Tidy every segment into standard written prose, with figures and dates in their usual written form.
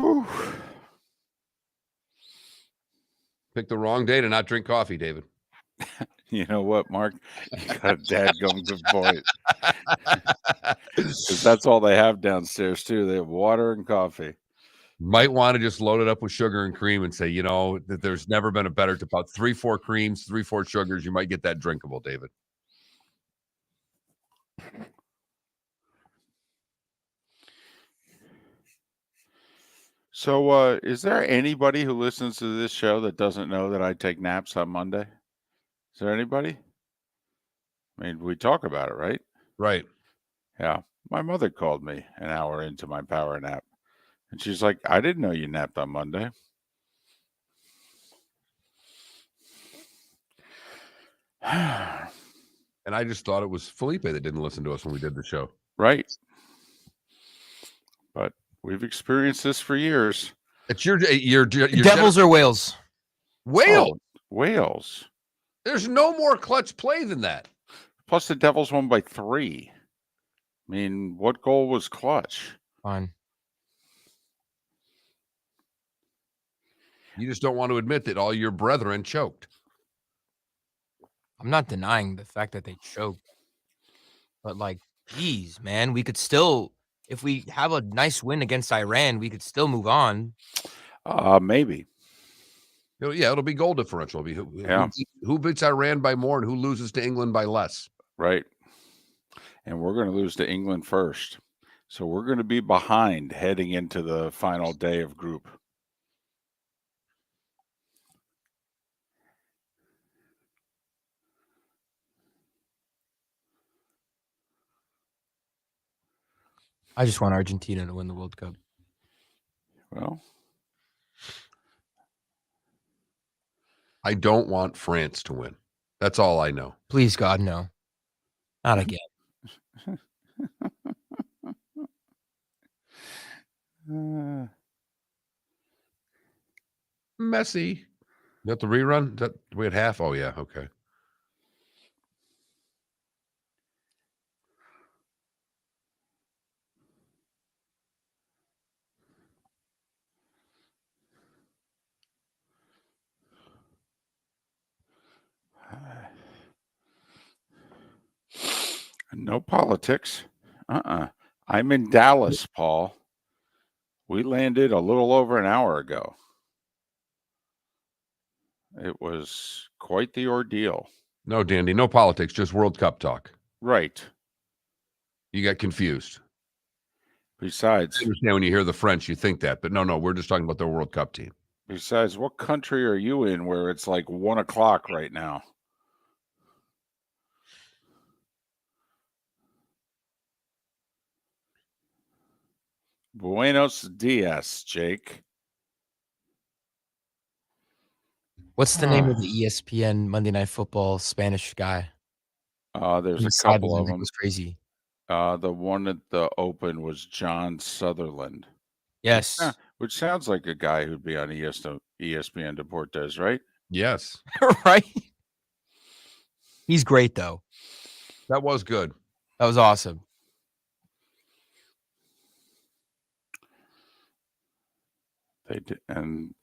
Whew. Pick the wrong day to not drink coffee, David. You know what, Mark? You got a dadgum good point. Because that's all they have downstairs, too. They have water and coffee. Might want to just load it up with sugar and cream and say, that there's never been a better to about 3-4 creams, 3-4 sugars. You might get that drinkable, David. So is there anybody who listens to this show that doesn't know that I take naps on Monday? Is there anybody? I mean, we talk about it, right? Right. Yeah. My mother called me an hour into my power nap. And she's like, I didn't know you napped on Monday. And I just thought it was Felipe that didn't listen to us when we did the show. Right. But we've experienced this for years. It's your Devils or Whales? Whales. Oh, Whales. There's no more clutch play than that. Plus the Devils won by 3. I mean, what goal was clutch? Fine. You just don't want to admit that all your brethren choked. I'm not denying the fact that they choked. But, geez, man, we could still, if we have a nice win against Iran, we could still move on. Maybe. It'll be goal differential. It'll be who beats Iran by more and who loses to England by less. Right. And we're going to lose to England first. So we're going to be behind heading into the final day of group. I just want Argentina to win the World Cup. Well, I don't want France to win. That's all I know. Please, God, no. Not again. Messi. You got the rerun? We had half? Oh, yeah. Okay. No politics. I'm in Dallas, Paul. We landed a little over an hour ago. It was quite the ordeal. No, Dandy, no politics, just World Cup talk. Right. You got confused. Besides, I understand when you hear the French, you think that, but no, we're just talking about the World Cup team. Besides, what country are you in where it's like 1 o'clock right now? Buenos dias, Jake. What's the name of the ESPN Monday Night Football Spanish guy? There's a couple of them. It was crazy. The one at the Open was John Sutherland. Yes. Which sounds like a guy who'd be on ESPN Deportes, right? Yes. Right? He's great, though. That was good. That was awesome. They did, and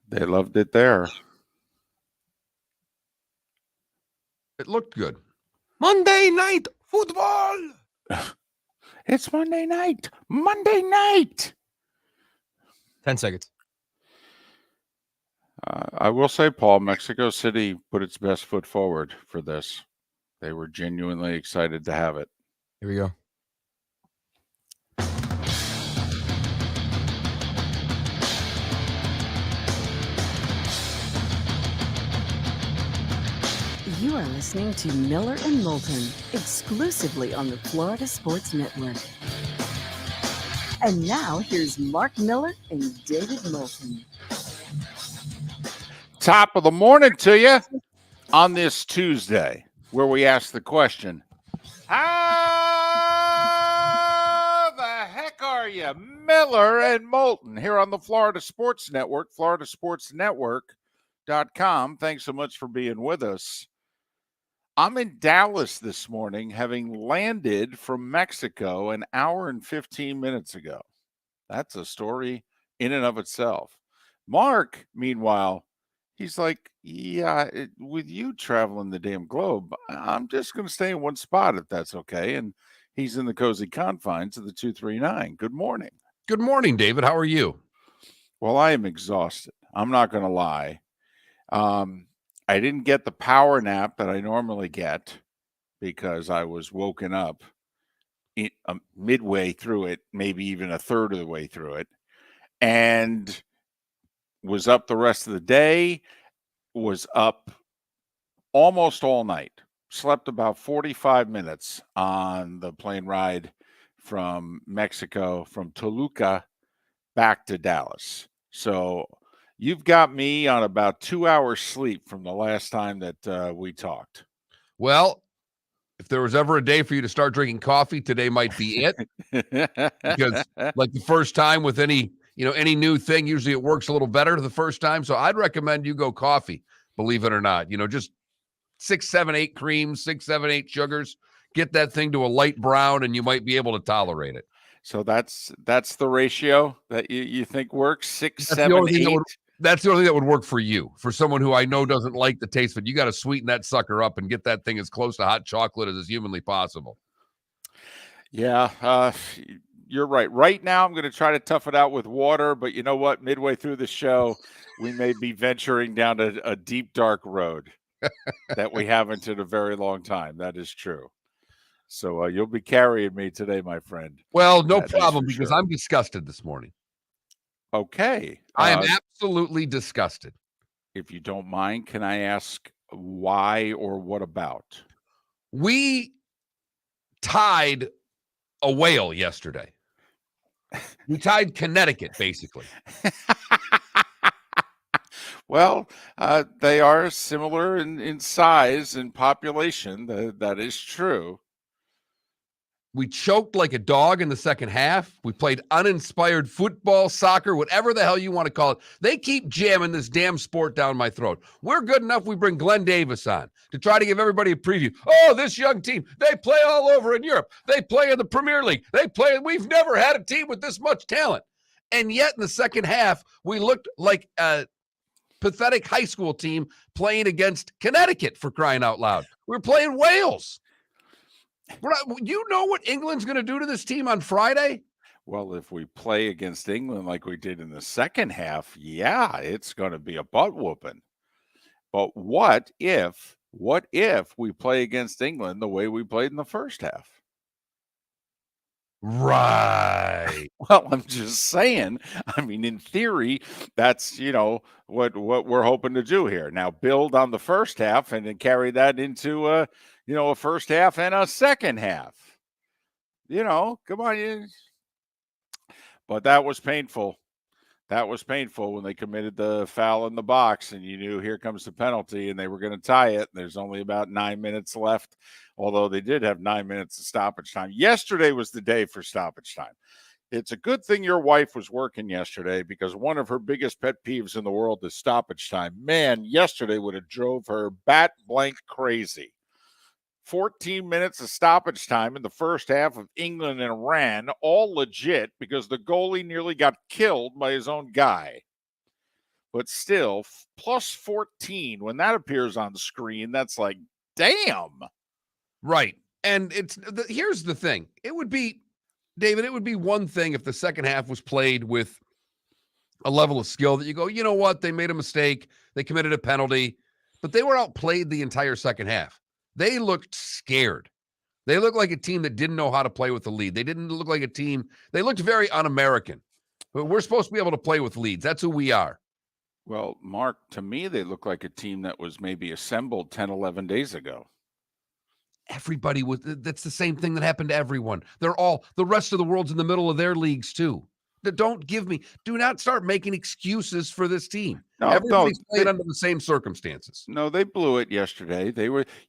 they loved it there. It looked good. Monday Night Football. It's Monday night. Monday night. 10 seconds. I will say, Paul, Mexico City put its best foot forward for this. They were genuinely excited to have it. Here we go. You are listening to Miller and Moulton, exclusively on the Florida Sports Network. And now, here's Mark Miller and David Moulton. Top of the morning to you on this Tuesday, where we ask the question, how the heck are you? Miller and Moulton here on the Florida Sports Network, floridasportsnetwork.com. Thanks so much for being with us. I'm in Dallas this morning, having landed from Mexico an hour and 15 minutes ago. That's a story in and of itself. Mark, meanwhile, he's like, yeah, with you traveling the damn globe, I'm just going to stay in one spot if that's okay. And he's in the cozy confines of the 239. Good morning. Good morning, David. How are you? Well, I am exhausted. I'm not going to lie. I didn't get the power nap that I normally get because I was woken up midway through it, maybe even a third of the way through it, and was up the rest of the day, was up almost all night, slept about 45 minutes on the plane ride from Mexico, from Toluca back to Dallas. So you've got me on about 2 hours sleep from the last time that we talked. Well, if there was ever a day for you to start drinking coffee, today might be it. Because like the first time with any new thing, usually it works a little better the first time. So I'd recommend you go coffee, believe it or not. Just 6, 7, 8 creams, 6, 7, 8 sugars, get that thing to a light brown and you might be able to tolerate it. So that's the ratio that you think works? 6, That's 7, 8? That's the only thing that would work for you. For someone who I know doesn't like the taste, but you got to sweeten that sucker up and get that thing as close to hot chocolate as is humanly possible. Yeah, you're right. Right now, I'm going to try to tough it out with water, but you know what? Midway through the show, we may be venturing down a deep, dark road that we haven't in a very long time. That is true. So you'll be carrying me today, my friend. Well, no That is problem, for because sure. I'm disgusted this morning. Okay. I am absolutely disgusted. If you don't mind, can I ask why or what about? We tied a whale yesterday. We tied Connecticut, basically. Well, they are similar in size and population. That is true. We choked like a dog in the second half. We played uninspired football, soccer, whatever the hell you want to call it. They keep jamming this damn sport down my throat. We're good enough. We bring Glenn Davis on to try to give everybody a preview. Oh, this young team, they play all over in Europe. They play in the Premier League. We've never had a team with this much talent. And yet in the second half, we looked like a pathetic high school team playing against Connecticut, for crying out loud. We're playing Wales. You know what England's going to do to this team on Friday? Well, if we play against England like we did in the second half, yeah, it's going to be a butt whooping. But what if we play against England the way we played in the first half? Right. Well, I'm just saying. I mean, in theory, that's what we're hoping to do here. Now, build on the first half and then carry that into a first half and a second half. Come on. But that was painful. That was painful when they committed the foul in the box and you knew here comes the penalty and they were going to tie it. There's only about 9 minutes left, although they did have 9 minutes of stoppage time. Yesterday was the day for stoppage time. It's a good thing your wife was working yesterday because one of her biggest pet peeves in the world is stoppage time. Man, yesterday would have drove her bat blank crazy. 14 minutes of stoppage time in the first half of England and Iran, all legit because the goalie nearly got killed by his own guy. But still, plus 14, when that appears on the screen, that's like, damn. Right. And here's the thing. It would be, David, it would be one thing if the second half was played with a level of skill that you go, you know what? They made a mistake. They committed a penalty, but they were outplayed the entire second half. They looked scared. They looked like a team that didn't know how to play with the lead. They didn't look like a team. They looked very un-American. But we're supposed to be able to play with leads. That's who we are. Well, Mark, to me, they look like a team that was maybe assembled 10, 11 days ago. Everybody was. That's the same thing that happened to everyone. The rest of the world's in the middle of their leagues too. Do not start making excuses for this team. Everybody's playing under the same circumstances. No, they blew it yesterday.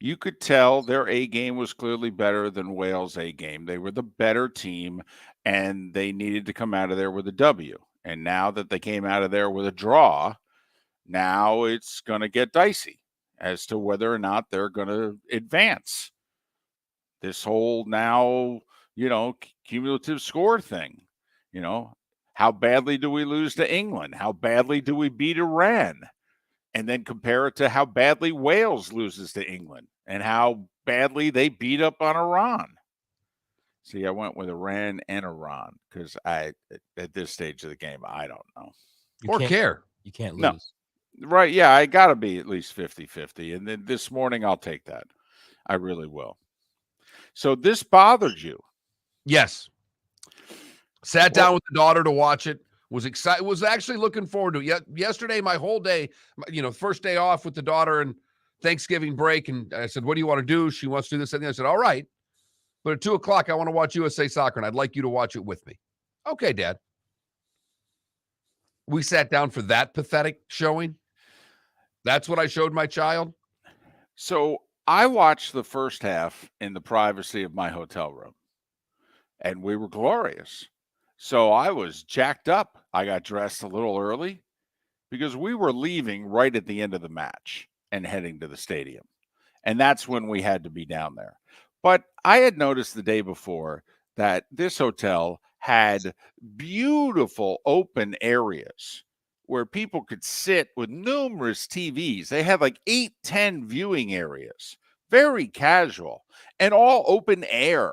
You could tell their A game was clearly better than Wales' A game. They were the better team and they needed to come out of there with a W. And now that they came out of there with a draw, now it's going to get dicey as to whether or not they're going to advance. This whole now, cumulative score thing, How badly do we lose to England? How badly do we beat Iran? And then compare it to how badly Wales loses to England and how badly they beat up on Iran. See, I went with Iran and Iran because at this stage of the game, I don't know. Or care. You can't No. lose. Right. Yeah, I got to be at least 50-50. And then this morning, I'll take that. I really will. So this bothered you. Yes. Sat down with the daughter to watch it. Was excited. Was actually looking forward to it. Yesterday, my whole day, first day off with the daughter and Thanksgiving break. And I said, what do you want to do? She wants to do this. And I said, all right. But at 2:00, I want to watch USA Soccer, and I'd like you to watch it with me. Okay, Dad. We sat down for that pathetic showing. That's what I showed my child. So I watched the first half in the privacy of my hotel room, and we were glorious. So I was jacked up. I got dressed a little early because we were leaving right at the end of the match and heading to the stadium. And that's when we had to be down there. But I had noticed the day before that this hotel had beautiful open areas where people could sit with numerous TVs. They had like 8, 10 viewing areas, very casual and all open air.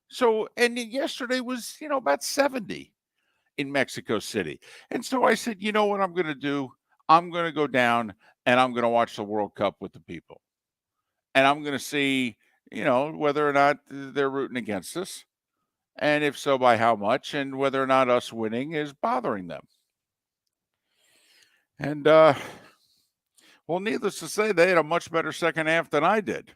So, and yesterday was, about 70 in Mexico City. And so I said, you know what I'm going to do? I'm going to go down and I'm going to watch the World Cup with the people. And I'm going to see, whether or not they're rooting against us. And if so, by how much, and whether or not us winning is bothering them. And, well, needless to say, they had a much better second half than I did.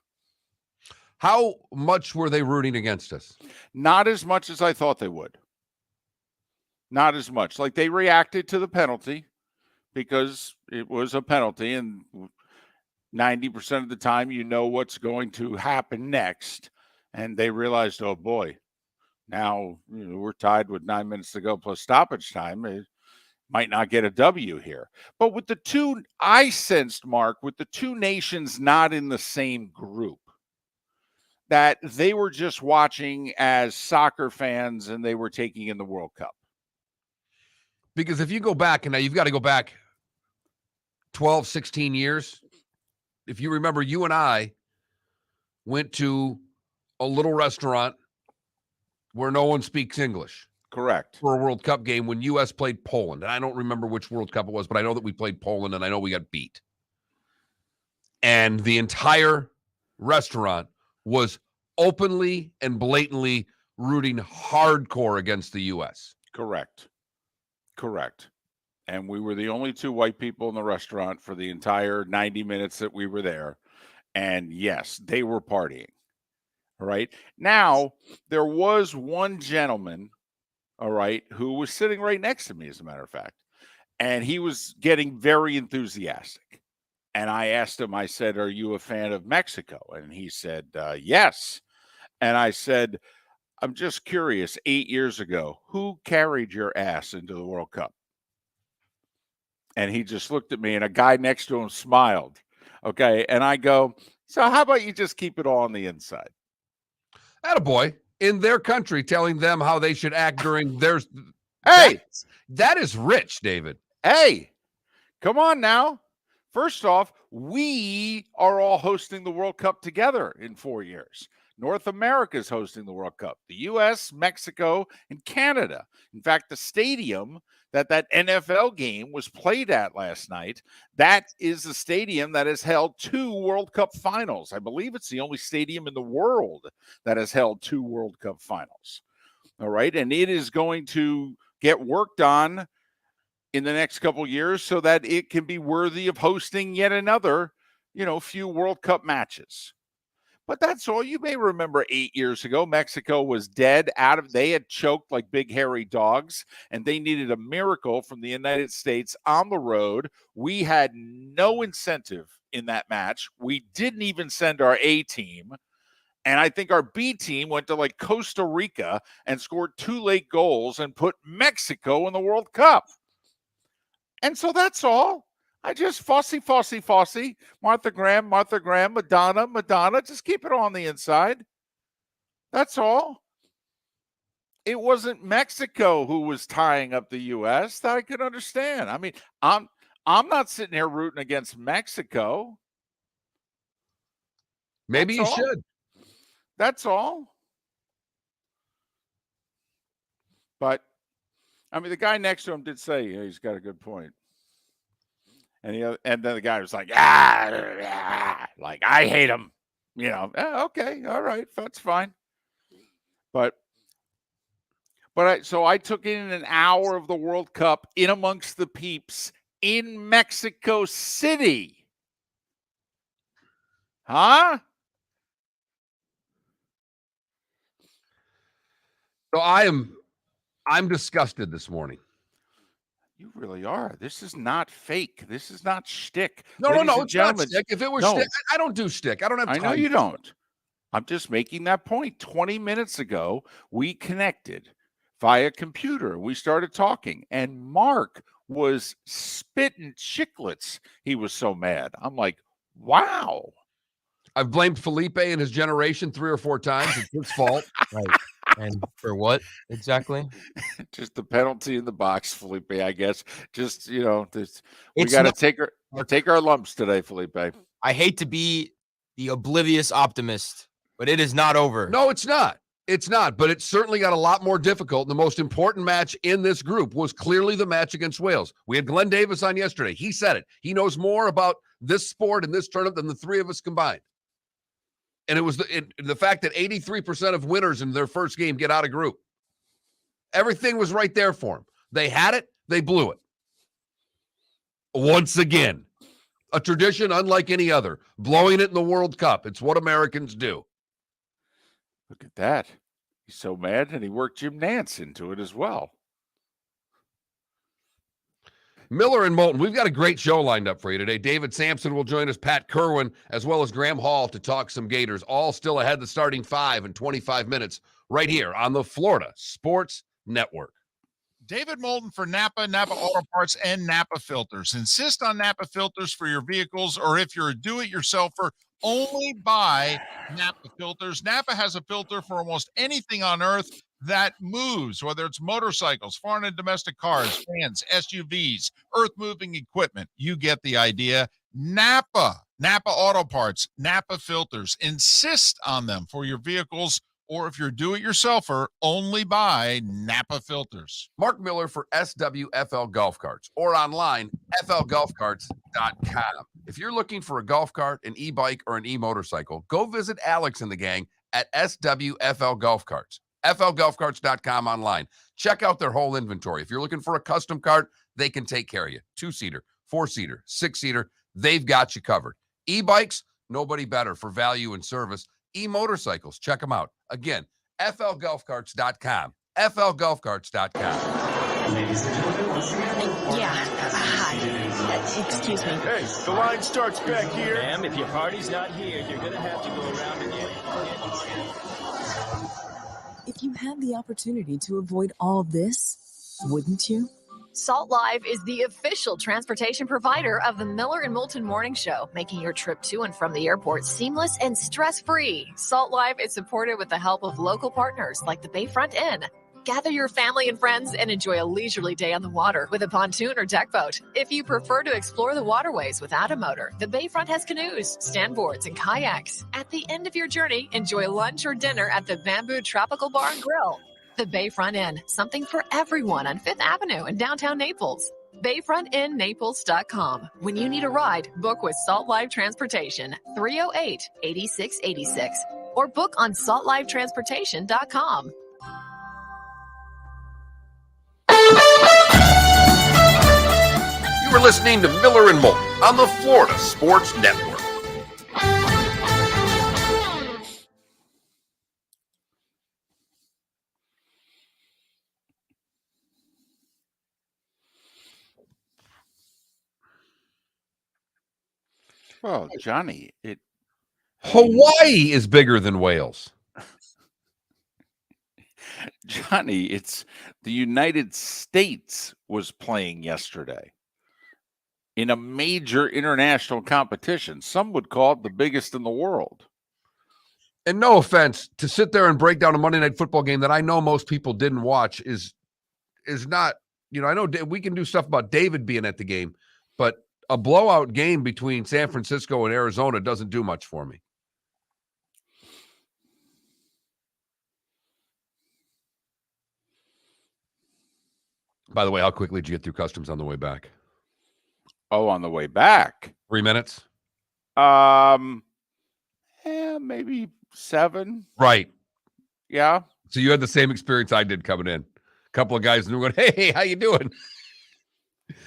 How much were they rooting against us? Not as much as I thought they would. Not as much. Like, they reacted to the penalty because it was a penalty, and 90% of the time you know what's going to happen next. And they realized, oh, boy, now we're tied with 9 minutes to go plus stoppage time. It might not get a W here. But with the two, I sensed, Mark, with the two nations not in the same group, that they were just watching as soccer fans and they were taking in the World Cup. Because if you go back, and now you've got to go back 12, 16 years. If you remember, you and I went to a little restaurant where no one speaks English. Correct. For a World Cup game when U.S. played Poland. And I don't remember which World Cup it was, but I know that we played Poland, and I know we got beat. And the entire restaurant was openly and blatantly rooting hardcore against the U.S. Correct. And we were the only two white people in the restaurant for the entire 90 minutes that we were there. And yes, they were partying. All right. Now, there was one gentleman, all right, who was sitting right next to me, as a matter of fact. And he was getting very enthusiastic. And I asked him, I said, are you a fan of Mexico? And he said, yes. And I said, I'm just curious, 8 years ago, who carried your ass into the World Cup? And he just looked at me, and a guy next to him smiled. Okay. And I go, so how about you just keep it all on the inside? Attaboy. In their country, telling them how they should act during theirs. Hey, that is rich, David. Hey, come on now. First off, we are all hosting the World Cup together in 4 years. North America is hosting the World Cup. The U.S., Mexico, and Canada. In fact, the stadium that NFL game was played at last night, that is the stadium that has held 2 World Cup finals. I believe it's the only stadium in the world that has held 2 World Cup finals. All right. And it is going to get worked on in the next couple of years so that it can be worthy of hosting yet another, few World Cup matches. But that's all. You may remember 8 years ago, Mexico was dead they had choked like big hairy dogs, and they needed a miracle from the United States on the road. We had no incentive in that match. We didn't even send our A team. And I think our B team went to like Costa Rica and scored 2 late goals and put Mexico in the World Cup. And so that's all. I just Fosse, Martha Graham, Madonna, just keep it on the inside. That's all. it wasn't Mexico who was tying up the U.S. That I could understand. I mean, I'm not sitting here rooting against Mexico. Maybe That's you all. should. That's all. But I mean, the guy next to him did say, yeah, he's got a good point. And then the guy was like, like I hate him. Okay, all right, that's fine. But I took in an hour of the World Cup in amongst the peeps in Mexico City. Huh? So I'm disgusted this morning. You really are. This is not fake. This is not shtick. No, Ladies and it's not gentlemen, shtick. If it was no. shtick, I don't do shtick. I don't have time. I know you for it. don't. I'm just making that point. 20 minutes ago, we connected via computer. We started talking, and Mark was spitting chiclets. He was so mad. I'm like, wow. I've blamed Felipe and his generation 3 or 4 times. It's his fault. Right. And for what exactly? Just the penalty in the box, Felipe, I guess. Just, we It's got to not- take our lumps today, Felipe. I hate to be the oblivious optimist, but it is not over. No, it's not. It's not, but it certainly got a lot more difficult. And the most important match in this group was clearly the match against Wales. We had Glenn Davis on yesterday. He said it. He knows more about this sport and this tournament than the 3 of us combined. And it was the fact that 83% of winners in their first game get out of group. Everything was right there for them. They had it. They blew it. Once again, a tradition unlike any other. Blowing it in the World Cup. It's what Americans do. Look at that. He's so mad, and he worked Jim Nance into it as well. Miller and Moulton, we've got a great show lined up for you today. David Samson will join us, Pat Kirwan, as well as Graham Hall to talk some Gators. All still ahead the starting 5 in 25 minutes right here on the Florida Sports Network. David Moulton for Napa Auto Parts, and Napa Filters. Insist on Napa Filters for your vehicles, or if you're a do-it-yourselfer, only buy Napa Filters. Napa has a filter for almost anything on earth that moves, whether it's motorcycles, foreign and domestic cars, vans, SUVs, earth-moving equipment. You get the idea. Napa Auto Parts, Napa Filters. Insist on them for your vehicles, or if you're do-it-yourselfer, only buy Napa Filters. Mark Miller for SWFL Golf Carts, or online, flgolfcarts.com. If you're looking for a golf cart, an e-bike, or an e-motorcycle, go visit Alex and the gang at SWFL Golf Carts. flgolfcarts.com online. Check out their whole inventory. If you're looking for a custom cart, they can take care of you. 2-seater, 4-seater, 6-seater, they've got you covered. E-bikes, nobody better for value and service. E-motorcycles, check them out. Again, flgolfcarts.com. flgolfcarts.com. Ladies and gentlemen, once again. Yeah. Hi. Excuse me. Hey, the line starts back here. Ma'am, if your party's not here, you're going to have to go around again. If you had the opportunity to avoid all this, wouldn't you? Salt Live is the official transportation provider of the Miller and Moulton Morning Show, making your trip to and from the airport seamless and stress-free. Salt Live is supported with the help of local partners like the Bayfront Inn. Gather your family and friends and enjoy a leisurely day on the water with a pontoon or deck boat. If you prefer to explore the waterways without a motor, the Bayfront has canoes, standboards, and kayaks. At the end of your journey, enjoy lunch or dinner at the Bamboo Tropical Bar and Grill. The Bayfront Inn, something for everyone on 5th Avenue in downtown Naples. BayfrontInNaples.com. When you need a ride, book with Salt Live Transportation, 308-8686, or book on saltlivetransportation.com. You are listening to Miller and Moulton on the Florida Sports Network. Well, Johnny, Hawaii is bigger than Wales. Johnny, it's the United States was playing yesterday in a major international competition. Some would call it the biggest in the world. And no offense, to sit there and break down a Monday Night Football game that I know most people didn't watch is not, I know we can do stuff about David being at the game, but a blowout game between San Francisco and Arizona doesn't do much for me. By the way, how quickly did you get through customs on the way back? Oh, on the way back? 3 minutes? Maybe 7. Right. Yeah. So you had the same experience I did coming in. A couple of guys were going, hey, how you doing?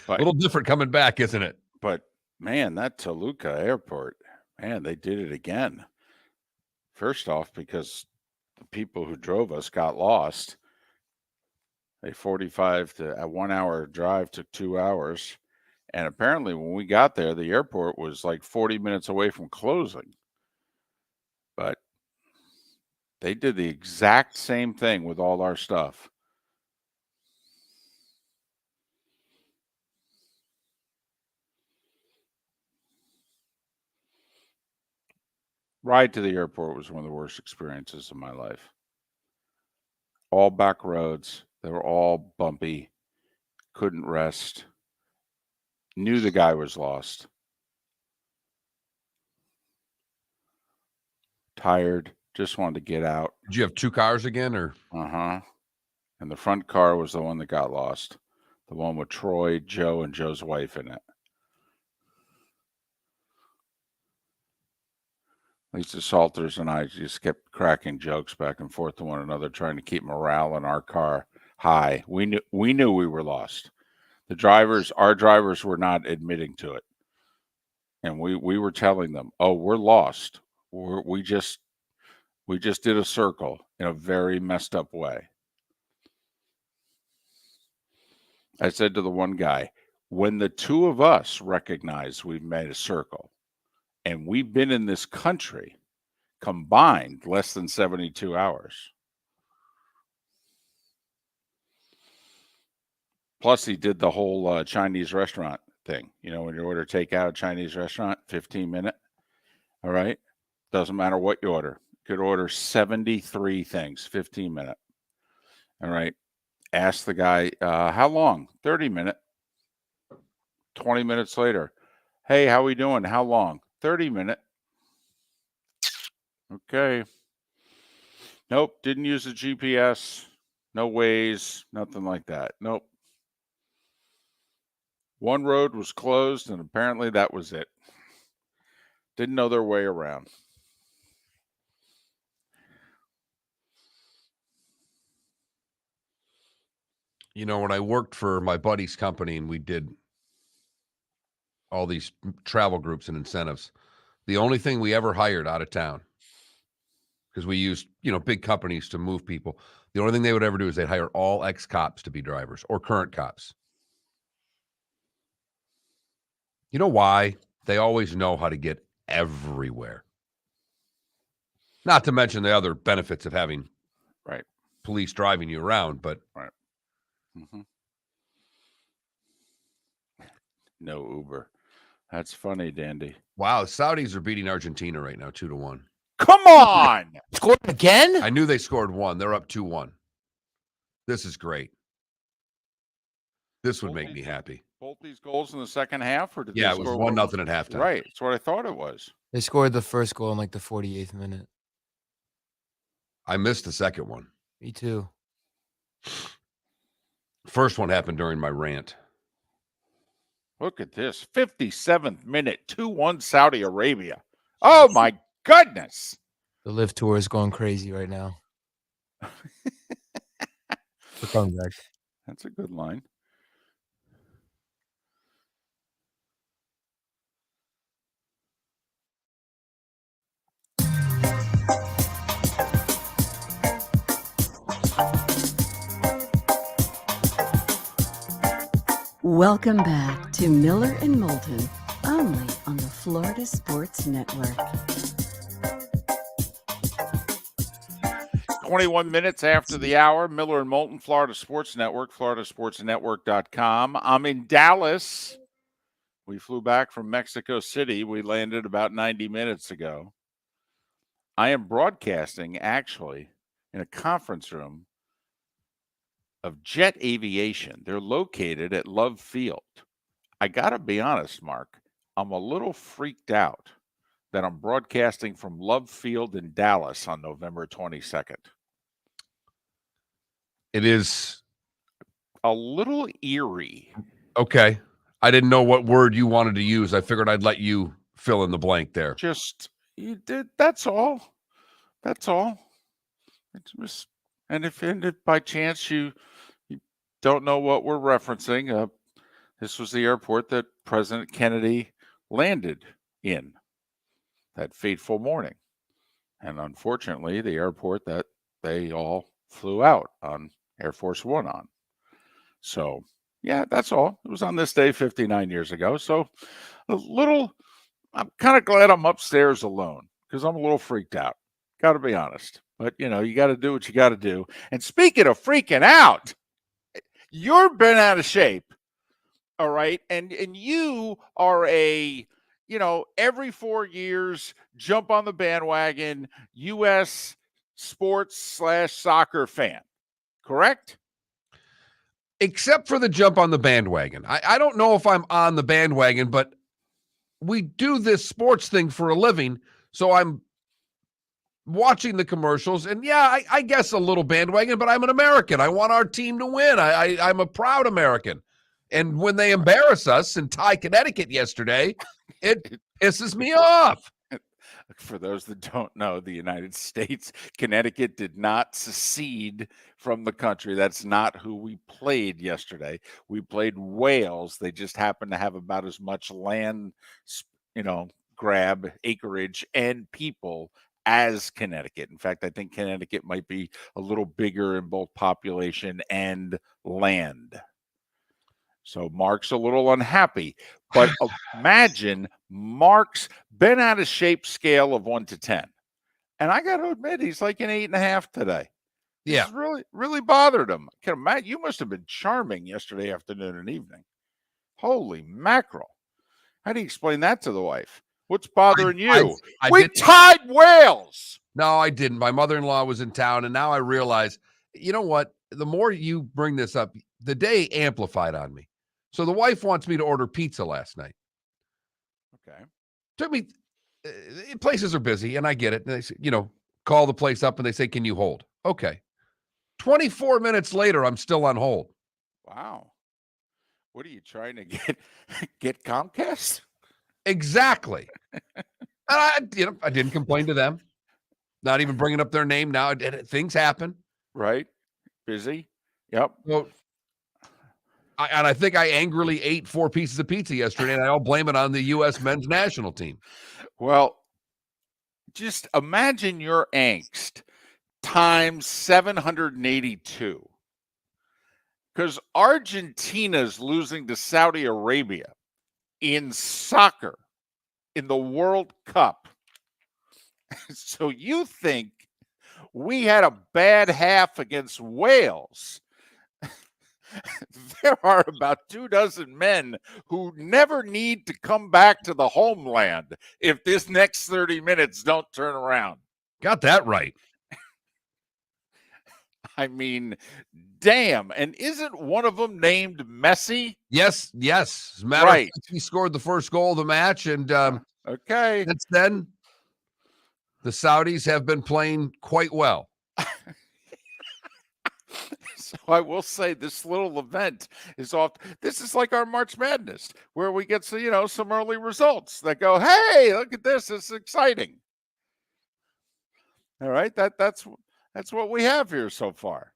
But, a little different coming back, isn't it? But, man, that Toluca airport, man, they did it again. First off, because the people who drove us got lost. A 1 hour drive took 2 hours. And apparently when we got there, the airport was like 40 minutes away from closing. But they did the exact same thing with all our stuff. Ride to the airport was one of the worst experiences of my life. All back roads. They were all bumpy. Couldn't rest. Knew the guy was lost. Tired. Just wanted to get out. Did you have 2 cars again, or? Uh-huh. And the front car was the one that got lost. The one with Troy, Joe, and Joe's wife in it. Lisa Salters and I just kept cracking jokes back and forth to one another, trying to keep morale in our car high. We knew we were lost. Our drivers were not admitting to it. And we were telling them, oh, we're lost. We just did a circle in a very messed up way. I said to the one guy, when the two of us recognize we've made a circle and we've been in this country combined less than 72 hours. Plus, he did the whole Chinese restaurant thing. When you order takeout Chinese restaurant, 15-minute. All right. Doesn't matter what you order. You could order 73 things, 15-minute. All right. Ask the guy, how long? 30-minute. 20 minutes later. Hey, how we doing? How long? 30-minute. Okay. Nope. Didn't use the GPS. No Waze. Nothing like that. Nope. One road was closed, and apparently that was it. Didn't know their way around. When I worked for my buddy's company and we did all these travel groups and incentives, the only thing we ever hired out of town, because we used, big companies to move people, the only thing they would ever do is they'd hire all ex-cops to be drivers or current cops. You know why? They always know how to get everywhere. Not to mention the other benefits of having police driving you around, but no Uber. That's funny, Dandy. Wow, Saudis are beating Argentina right now, 2-1. Come on! Scored again? I knew they scored 1. They're up 2-1. This is great. This would make me happy. Both these goals in the second half, or did it was 1-0 at halftime. Right, that's what I thought it was. They scored the first goal in like the 48th minute. I missed the second one. Me too. First one happened during my rant. Look at this. 57th minute, 2-1 Saudi Arabia. Oh, my goodness. The Live Tour is going crazy right now. We're coming back. That's a good line. Welcome back to Miller and Moulton, only on the Florida Sports Network. 21 minutes after the hour, Miller and Moulton, Florida Sports Network, floridasportsnetwork.com. I'm in Dallas. We flew back from Mexico City. We landed about 90 minutes ago. I am broadcasting actually in a conference room of Jet Aviation. They're located at Love Field. I got to be honest, Mark, I'm a little freaked out that I'm broadcasting from Love Field in Dallas on November 22nd. It is a little eerie. okay. I didn't know what word you wanted to use. I figured I'd let you fill in the blank there. Just you did. That's all. That's all. It's just, and if by chance you don't know what we're referencing, this was the airport that President Kennedy landed in that fateful morning, and unfortunately, the airport that they all flew out on Air Force One on. So, yeah, that's all. It was on this day 59 years ago. So, I'm kind of glad I'm upstairs alone because I'm a little freaked out. Got to be honest. But, you got to do what you got to do. And speaking of freaking out, you're been out of shape. All right. And you are every 4 years, jump on the bandwagon U.S. sports/soccer fan. Correct? Except for the jump on the bandwagon. I don't know if I'm on the bandwagon, but we do this sports thing for a living. So I'm watching the commercials, and yeah, I guess a little bandwagon, but I'm an American. I want our team to win. I'm a proud American. And when they embarrass us in Connecticut yesterday, it pisses me off. For those that don't know, the United States, Connecticut did not secede from the country. That's not who we played yesterday. We played Wales. They just happened to have about as much land, grab, acreage, and people as Connecticut. In fact, I think Connecticut might be a little bigger in both population and land. So Mark's a little unhappy, but imagine Mark's been out of shape scale of 1 to 10. And I got to admit, he's like an 8.5 today. Yeah. It's really, really bothered him. Can imagine, you must have been charming yesterday afternoon and evening. Holy mackerel. How do you explain that to the wife? What's bothering you? We tied Wales. No, I didn't. My mother-in-law was in town, and now I realize, you know what? The more you bring this up, the day amplified on me. So the wife wants me to order pizza last night. Okay. Took me, places are busy, and I get it. And they say, call the place up, and they say, can you hold? Okay. 24 minutes later, I'm still on hold. Wow. What are you trying to get Comcast? Exactly. And I didn't complain to them. Not even bringing up their name now. Things happen. Right. Busy. Yep. Well, I think I angrily ate 4 pieces of pizza yesterday, and I'll blame it on the U.S. men's national team. Well, just imagine your angst times 782. Because Argentina's losing to Saudi Arabia in soccer in the World Cup. So you think we had a bad half against Wales? There are about 24 men who never need to come back to the homeland if this next 30 minutes don't turn around. Got that right. I mean, damn. And isn't one of them named Messi? Yes. As a matter of fact, he scored the first goal of the match. And okay. Since then, the Saudis have been playing quite well. So I will say this little event is off. This is like our March Madness, where we get some early results that go, hey, look at this. It's exciting. All right. That's what we have here so far.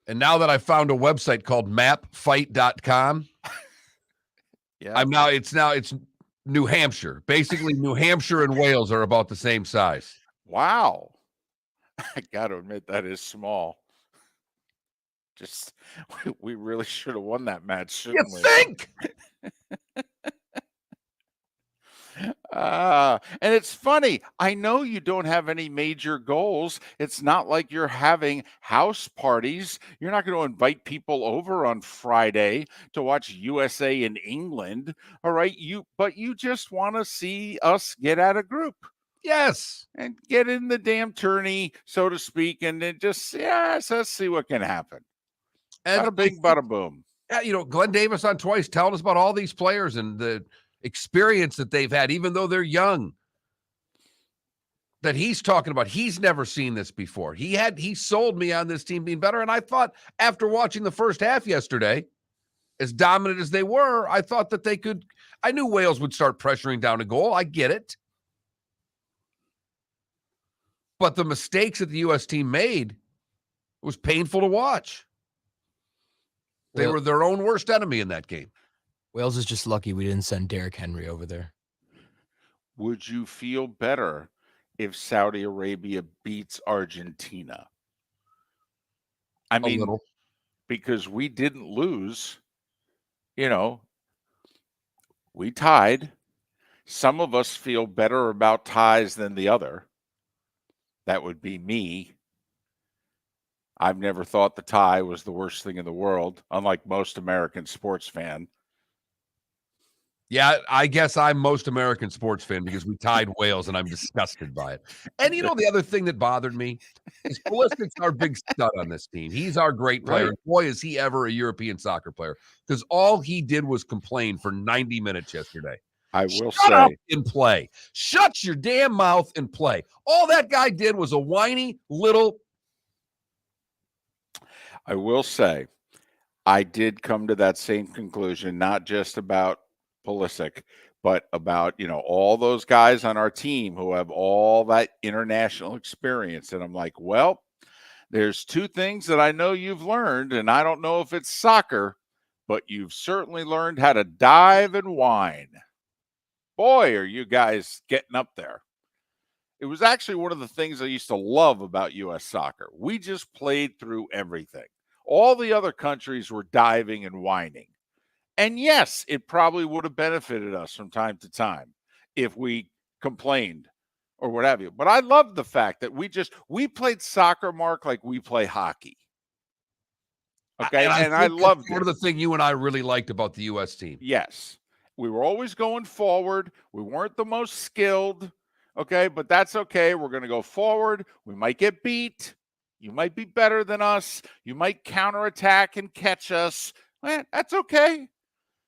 And now that I found a website called mapfight.com, yeah, it's New Hampshire. Basically, New Hampshire and Wales are about the same size. Wow. I got to admit, that is small. Just, we really should have won that match, shouldn't we? You think? And it's funny. I know you don't have any major goals. It's not like you're having house parties. You're not going to invite people over on Friday to watch USA in England. All right. But you just want to see us get out of group. Yes. and get in the damn tourney, so to speak, and then just, let's see what can happen. And Bada bing, bada boom. yeah, Glenn Davis on Twice telling us about all these players and the experience that they've had, even though they're young. That he's talking about. He's never seen this before. He sold me on this team being better. And I thought after watching the first half yesterday, as dominant as they were, I thought that they could. I knew Wales would start pressuring down a goal. I get it. But the mistakes that the U.S. team made was painful to watch. They were their own worst enemy in that game. Wales is just lucky we didn't send Derrick Henry over there. Would you feel better if Saudi Arabia beats Argentina? I mean, little. because we didn't lose, we tied. Some of us feel better about ties than the other. That would be me. I've never thought the tie was the worst thing in the world, unlike most American sports fan. Yeah, I guess I'm most American sports fan because we tied Wales and I'm disgusted by it. And the other thing that bothered me is Pulisic's our big stud on this team. He's our great player. Right. Boy, is he ever a European soccer player, because all he did was complain for 90 minutes yesterday. I will Shut up say, and play. Shut your damn mouth and play. All that guy did was a whiny little. I will say, I did come to that same conclusion, not just about Pulisic, but about, all those guys on our team who have all that international experience. And I'm like, well, there's two things that I know you've learned, and I don't know if it's soccer, but you've certainly learned how to dive and whine. Boy, are you guys getting up there. It was actually one of the things I used to love about U.S. soccer. We just played through everything. All the other countries were diving and whining. And yes, it probably would have benefited us from time to time if we complained or what have you. But I love the fact that we played soccer, Mark, like we play hockey. Okay, and I loved it. One of the things you and I really liked about the U.S. team. Yes. We were always going forward. We weren't the most skilled. Okay, but that's okay. We're going to go forward. We might get beat. You might be better than us. You might counterattack and catch us. That's okay.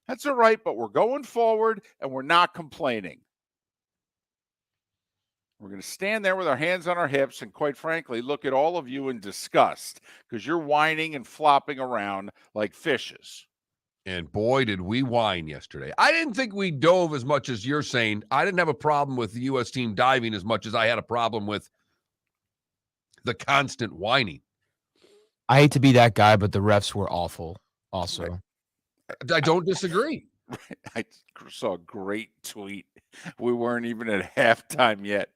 That's all right, but we're going forward and we're not complaining. We're going to stand there with our hands on our hips and, quite frankly, look at all of you in disgust because you're whining and flopping around like fishes. And boy, did we whine yesterday. I didn't think we dove as much as you're saying. I didn't have a problem with the U.S. team diving as much as I had a problem with the constant whining. I hate to be that guy, but the refs were awful also. Right. I don't disagree. I saw a great tweet. We weren't even at halftime yet.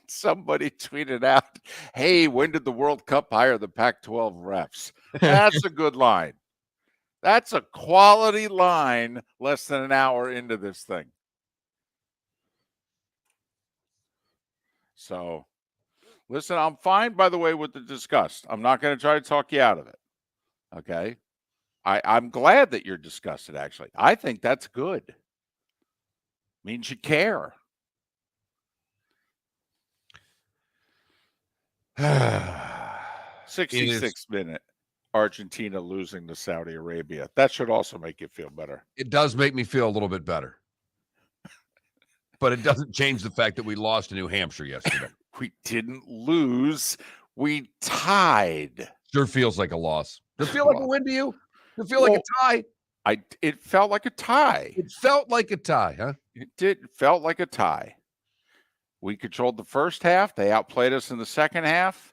Somebody tweeted out, hey, when did the World Cup hire the Pac-12 refs? That's a good line. That's a quality line less than an hour into this thing. So, listen, I'm fine, by the way, with the disgust. I'm not going to try to talk you out of it. Okay? I'm glad that you're disgusted, actually. I think that's good. Means you care. 66-minute Argentina losing to Saudi Arabia. That should also make you feel better. It does make me feel a little bit better. But it doesn't change the fact that we lost to New Hampshire yesterday. We didn't lose. We tied. Sure feels like a loss. Does it feel like a win to you? Does it feel like a tie? It felt like a tie. It felt like a tie, huh? It did. It felt like a tie. We controlled the first half. They outplayed us in the second half.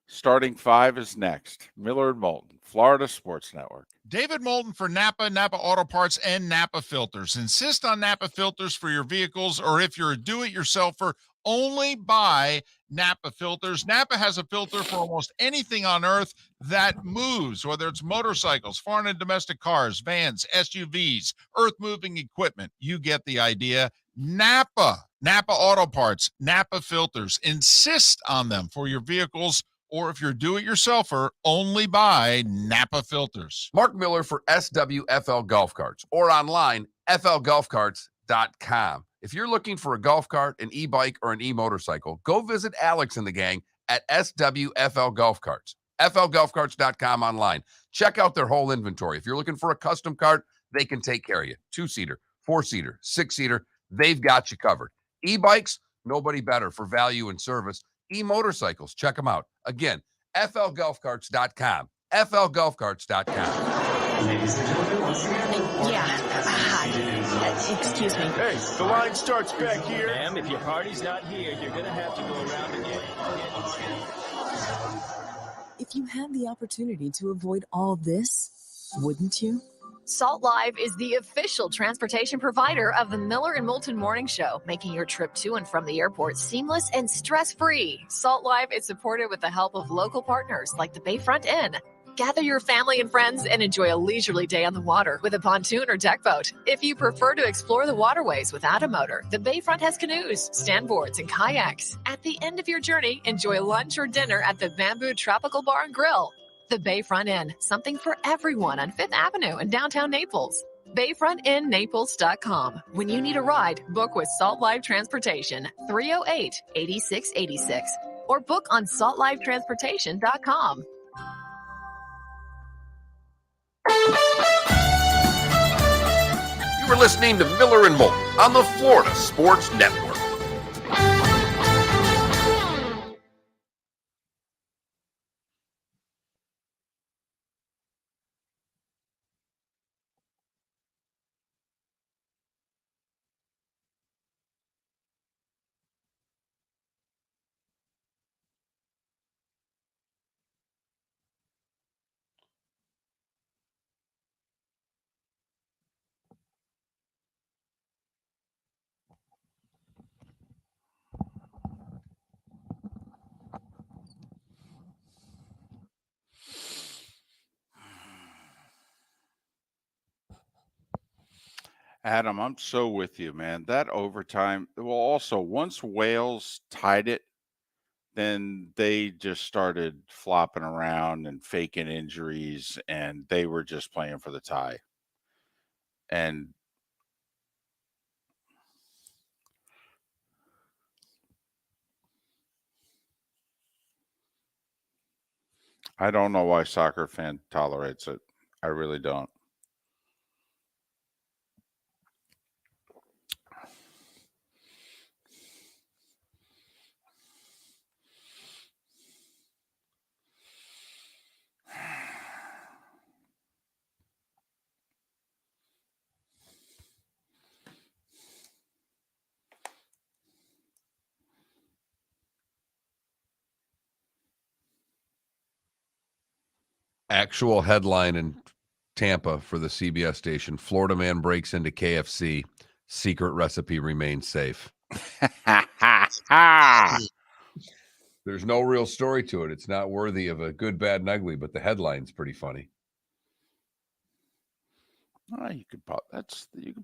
Starting five is next. Miller and Moulton, Florida Sports Network. David Moulton for Napa, Napa Auto Parts, and Napa Filters. Insist on Napa filters for your vehicles, or if you're a do-it-yourselfer, only buy Napa filters. Napa has a filter for almost anything on earth that moves, whether it's motorcycles, foreign and domestic cars, vans, SUVs, earth-moving equipment. You get the idea. Napa Auto Parts, Napa filters. Insist on them for your vehicles, or if you're do-it-yourselfer, only buy Napa filters. Mark Miller for SWFL Golf Carts, or online, flgolfcarts.com. If you're looking for a golf cart, an e-bike, or an e-motorcycle, go visit Alex and the gang at SWFL Golf Carts. FLGolfCarts.com online. Check out their whole inventory. If you're looking for a custom cart, they can take care of you. 2-seater, 4-seater, 6-seater, they've got you covered. E-bikes, nobody better for value and service. E-motorcycles, check them out. Again, FLGolfCarts.com. FLGolfCarts.com. Ladies and gentlemen, once again. Yeah. Hi. Excuse me. Hey, the line starts back here. Ma'am, if your party's not here, you're gonna have to go around again. If you had the opportunity to avoid all this, wouldn't you? Salt Live is the official transportation provider of the Miller and Moulton Morning Show, making your trip to and from the airport seamless and stress-free. Salt Live is supported with the help of local partners like the Bayfront Inn. Gather your family and friends and enjoy a leisurely day on the water with a pontoon or deck boat. If you prefer to explore the waterways without a motor, the Bayfront has canoes, standboards, and kayaks. At the end of your journey, enjoy lunch or dinner at the Bamboo Tropical Bar and Grill. The Bayfront Inn, something for everyone on 5th Avenue in downtown Naples. BayfrontInNaples.com. When you need a ride, book with Salt Live Transportation, 308-8686, or book on saltlivetransportation.com. You were listening to Miller and Moulton on the Florida Sports Network. Adam, I'm so with you, man. That overtime, well, also, once Wales tied it, then they just started flopping around and faking injuries, and they were just playing for the tie. And I don't know why soccer fan tolerates it. I really don't. Actual headline in Tampa for the CBS station: Florida man breaks into KFC. Secret recipe remains safe. There's no real story to it. It's not worthy of a good, bad, and ugly, but the headline's pretty funny. You could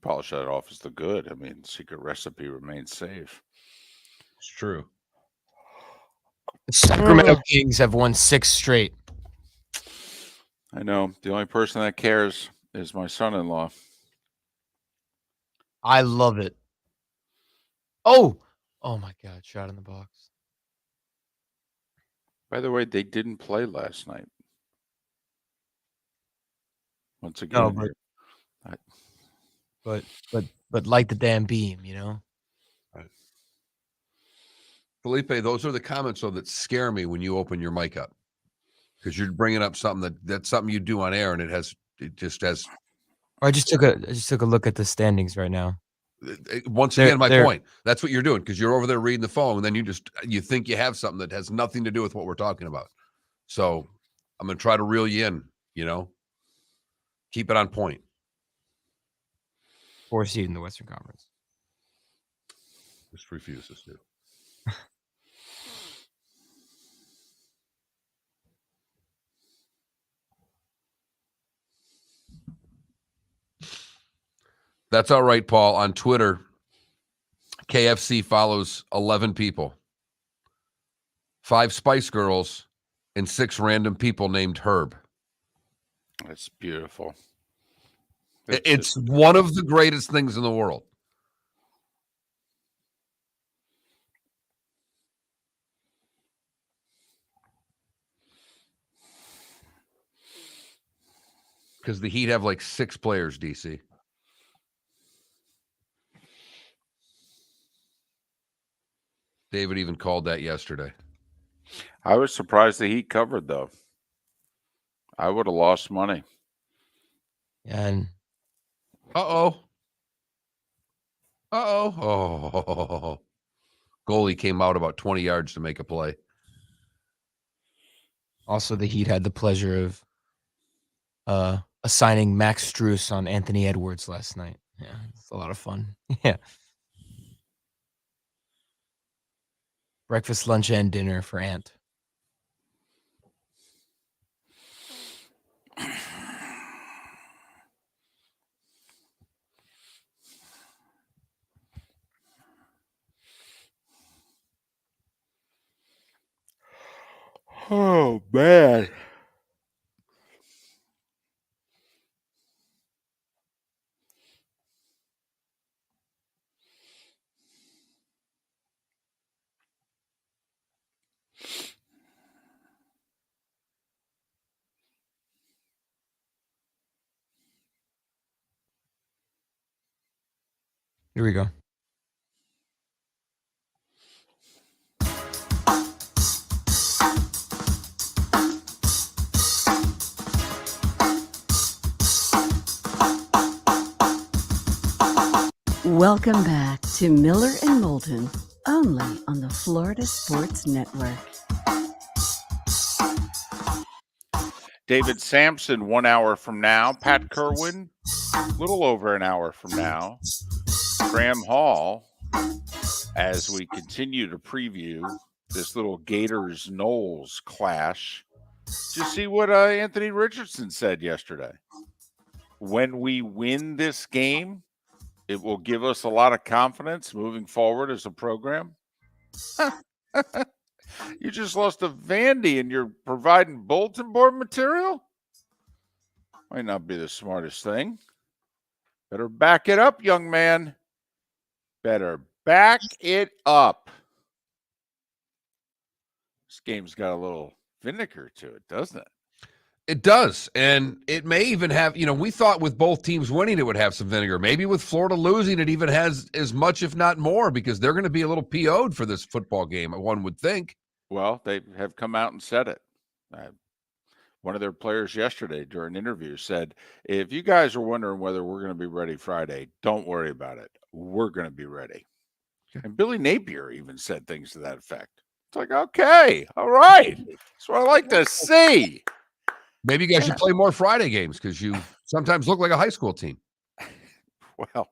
polish that off as the good. I mean, secret recipe remains safe. It's true. The Sacramento Kings have won 6 straight. I know. The only person that cares is my son-in-law. I love it. Oh my God! Shot in the box. By the way, they didn't play last night. Once again, No, but like the damn beam, you know. Felipe, those are the comments though that scare me when you open your mic up, because you're bringing up something that's something you do on air, and it just has. I just took a look at the standings right now. Once again, my point. That's what you're doing, because you're over there reading the phone, and then you think you have something that has nothing to do with what we're talking about. So I'm going to try to reel you in. You know, keep it on point. 4th seed in the Western Conference. Just refuses to. That's all right, Paul. On Twitter, KFC follows 11 people, 5 Spice Girls, and 6 random people named Herb. That's beautiful. It's one of the greatest things in the world. because the Heat have like 6 players, DC. David even called that yesterday. I was surprised the Heat covered, though. I would have lost money. And Oh. Goalie came out about 20 yards to make a play. also the Heat had the pleasure of assigning Max Strus on Anthony Edwards last night. Yeah, it's a lot of fun. Yeah. Breakfast, lunch, and dinner for Ant. Oh, man. Here we go. Welcome back to Miller and Moulton, only on the Florida Sports Network. David Samson, 1 hour from now. Pat Kirwan, a little over an hour from now. Graham Hall, as we continue to preview this little Gators Knowles clash. Did you see what Anthony Richardson said yesterday? When we win this game, it will give us a lot of confidence moving forward as a program. You just lost to Vandy and you're providing bulletin board material? Might not be the smartest thing. Better back it up, young man. Better back it up. This game's got a little vinegar to it, doesn't it? It does. And it may even have, we thought with both teams winning, it would have some vinegar. Maybe with Florida losing, it even has as much, if not more, because they're going to be a little PO'd for this football game, one would think. Well, they have come out and said it. One of their players yesterday during an interview said, if you guys are wondering whether we're going to be ready Friday, don't worry about it. We're going to be ready. Okay. And Billy Napier even said things to that effect. It's like, okay, all right. That's what I like to see. Maybe you guys should play more Friday games because you sometimes look like a high school team. Well,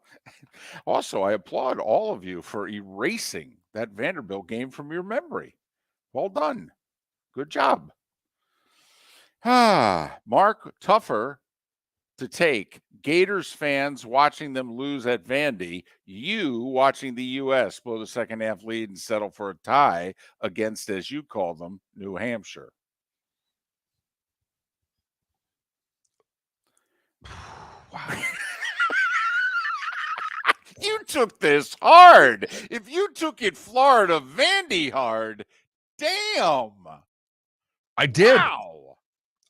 also, I applaud all of you for erasing that Vanderbilt game from your memory. Well done. Good job. Mark, tougher to take Gators fans watching them lose at Vandy, you watching the U.S. blow the second half lead and settle for a tie against, as you call them, New Hampshire. Wow. You took this hard. If you took it Florida Vandy hard, damn. I did. Wow.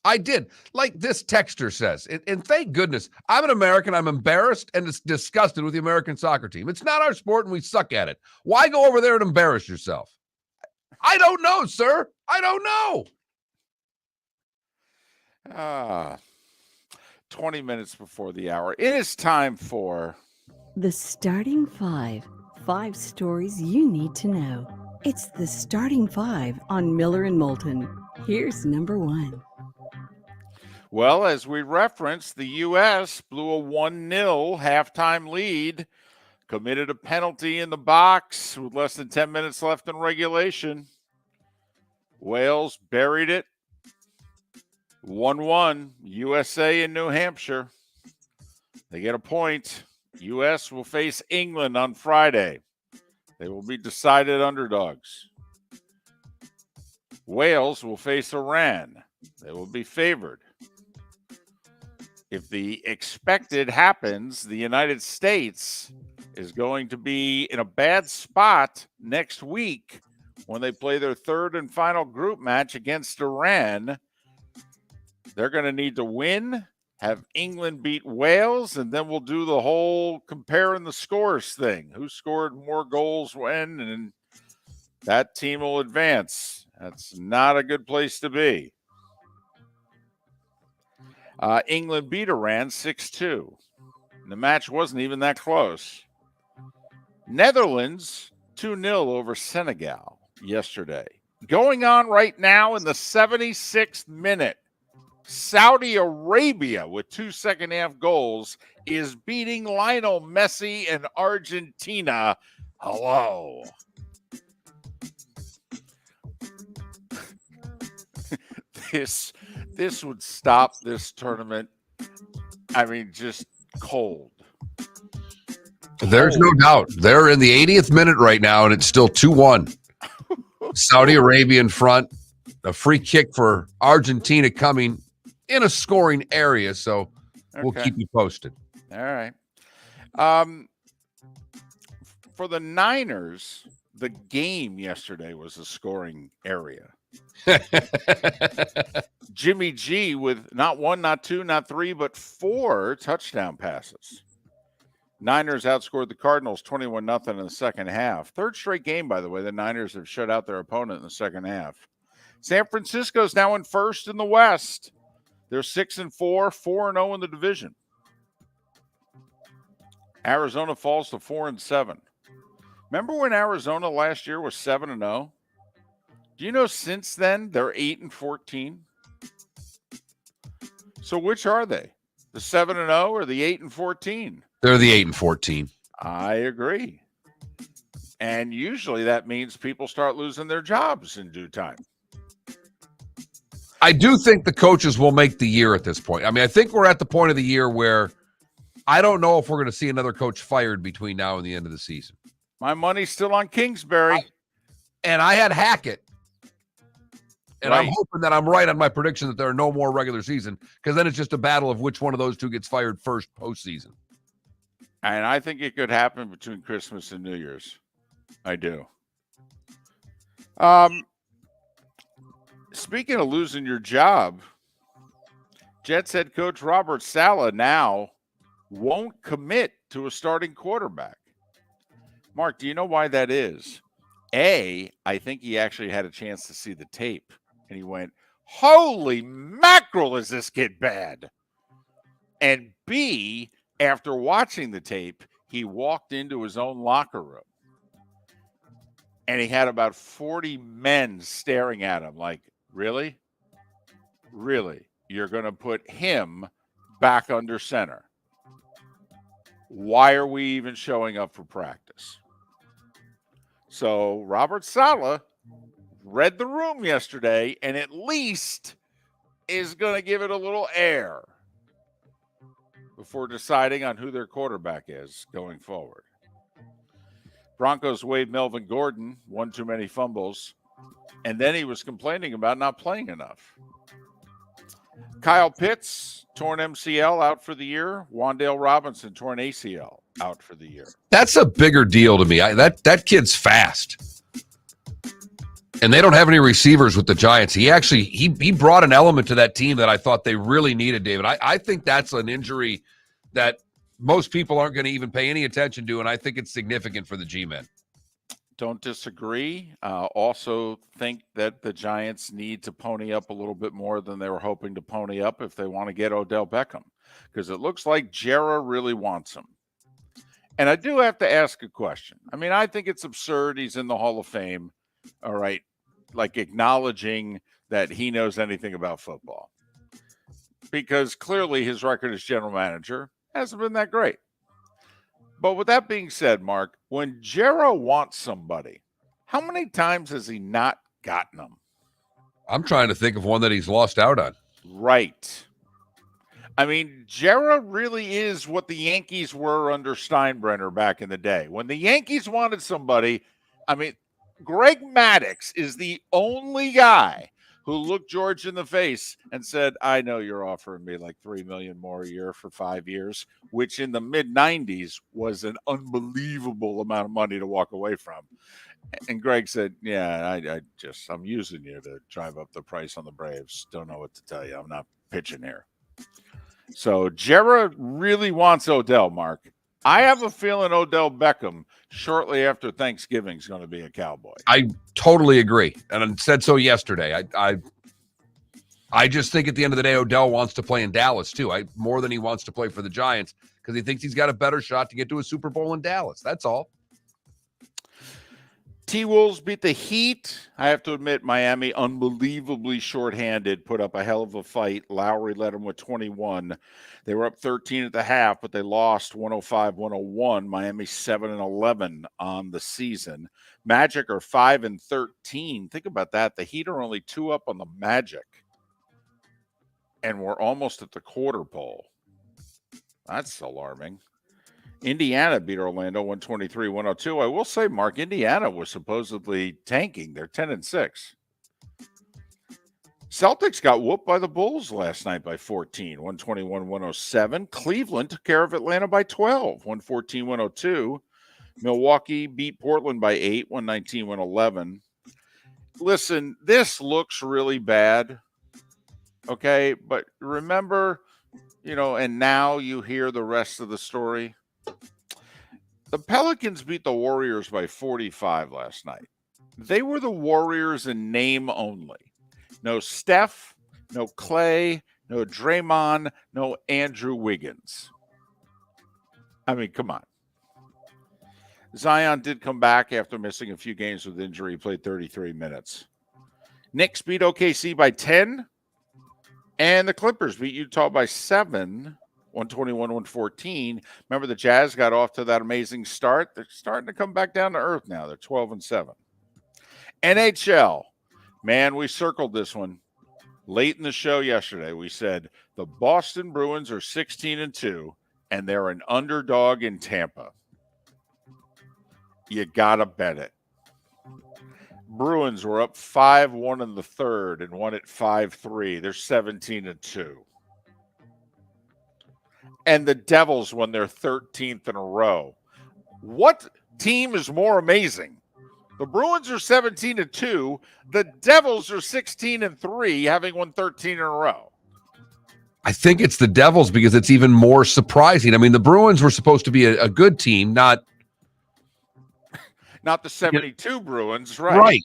I did. Like this texter says, and thank goodness, I'm an American. I'm embarrassed and disgusted with the American soccer team. It's not our sport and we suck at it. Why go over there and embarrass yourself? I don't know, sir. I don't know. 20 minutes before the hour. It is time for The Starting Five. 5 stories you need to know. It's the Starting Five on Miller and Moulton. Here's number 1. Well, as we referenced, the U.S. blew a 1-0 halftime lead, committed a penalty in the box with less than 10 minutes left in regulation. Wales buried it. 1-1, USA and New Hampshire. They get a point. U.S. will face England on Friday. They will be decided underdogs. Wales will face Iran. They will be favored. If the expected happens, the United States is going to be in a bad spot next week when they play their third and final group match against Iran. They're going to need to win have England beat Wales, and then we'll do the whole comparing the scores thing. Who scored more goals when, and that team will advance. That's not a good place to be. England beat Iran 6-2. The match wasn't even that close. Netherlands 2-0 over Senegal yesterday. Going on right now in the 76th minute, Saudi Arabia with 2 second-half goals is beating Lionel Messi and Argentina. Hello. This would stop this tournament. I mean, just cold. There's no doubt. They're in the 80th minute right now, and it's still 2-1. Saudi Arabia in front. A free kick for Argentina coming in a scoring area, so we'll keep you posted. All right. For the Niners, the game yesterday was a scoring area. Jimmy G with not 1, not 2, not 3, but 4 touchdown passes. Niners outscored the Cardinals 21-0 in the second half. Third straight game, by the way, the Niners have shut out their opponent in the second half. San Francisco's now in first in the West. They're 6-4, 4-0 in the division. Arizona falls to 4-7. Remember when Arizona last year was 7-0? Do you know since then they're 8-14? So which are they? The 7-0 or the 8-14? They're the 8-14. I agree. And usually that means people start losing their jobs in due time. I do think the coaches will make the year at this point. I mean, I think we're at the point of the year where I don't know if we're going to see another coach fired between now and the end of the season. My money's still on Kingsbury. And I had Hackett. And Right. I'm hoping that I'm right on my prediction that there are no more regular season, because then it's just a battle of which one of those two gets fired first postseason. And I think it could happen between Christmas and New Year's. I do. Speaking of losing your job, Jets head coach Robert Saleh now won't commit to a starting quarterback. Mark, do you know why that is? A, I think he actually had a chance to see the tape, and he went, holy mackerel, is this kid bad? And B, after watching the tape, he walked into his own locker room, and he had about 40 men staring at him like, really? Really? You're going to put him back under center? Why are we even showing up for practice? So Robert Saleh read the room yesterday and at least is going to give it a little air before deciding on who their quarterback is going forward. Broncos waived Melvin Gordon, one too many fumbles, and then he was complaining about not playing enough. Kyle Pitts, torn MCL, out for the year. Wan'Dale Robinson, torn ACL, out for the year. That's a bigger deal to me. That kid's fast. And they don't have any receivers with the Giants. He brought an element to that team that I thought they really needed, David. I think that's an injury that most people aren't going to even pay any attention to, and I think it's significant for the G-men. Don't disagree. Also think that the Giants need to pony up a little bit more than they were hoping to pony up if they want to get Odell Beckham, because it looks like Jera really wants him. And I do have to ask a question. I mean, I think it's absurd he's in the Hall of Fame, all right, like acknowledging that he knows anything about football, because clearly his record as general manager hasn't been that great. But with that being said, Mark, when Jera wants somebody, how many times has he not gotten them? I'm trying to think of one that he's lost out on. Right. I mean, Jera really is what the Yankees were under Steinbrenner back in the day. When the Yankees wanted somebody, I mean, Greg Maddux is the only guy who looked George in the face and said, I know you're offering me like $3 million more a year for 5 years, which in the mid-90s was an unbelievable amount of money to walk away from. And Greg said, yeah, I'm using you to drive up the price on the Braves. Don't know what to tell you. I'm not pitching here. So Jera really wants Odell, Mark. I have a feeling Odell Beckham shortly after Thanksgiving is going to be a Cowboy. I totally agree, and I said so yesterday. I just think at the end of the day, Odell wants to play in Dallas too. More than he wants to play for the Giants because he thinks he's got a better shot to get to a Super Bowl in Dallas. That's all. T-Wolves beat the Heat. I have to admit, Miami, unbelievably shorthanded, put up a hell of a fight. Lowry led them with 21. They were up 13 at the half, but they lost 105-101. Miami 7-11 on the season. Magic are 5-13. Think about that. The Heat are only 2 up on the Magic. And we're almost at the quarter pole. That's alarming. Indiana beat Orlando 123-102. I will say, Mark, Indiana was supposedly tanking. They're 10-6. Celtics got whooped by the Bulls last night by 14, 121-107. Cleveland took care of Atlanta by 12, 114-102. Milwaukee beat Portland by 8, 119-111. Listen, this looks really bad, okay? But remember, and now you hear the rest of the story. The Pelicans beat the Warriors by 45 last night. They were the Warriors in name only. No Steph, no Clay, no Draymond, no Andrew Wiggins. I mean, come on. Zion did come back after missing a few games with injury. He played 33 minutes. Knicks beat OKC by 10. And the Clippers beat Utah by 7. 121-114. Remember, the Jazz got off to that amazing start. They're starting to come back down to earth now. They're 12-7. NHL. Man, we circled this one late in the show yesterday. We said the Boston Bruins are 16-2, and they're an underdog in Tampa. You got to bet it. Bruins were up 5-1 in the third and won at 5-3. They're 17-2. And the Devils won their 13th in a row. What team is more amazing? The Bruins are 17-2. The Devils are 16-3, having won 13 in a row. I think it's the Devils because it's even more surprising. I mean, the Bruins were supposed to be a good team, not the 72 Bruins, right? Right.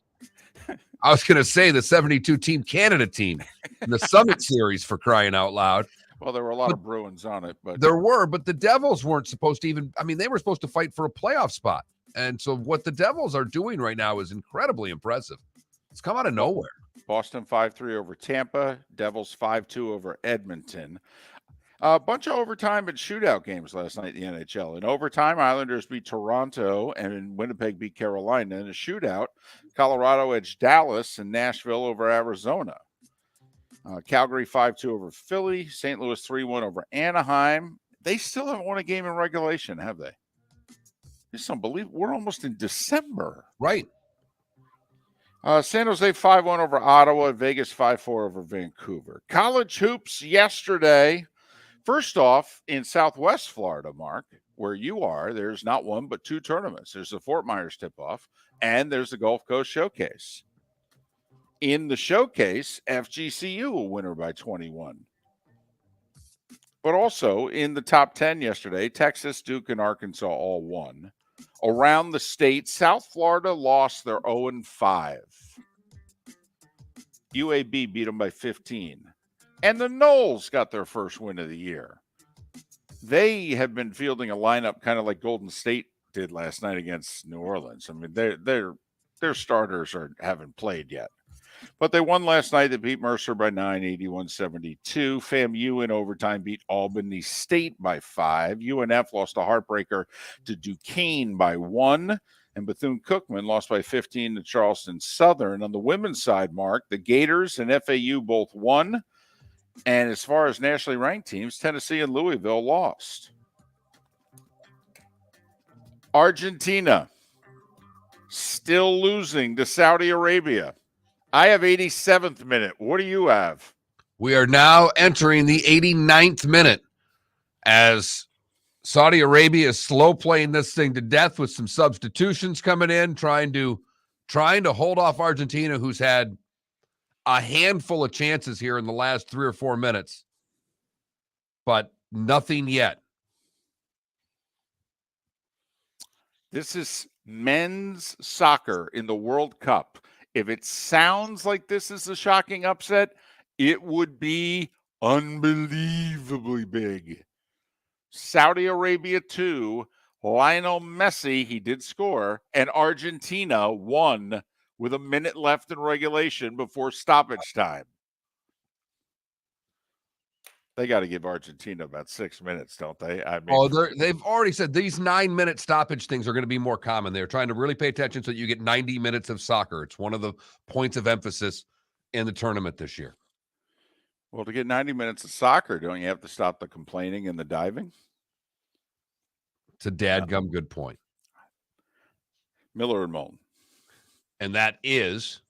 I was going to say the 72 team Canada team in the Summit Series, for crying out loud. Well, there were a lot of Bruins on it, but but the Devils weren't supposed to even. I mean, they were supposed to fight for a playoff spot, and so what the Devils are doing right now is incredibly impressive. It's come out of nowhere. Boston 5-3 over Tampa. Devils 5-2 over Edmonton. A bunch of overtime and shootout games last night in the NHL. In overtime, Islanders beat Toronto, and Winnipeg beat Carolina. In a shootout, Colorado edged Dallas, and Nashville over Arizona. Calgary 5-2 over Philly. St. Louis 3-1 over Anaheim. They still haven't won a game in regulation, have they? It's unbelievable. We're almost in December. Right. San Jose 5-1 over Ottawa. Vegas 5-4 over Vancouver. College hoops yesterday. First off, in Southwest Florida, Mark, where you are, there's not one but 2 tournaments. There's the Fort Myers tip-off, and there's the Gulf Coast Showcase. In the showcase, FGCU a winner by 21. But also in the top 10 yesterday, Texas, Duke, and Arkansas all won. Around the state, South Florida lost their 0-5. UAB beat them by 15. And the Noles got their first win of the year. They have been fielding a lineup kind of like Golden State did last night against New Orleans. I mean, their starters haven't played yet. But they won last night. They beat Mercer by 9, 81-72. FAMU in overtime beat Albany State by 5. UNF lost a heartbreaker to Duquesne by 1. And Bethune-Cookman lost by 15 to Charleston Southern. On the women's side, Mark, the Gators and FAU both won. And as far as nationally ranked teams, Tennessee and Louisville lost. Argentina still losing to Saudi Arabia. I have 87th minute. What do you have? We are now entering the 89th minute as Saudi Arabia is slow playing this thing to death with some substitutions coming in, trying to hold off Argentina, who's had a handful of chances here in the last 3 or 4 minutes. but nothing yet. This is men's soccer in the World Cup. If it sounds like this is a shocking upset, it would be unbelievably big. Saudi Arabia 2, Lionel Messi, he did score, and Argentina won with a minute left in regulation before stoppage time. They got to give Argentina about 6 minutes, don't they? I mean, They've already said these 9-minute stoppage things are going to be more common. They're trying to really pay attention so that you get 90 minutes of soccer. It's one of the points of emphasis in the tournament this year. well, to get 90 minutes of soccer, don't you have to stop the complaining and the diving? It's a dadgum good point. Miller and Moulton. And that is...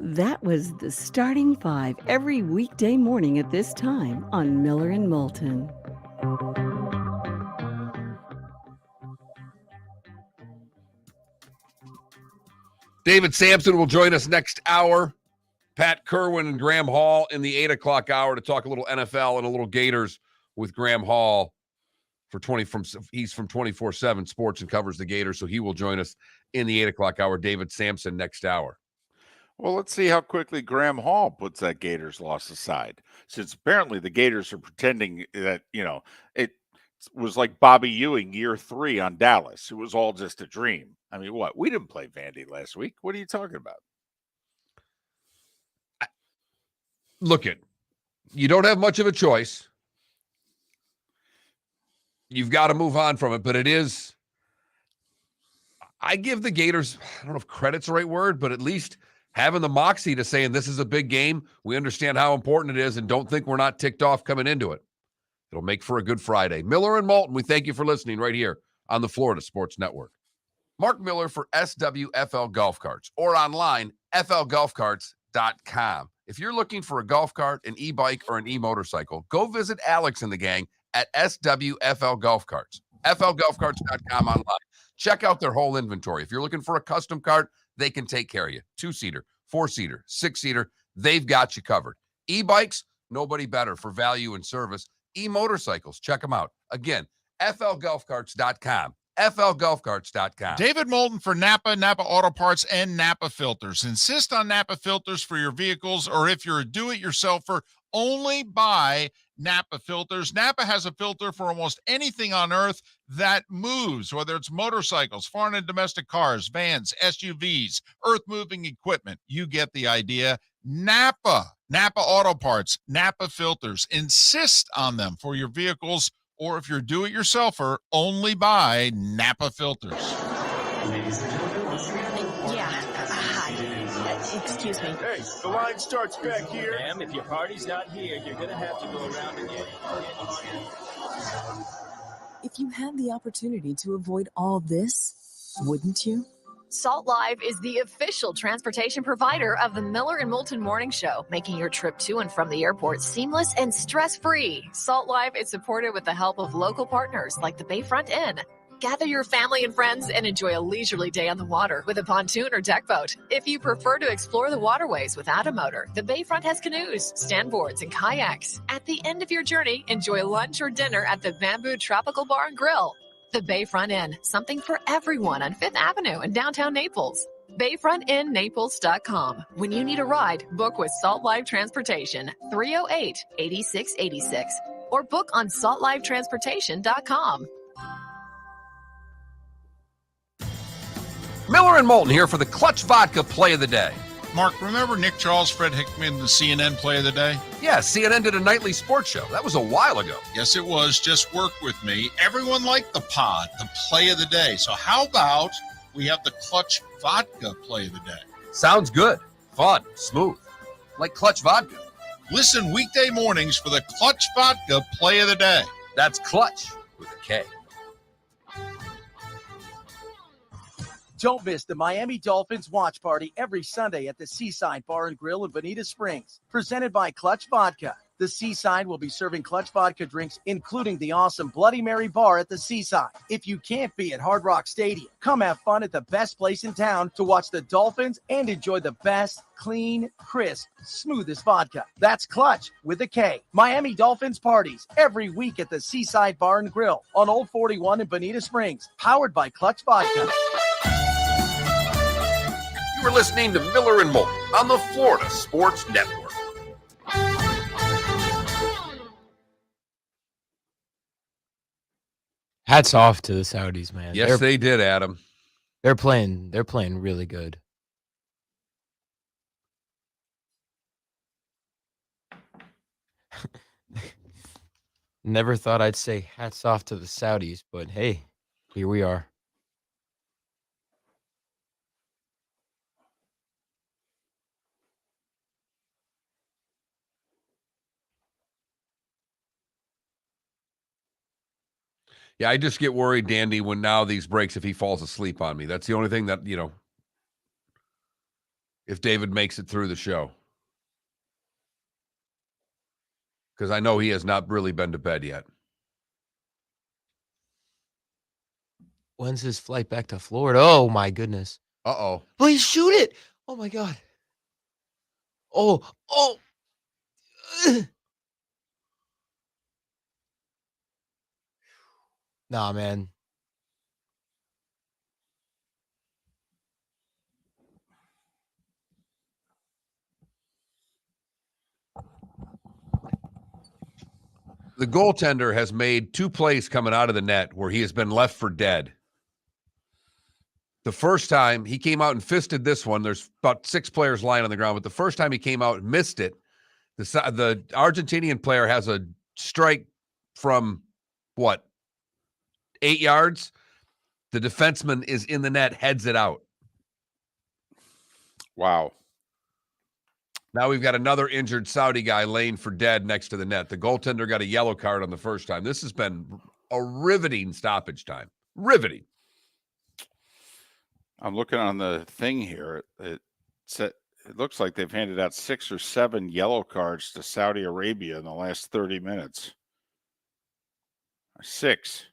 That was the Starting Five every weekday morning at this time on Miller and Moulton. David Samson will join us next hour. Pat Kirwan and Graham Hall in the 8 o'clock hour to talk a little NFL and a little Gators with Graham Hall. He's from 24/7 Sports and covers the Gators, so he will join us in the 8 o'clock hour. David Samson next hour. Well, let's see how quickly Graham Hall puts that Gators loss aside, since apparently the Gators are pretending that, it was like Bobby Ewing year 3 on Dallas. It was all just a dream. I mean, what? We didn't play Vandy last week. What are you talking about? Look you don't have much of a choice. You've got to move on from it, but I give the Gators, I don't know if credit's the right word, but at least having the moxie to saying this is a big game. We understand how important it is and don't think we're not ticked off coming into it. It'll make for a good Friday. Miller and Moulton, we thank you for listening right here on the Florida Sports Network. Mark Miller for SWFL Golf Carts or online, flgolfcarts.com. If you're looking for a golf cart, an e-bike, or an e-motorcycle, go visit Alex and the gang at SWFL Golf Carts, flgolfcarts.com online. Check out their whole inventory. If you're looking for a custom cart, they can take care of you. 2-seater, 4-seater, 6-seater, they've got you covered. E-bikes, nobody better for value and service. E-motorcycles, check them out. Again, flgolfcarts.com. flgolfcarts.com. David Moulton for Napa Auto Parts, and Napa Filters. Insist on Napa filters for your vehicles, or if you're a do-it-yourselfer, only buy Napa filters. Napa has a filter for almost anything on earth that moves, whether it's motorcycles, foreign and domestic cars, vans, SUVs, earth-moving equipment. You get the idea. Napa Auto Parts, Napa filters. Insist on them for your vehicles, or if you're do-it-yourselfer, only buy Napa filters. Yeah. Hi. Excuse me. Hey, the line starts back here. Ma'am, if your party's not here, you're gonna have to go around and get it. If you had the opportunity to avoid all this, wouldn't you? Salt Live is the official transportation provider of the Miller and Moulton Morning Show, making your trip to and from the airport seamless and stress-free. Salt Live is supported with the help of local partners like the Bayfront Inn. Gather your family and friends and enjoy a leisurely day on the water with a pontoon or deck boat. If you prefer to explore the waterways without a motor, the Bayfront has canoes, standboards, and kayaks. At the end of your journey, enjoy lunch or dinner at the Bamboo Tropical Bar and Grill. The Bayfront Inn, something for everyone on 5th Avenue in downtown Naples. BayfrontInNaples.com. When you need a ride, book with Salt Live Transportation, 308-8686, or book on saltlivetransportation.com. Miller and Moulton here for the Clutch Vodka Play of the Day. Mark, remember Nick Charles, Fred Hickman, the CNN Play of the Day? Yeah, CNN did a nightly sports show. That was a while ago. Yes, it was. Just work with me. Everyone liked the pod, the Play of the Day. So how about we have the Clutch Vodka Play of the Day? Sounds good. Fun. Smooth. Like Clutch Vodka. Listen weekday mornings for the Clutch Vodka Play of the Day. That's Clutch with a K. Don't miss the Miami Dolphins watch party every Sunday at the Seaside Bar and Grill in Bonita Springs. Presented by Clutch Vodka. The Seaside will be serving clutch vodka drinks, including the awesome Bloody Mary bar at the Seaside. If you can't be at Hard Rock Stadium, come have fun at the best place in town to watch the Dolphins and enjoy the best, clean, crisp, smoothest vodka. That's Clutch with a K. Miami Dolphins parties every week at the Seaside Bar and Grill on Old 41 in Bonita Springs, powered by Clutch Vodka. You are listening to Miller and Moulton on the Florida Sports Network. Hats off to the Saudis, man. Yes, they did, Adam. They're playing really good. Never thought I'd say hats off to the Saudis, but hey, here we are. Yeah, I just get worried, Dandy, when now these breaks, if he falls asleep on me. That's the only thing that, if David makes it through the show. Because I know he has not really been to bed yet. When's his flight back to Florida? Oh, my goodness. Uh-oh. Please shoot it. Oh, my God. Oh. Nah, man. The goaltender has made 2 plays coming out of the net where he has been left for dead. The first time he came out and fisted this one, there's about 6 players lying on the ground, but the first time he came out and missed it, the Argentinian player has a strike from, 8 yards? The defenseman is in the net, heads it out. Wow. Now we've got another injured Saudi guy laying for dead next to the net. The goaltender got a yellow card on the first time. This has been a riveting stoppage time. Riveting. I'm looking on the thing here. It looks like they've handed out 6 or 7 yellow cards to Saudi Arabia in the last 30 minutes. 6.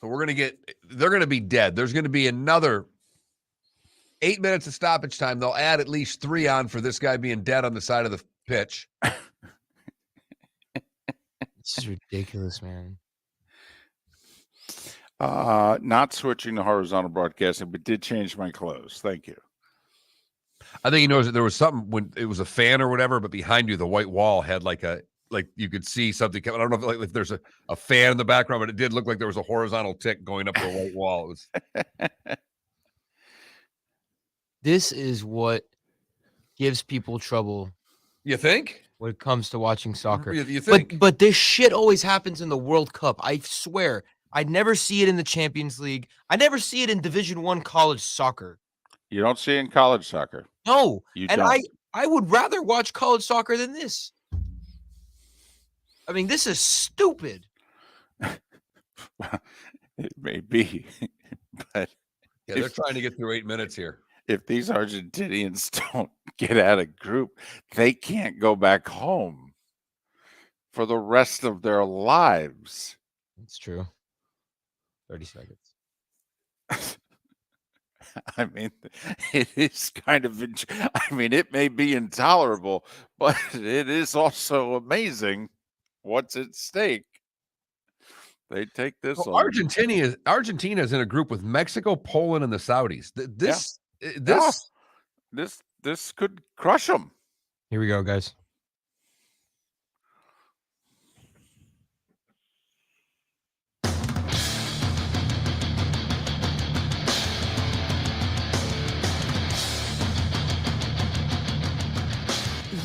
So they're going to be dead. There's going to be another 8 minutes of stoppage time. They'll add at least 3 on for this guy being dead on the side of the pitch. This is ridiculous, man. Not switching to horizontal broadcasting, but did change my clothes. Thank you. I think he knows that there was something when it was a fan or whatever, but behind you, the white wall had like you could see something coming. I don't know if there's a fan in the background, but it did look like there was a horizontal tick going up the white wall. It was. This is what gives people trouble. You think? When it comes to watching soccer. You think? But this shit always happens in the World Cup. I swear. I never see it in the Champions League. I never see it in Division I college soccer. You don't see it in college soccer. No. You and don't. I would rather watch college soccer than this. I mean, this is stupid. Well, it may be, but yeah, they're trying to get through 8 minutes here. If these Argentinians don't get out of group, they can't go back home for the rest of their lives. It's true. 30 seconds. I mean, it is kind of, it may be intolerable, but it is also amazing what's at stake. They take this. Well, Argentina's in a group with Mexico, Poland, and the Saudis. This could crush them. Here we go, guys.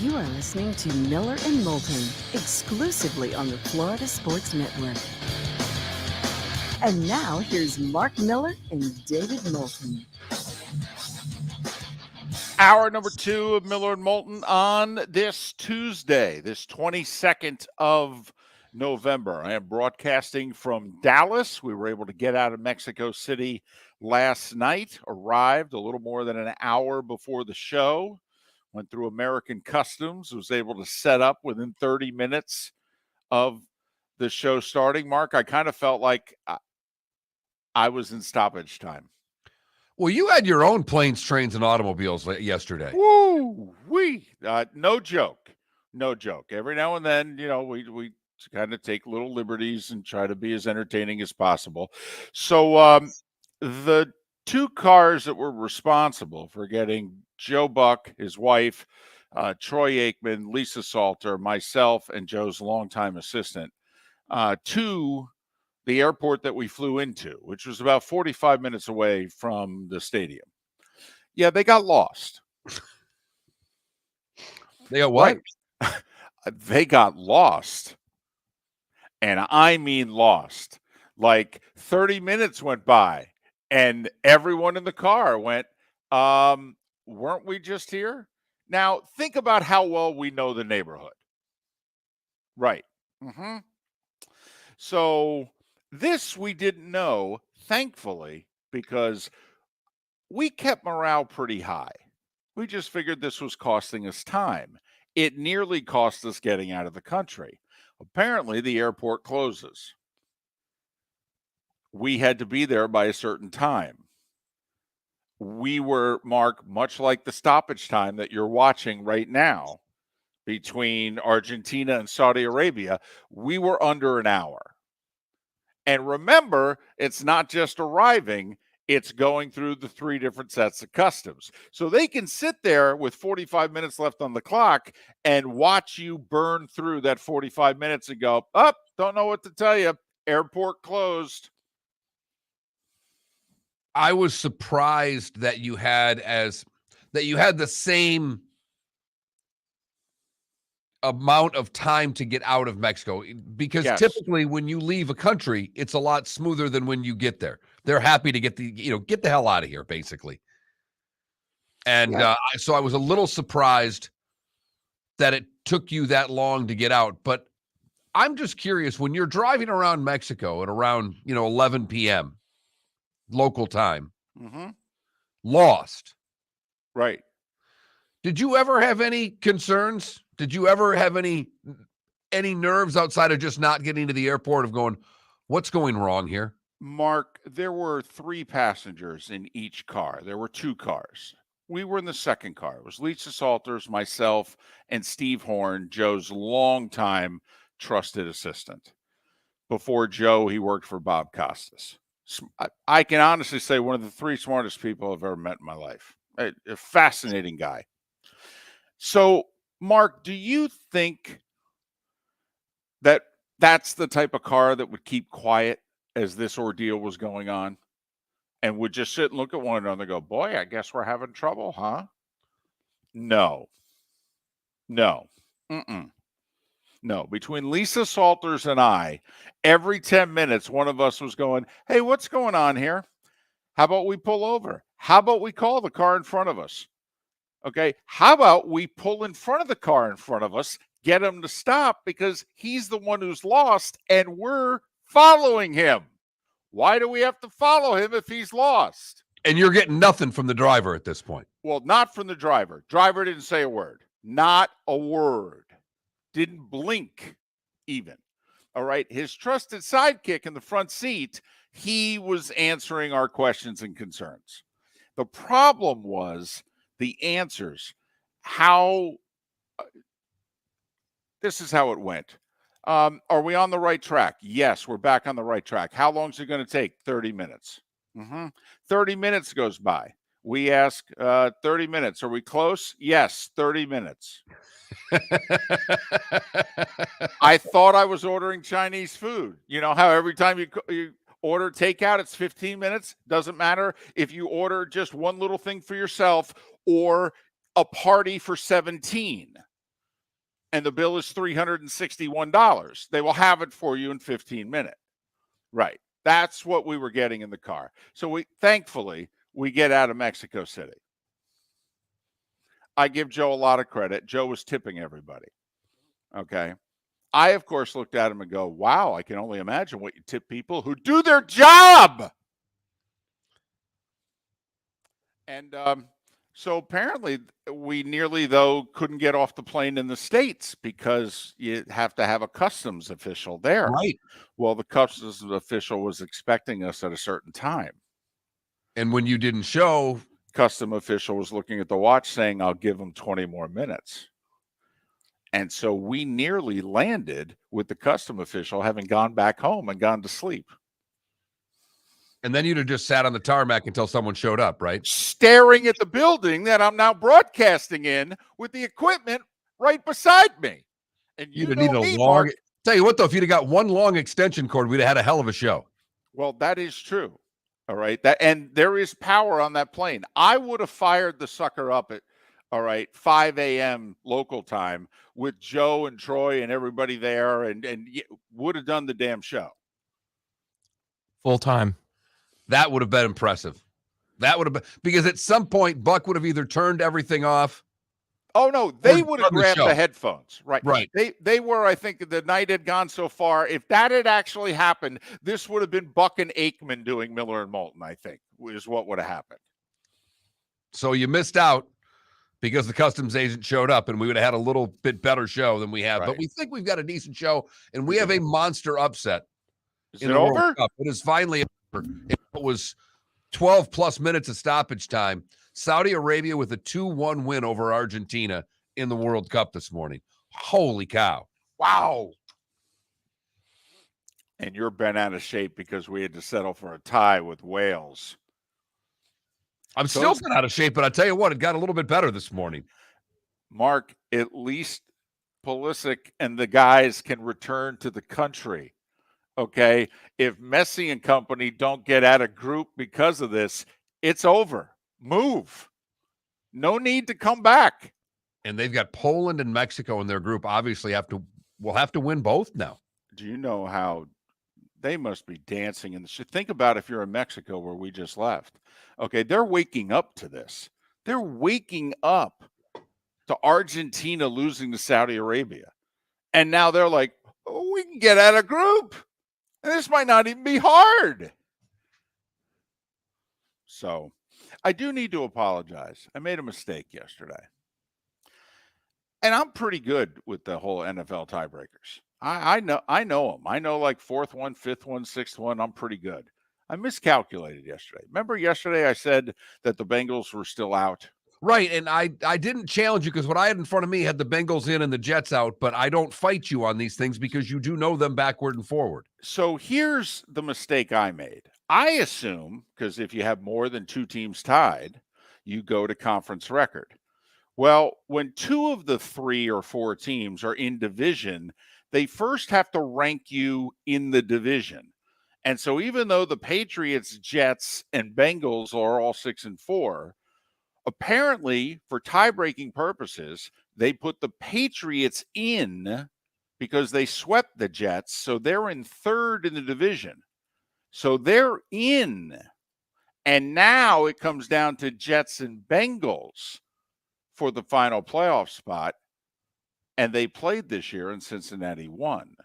You are listening to Miller and Moulton, exclusively on the Florida Sports Network. And now, here's Mark Miller and David Moulton. Hour number 2 of Miller and Moulton on this Tuesday, this 22nd of November. I am broadcasting from Dallas. We were able to get out of Mexico City last night, arrived a little more than an hour before the show, went through American Customs, was able to set up within 30 minutes of the show starting. Mark, I kind of felt like I was in stoppage time. Well, you had your own planes, trains, and automobiles yesterday. Woo! No joke. No joke. Every now and then, we kind of take little liberties and try to be as entertaining as possible. So the two cars that were responsible for getting Joe Buck, his wife, Troy Aikman, Lisa Salter, myself, and Joe's longtime assistant, to the airport that we flew into, which was about 45 minutes away from the stadium. Yeah, they got lost. They got what? Right. They got lost. And I mean lost. Like 30 minutes went by and everyone in the car went, weren't we just here? Now, think about how well we know the neighborhood. Right. Mm-hmm. So this we didn't know, thankfully, because we kept morale pretty high. We just figured this was costing us time. It nearly cost us getting out of the country. Apparently, the airport closes. We had to be there by a certain time. We were, Mark, much like the stoppage time that you're watching right now between Argentina and Saudi Arabia, we were under an hour. And remember, it's not just arriving, it's going through the 3 different sets of customs. So they can sit there with 45 minutes left on the clock and watch you burn through that 45 minutes and go, don't know what to tell you. Airport closed. I was surprised that you had the same amount of time to get out of Mexico, because typically when you leave a country, it's a lot smoother than when you get there. They're happy to get the hell out of here, basically. And so I was a little surprised that it took you that long to get out. But I'm just curious, when you're driving around Mexico at around 11 p.m. local time, lost, right? Did you ever have any concerns? Did you ever have any nerves outside of just not getting to the airport of going, what's going wrong here? Mark, there were 3 passengers in each car. There were 2 cars. We were in the second car. It was Lisa Salters, myself, and Steve Horn, Joe's longtime trusted assistant. Before Joe, he worked for Bob Costas. I can honestly say one of the 3 smartest people I've ever met in my life. A fascinating guy. So, Mark, do you think that that's the type of car that would keep quiet as this ordeal was going on and would just sit and look at one another and go, boy, I guess we're having trouble, huh? No. Mm-mm. No. Between Lisa Salters and I, every 10 minutes, one of us was going, hey, what's going on here? How about we pull over? How about we call the car in front of us? Okay, how about we pull in front of the car in front of us, get him to stop because he's the one who's lost and we're following him. Why do we have to follow him if he's lost? And you're getting nothing from the driver at this point. Well, not from the driver. Driver didn't say a word. Not a word. Didn't blink even. All right, his trusted sidekick in the front seat, he was answering our questions and concerns. The problem was the answers. This is how it went. Are we on the right track? Yes, we're back on the right track. How long is it going to take? 30 minutes. 30 minutes goes by. We ask 30 minutes. Are we close? Yes, 30 minutes. I thought I was ordering Chinese food. You know how every time you order takeout, it's 15 minutes. Doesn't matter if you order just one little thing for yourself or a party for 17 and the bill is $361. They will have it for you in 15 minutes. Right. That's what we were getting in the car. So thankfully, we get out of Mexico City. I give Joe a lot of credit. Joe was tipping everybody. Okay. I, of course, looked at him and go, wow, I can only imagine what you tip people who do their job. And so apparently we nearly, though, couldn't get off the plane in the States because you have to have a customs official there. Right. Well, the customs official was expecting us at a certain time. And when you didn't show, custom official was looking at the watch saying, I'll give him 20 more minutes. And so we nearly landed with the custom official having gone back home and gone to sleep. And then you'd have just sat on the tarmac until someone showed up, right? Staring at the building that I'm now broadcasting in with the equipment right beside me. And You'd have needed a long. Mark, tell you what, though, if you'd have got one long extension cord, we'd have had a hell of a show. Well, that is true. All right. And there is power on that plane. I would have fired the sucker up at 5 a.m. local time with Joe and Troy and everybody there and would have done the damn show. Full time. That would have been impressive. That would have been, because at some point, Buck would have either turned everything off. Oh, no, they would have grabbed the headphones. Right. Right. They were, I think, the night had gone so far. If that had actually happened, this would have been Buck and Aikman doing Miller and Moulton, I think, is what would have happened. So you missed out because the customs agent showed up, and we would have had a little bit better show than we have. Right. But we think we've got a decent show, and we have a monster upset. Is it over? It is finally over. It was 12 plus minutes of stoppage time. Saudi Arabia with a 2-1 win over Argentina in the World Cup this morning. Holy cow. Wow. And you're bent out of shape because we had to settle for a tie with Wales. I'm still bent out of shape, but I tell you what, it got a little bit better this morning. Mark, at least Pulisic and the guys can return to the country. Okay? If Messi and company don't get out of group because of this, it's over. Move. No need to come back. And they've got Poland and Mexico in their group. Obviously, will have to win both now. Do you know how they must be dancing in the shit? Think about if you're in Mexico where we just left. Okay, they're waking up to this. They're waking up to Argentina losing to Saudi Arabia. And now they're like, oh, we can get out of group. And this might not even be hard. So I do need to apologize. I made a mistake yesterday. And I'm pretty good with the whole NFL tiebreakers. I know them. I know like fourth one, fifth one, sixth one. I'm pretty good. I miscalculated yesterday. Remember yesterday I said that the Bengals were still out? Right, and I didn't challenge you because what I had in front of me had the Bengals in and the Jets out, but I don't fight you on these things because you do know them backward and forward. So here's the mistake I made. I assume, because if you have more than two teams tied, you go to conference record. Well, when two of the 3 or 4 teams are in division, they first have to rank you in the division. And so even though the Patriots, Jets, and Bengals are all 6 and 4, apparently for tie-breaking purposes, they put the Patriots in because they swept the Jets. So they're in 3rd in the division. So they're in. And now it comes down to Jets and Bengals for the final playoff spot. And they played this year and Cincinnati won.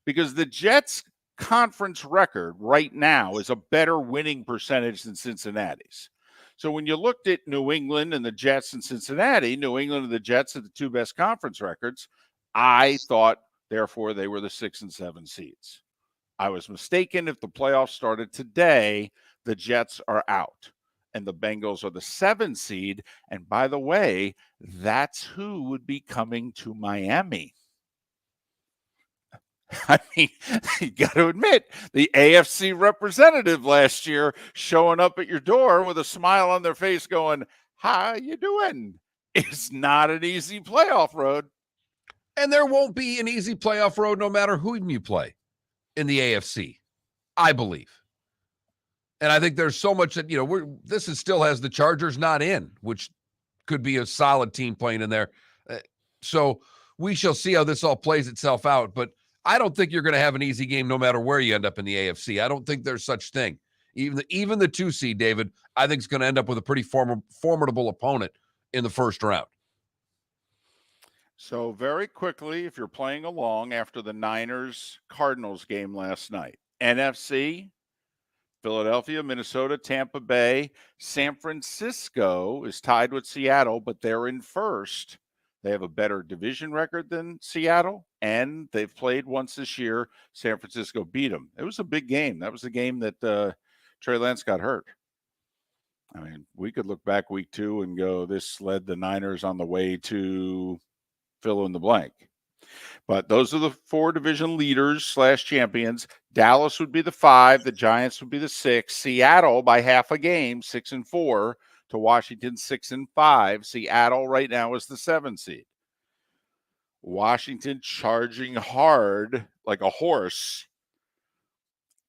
Because the Jets' conference record right now is a better winning percentage than Cincinnati's. So when you looked at New England and the Jets and Cincinnati, New England and the Jets are the 2 best conference records. I thought, therefore, they were the 6 and 7 seeds. I was mistaken. If the playoffs started today, the Jets are out and the Bengals are the 7 seed. And by the way, that's who would be coming to Miami. I mean, you got to admit, the AFC representative last year showing up at your door with a smile on their face going, how you doing? It's not an easy playoff road. And there won't be an easy playoff road no matter who you play in the AFC, I believe. And I think there's so much that, this still has the Chargers not in, which could be a solid team playing in there. So we shall see how this all plays itself out. But I don't think you're going to have an easy game no matter where you end up in the AFC. I don't think there's such thing. Even the 2 seed, David, I think is going to end up with a pretty formidable opponent in the first round. So, very quickly, if you're playing along after the Niners Cardinals game last night, NFC, Philadelphia, Minnesota, Tampa Bay, San Francisco is tied with Seattle, but they're in first. They have a better division record than Seattle, and they've played once this year. San Francisco beat them. It was a big game. That was the game that Trey Lance got hurt. I mean, we could look back week 2 and go, this led the Niners on the way to fill in the blank. But those are the 4 division leaders / champions. Dallas would be the 5. The Giants would be the 6. Seattle by half a game, 6-4, to Washington 6-5. Seattle right now is the 7 seed. Washington charging hard like a horse,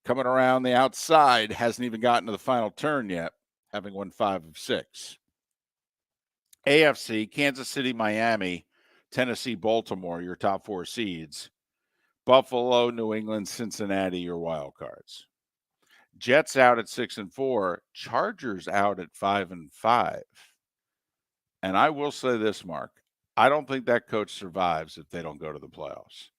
coming around the outside, hasn't even gotten to the final turn yet, having won 5 of 6. AFC, Kansas City, Miami, Tennessee, Baltimore, your top 4 seeds. Buffalo, New England, Cincinnati, your wild cards. Jets out at 6-4. Chargers out at 5-5. And I will say this, Mark. I don't think that coach survives if they don't go to the playoffs.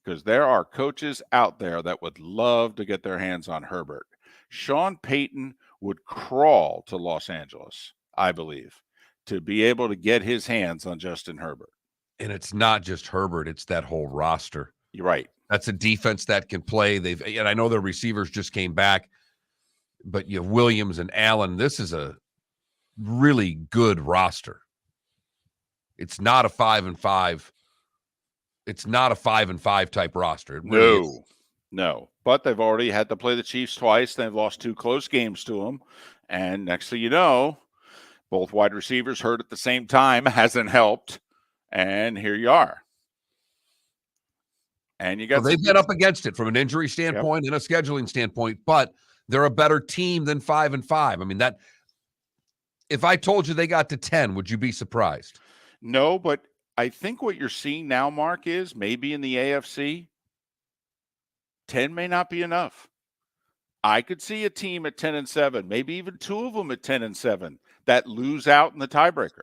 Because there are coaches out there that would love to get their hands on Herbert. Sean Payton would crawl to Los Angeles, I believe, to be able to get his hands on Justin Herbert. And it's not just Herbert, it's that whole roster. You're right. That's a defense that can play. And I know their receivers just came back, but you have Williams and Allen. This is a really good roster. It's not a 5-5. It's not a 5-5 type roster. It really is. No. But they've already had to play the Chiefs twice. They've lost 2 close games to them. And next thing you know, both wide receivers hurt at the same time. Hasn't helped. And here you are. And you got they've been up against it from an injury standpoint and a scheduling standpoint, but they're a better team than 5-5. I mean, that if I told you they got to 10, would you be surprised? No, but I think what you're seeing now, Mark, is maybe in the AFC, 10 may not be enough. I could see a team at 10-7, maybe even 2 of them at 10-7 that lose out in the tiebreaker.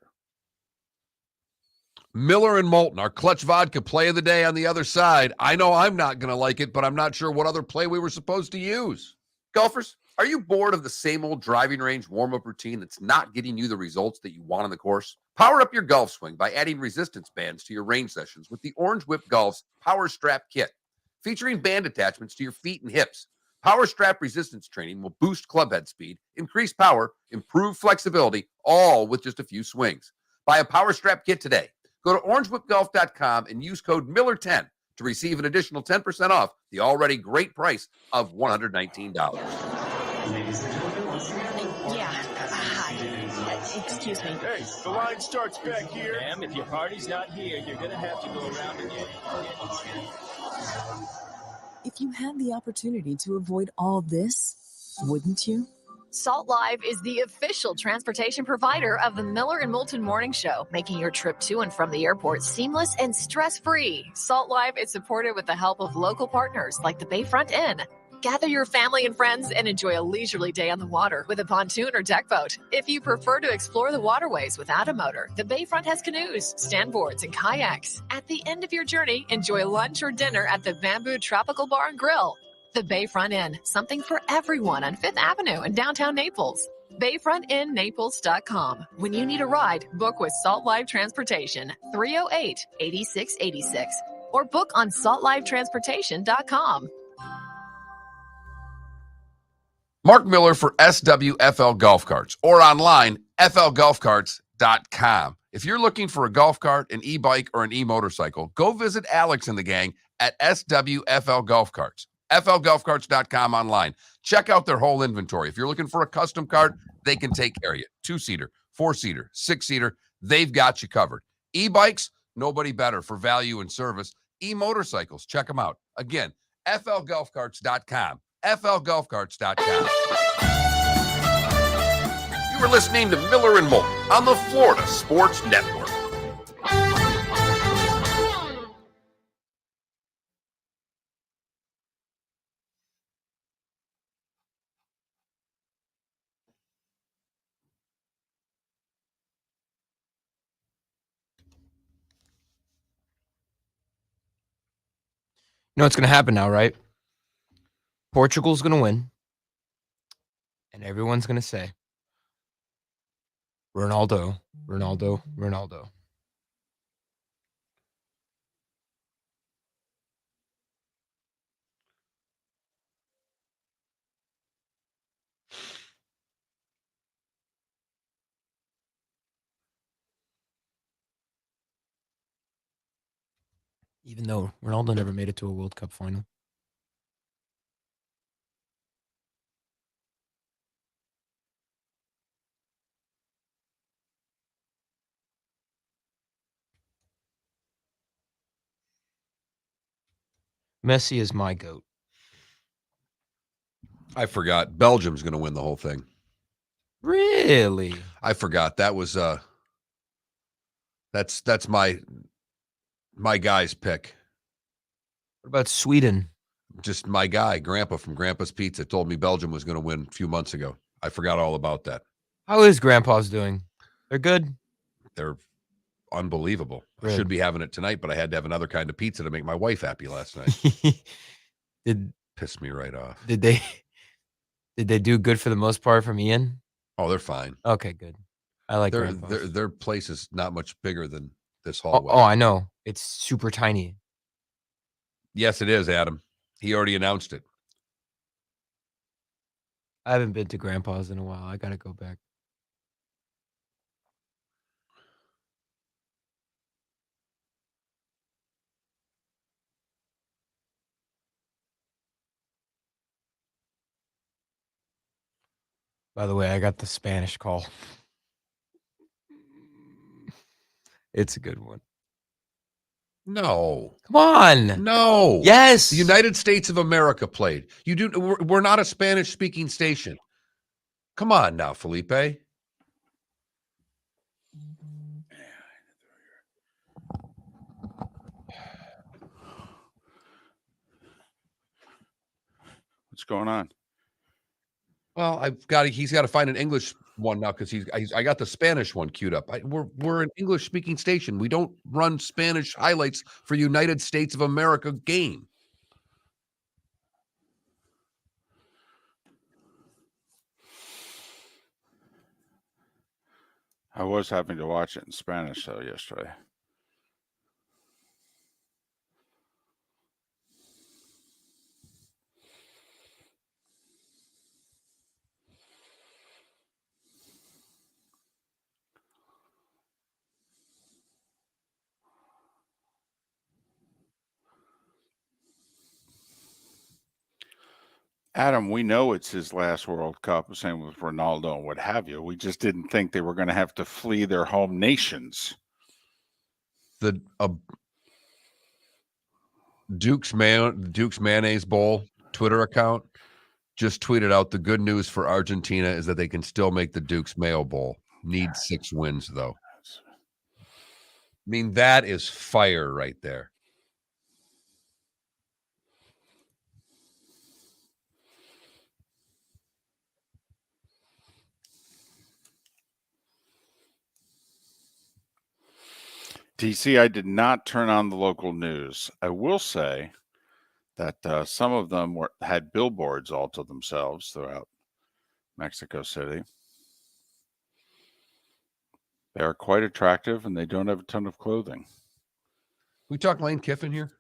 Miller and Moulton, our clutch vodka play of the day on the other side. I know I'm not going to like it, but I'm not sure what other play we were supposed to use. Golfers, are you bored of the same old driving range warm-up routine that's not getting you the results that you want on the course? Power up your golf swing by adding resistance bands to your range sessions with the Orange Whip Golf's Power Strap Kit. Featuring band attachments to your feet and hips, Power Strap resistance training will boost clubhead speed, increase power, improve flexibility, all with just a few swings. Buy a Power Strap Kit today. Go to orangewhipgolf.com and use code Miller10 to receive an additional 10% off the already great price of $119. Hi. Excuse me. Hey, the line starts back here. Ma'am, if your party's not here, you're gonna have to go around again. If you had the opportunity to avoid all this, wouldn't you? Salt Live is the official transportation provider of the Miller and Moulton Morning Show, making your trip to and from the airport seamless and stress-free. Salt Live is supported with the help of local partners like the Bayfront Inn. Gather your family and friends and enjoy a leisurely day on the water with a pontoon or deck boat. If you prefer to explore the waterways without a motor, the Bayfront has canoes, standboards, and kayaks. At the end of your journey, enjoy lunch or dinner at the Bamboo Tropical Bar and Grill. The Bayfront Inn, something for everyone on 5th Avenue in downtown Naples. BayfrontInNaples.com. When you need a ride, book with Salt Live Transportation, 308-8686, or book on saltlivetransportation.com. Mark Miller for SWFL Golf Carts or online, flgolfcarts.com. If you're looking for a golf cart, an e-bike, or an e-motorcycle, go visit Alex and the gang at SWFL Golf Carts. flgolfcarts.com online. Check out their whole inventory. If you're looking for a custom cart, they can take care of you. 2-seater, 4-seater, 6-seater, they've got you covered. E-bikes, nobody better for value and service. E-motorcycles, check them out. Again, flgolfcarts.com. flgolfcarts.com. You were listening to Miller and Moulton on the Florida Sports Network. know what's going to happen now, right? Portugal's going to win. And everyone's going to say, Ronaldo, Ronaldo, Ronaldo. Even though Ronaldo never made it to a World Cup final. Messi is my GOAT. I forgot. Belgium's going to win the whole thing. Really? I forgot. That was that's my guy's pick. What about Sweden? Just my guy, Grandpa from Grandpa's Pizza, told me Belgium was going to win a few months ago. I forgot all about that. How is Grandpa's doing? They're good? They're unbelievable. Really? I should be having it tonight, but I had to have another kind of pizza to make my wife happy last night. Pissed me right off. Did they do good for the most part from Ian? Oh, they're fine. Okay, good. I like Grandpa's. Their place is not much bigger than this Oh, hallway. I know. It's super tiny. Yes, it is, Adam. He already announced it. I haven't been to Grandpa's in a while. I got to go back. By the way, I got the Spanish call. It's a good one. No. Come on. No. Yes. The United States of America played. We're not a Spanish-speaking station. Come on now, Felipe. What's going on? Well, he's got to find an English one now because I got the Spanish one queued up. We're an English-speaking station. We don't run Spanish highlights for United States of America game. I was having to watch it in Spanish though yesterday. Adam, we know it's his last World Cup, same with Ronaldo and what have you. We just didn't think they were going to have to flee their home nations. The Duke's Mayonnaise Bowl Twitter account just tweeted out the good news for Argentina is that they can still make the Duke's Mayo Bowl. Need 6 wins, though. I mean, that is fire right there. TC, I did not turn on the local news. I will say that some of them had billboards all to themselves throughout Mexico City. They are quite attractive, and they don't have a ton of clothing. We talk Lane Kiffin here?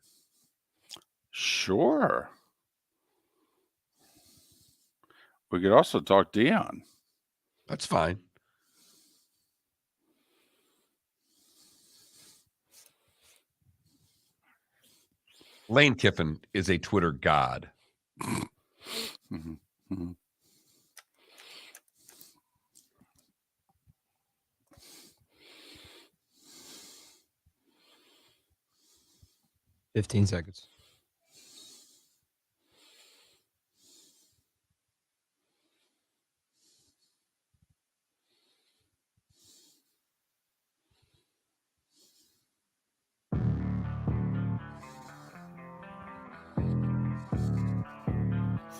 Sure. We could also talk Dion. That's fine. Lane Kiffin is a Twitter god. Mm-hmm. Mm-hmm. $15 seconds.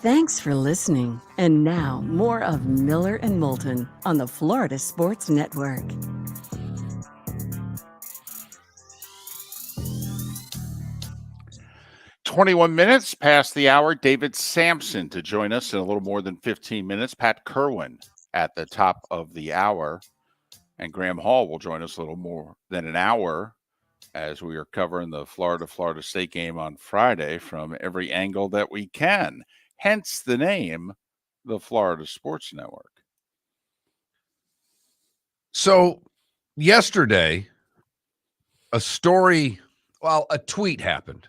Thanks for listening. And now, more of Miller and Moulton on the Florida Sports Network. 21 minutes past the hour. David Samson to join us in a little more than 15 minutes. Pat Kirwan at the top of the hour. And Graham Hall will join us a little more than an hour as we are covering the Florida State game on Friday from every angle that we can. Hence the name, the Florida Sports Network. So yesterday, a tweet happened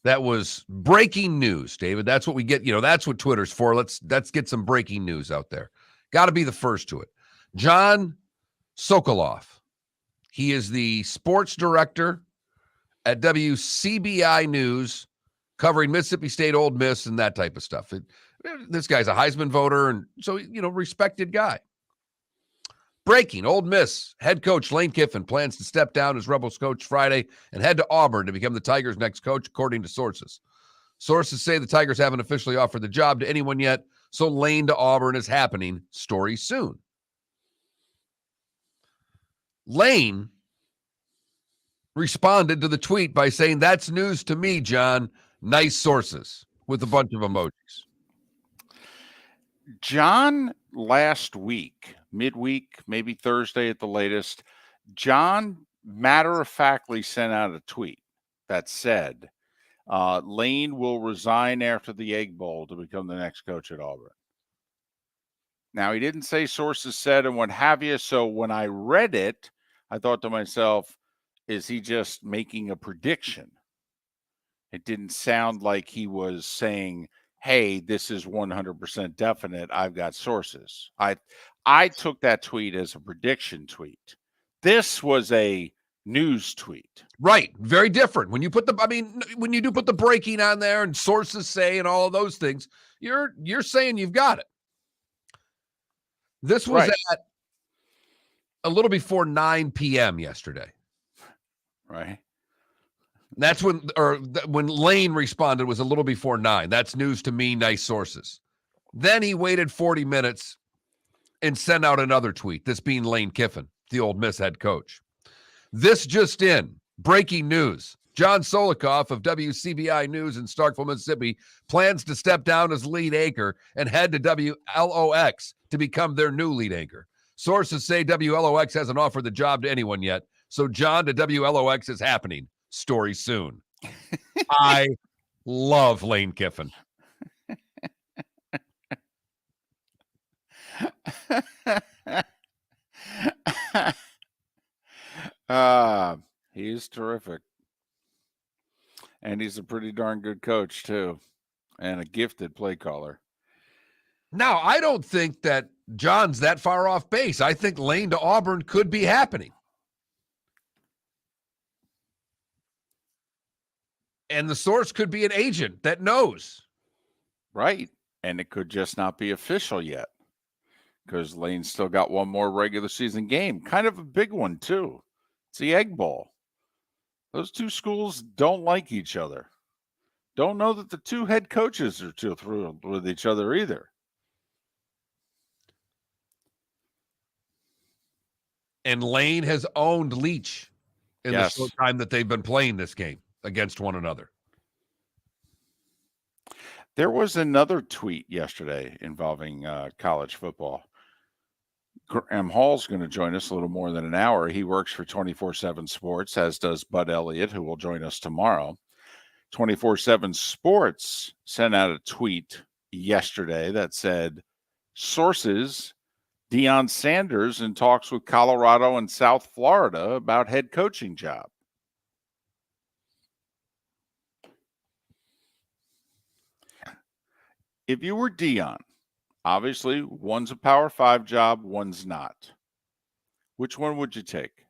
that was breaking news, David. That's what we get. That's what Twitter's for. Let's get some breaking news out there. Got to be the first to it. John Sokoloff. He is the sports director at WCBI News, covering Mississippi State, Ole Miss, and that type of stuff. This guy's a Heisman voter, and so, respected guy. Breaking, Ole Miss head coach Lane Kiffin plans to step down as Rebels coach Friday and head to Auburn to become the Tigers' next coach, according to sources. Sources say the Tigers haven't officially offered the job to anyone yet, so Lane to Auburn is happening. Story soon. Lane responded to the tweet by saying, "That's news to me, John. Nice sources," with a bunch of emojis. John, last week, midweek, maybe Thursday at the latest, John matter-of-factly sent out a tweet that said, Lane will resign after the Egg Bowl to become the next coach at Auburn. Now, he didn't say sources said and what have you, so when I read it, I thought to myself, is he just making a prediction? It didn't sound like he was saying, hey, this is 100% definite. I've got sources. I took that tweet as a prediction tweet. This was a news tweet. Right. Very different. When you put when you do put the breaking on there and sources say and all of those things, you're saying you've got it. This was at a little before 9 p.m. yesterday. Right. That's when Lane responded was a little before 9. That's news to me, nice sources. Then he waited 40 minutes and sent out another tweet, this being Lane Kiffin, the Ole Miss head coach. This just in, breaking news. John Sokoloff of WCBI News in Starkville, Mississippi, plans to step down as lead anchor and head to WLOX to become their new lead anchor. Sources say WLOX hasn't offered the job to anyone yet, so John to WLOX is happening. Story soon. I love Lane Kiffin. He's terrific. And he's a pretty darn good coach, too, and a gifted play caller. Now, I don't think that John's that far off base. I think Lane to Auburn could be happening. And the source could be an agent that knows. Right. And it could just not be official yet because Lane's still got one more regular season game. Kind of a big one, too. It's the Egg Bowl. Those two schools don't like each other. Don't know that the two head coaches are too thrilled with each other either. And Lane has owned Leach in the short time that they've been playing this game against one another. There was another tweet yesterday involving college football. Graham Hall's going to join us a little more than an hour. He works for 24/7 Sports, as does Bud Elliott, who will join us tomorrow. 24/7 Sports sent out a tweet yesterday that said, sources, Deion Sanders in talks with Colorado and South Florida about head coaching job. If you were Deion, obviously one's a Power 5 job, one's not. Which one would you take?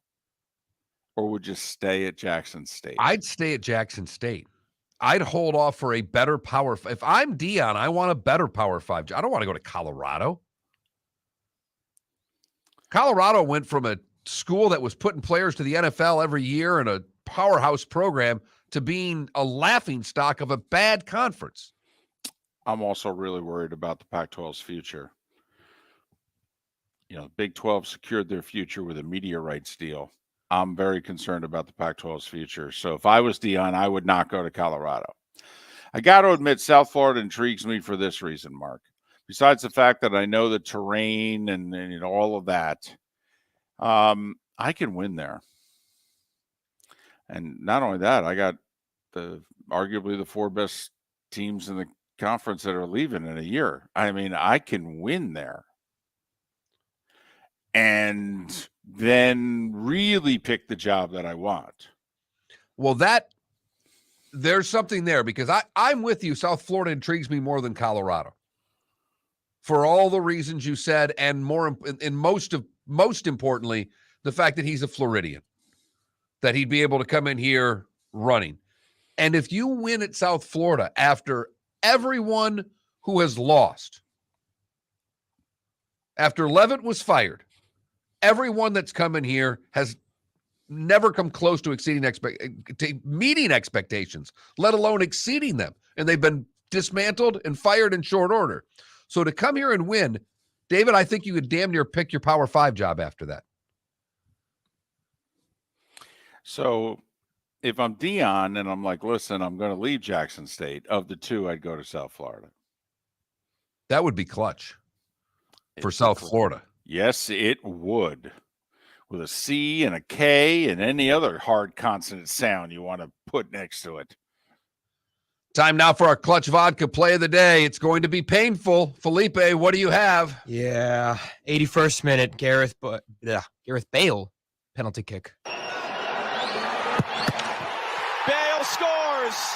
Or would you stay at Jackson State? I'd stay at Jackson State. I'd hold off for a better Power 5. If I'm Deion, I want a better Power 5 job. I don't want to go to Colorado. Colorado went from a school that was putting players to the NFL every year and a powerhouse program to being a laughingstock of a bad conference. I'm also really worried about the Pac-12's future. Big 12 secured their future with a media rights deal. I'm very concerned about the Pac-12's future. So if I was Deion, I would not go to Colorado. I got to admit, South Florida intrigues me for this reason, Mark. Besides the fact that I know the terrain and you know all of that, I can win there. And not only that, I got arguably the 4 best teams in the conference that are leaving in a year. I mean, I can win there. And then really pick the job that I want. Well, there's something there because I'm with you. South Florida intrigues me more than Colorado for all the reasons you said, and most importantly, the fact that he's a Floridian, that he'd be able to come in here running. And if you win at South Florida after everyone who has lost, after Levitt was fired, everyone that's come in here has never come close to meeting expectations, let alone exceeding them. And they've been dismantled and fired in short order. So to come here and win, David, I think you could damn near pick your Power 5 job after that. So if I'm Dion and I'm like, listen, I'm going to leave Jackson State, of the 2, I'd go to South Florida. That would be clutch for South Florida. Yes, it would. With a C and a K and any other hard consonant sound you want to put next to it. Time now for our Clutch Vodka play of the day. It's going to be painful. Felipe, what do you have? Yeah, 81st minute, Gareth Bale penalty kick. Bale scores.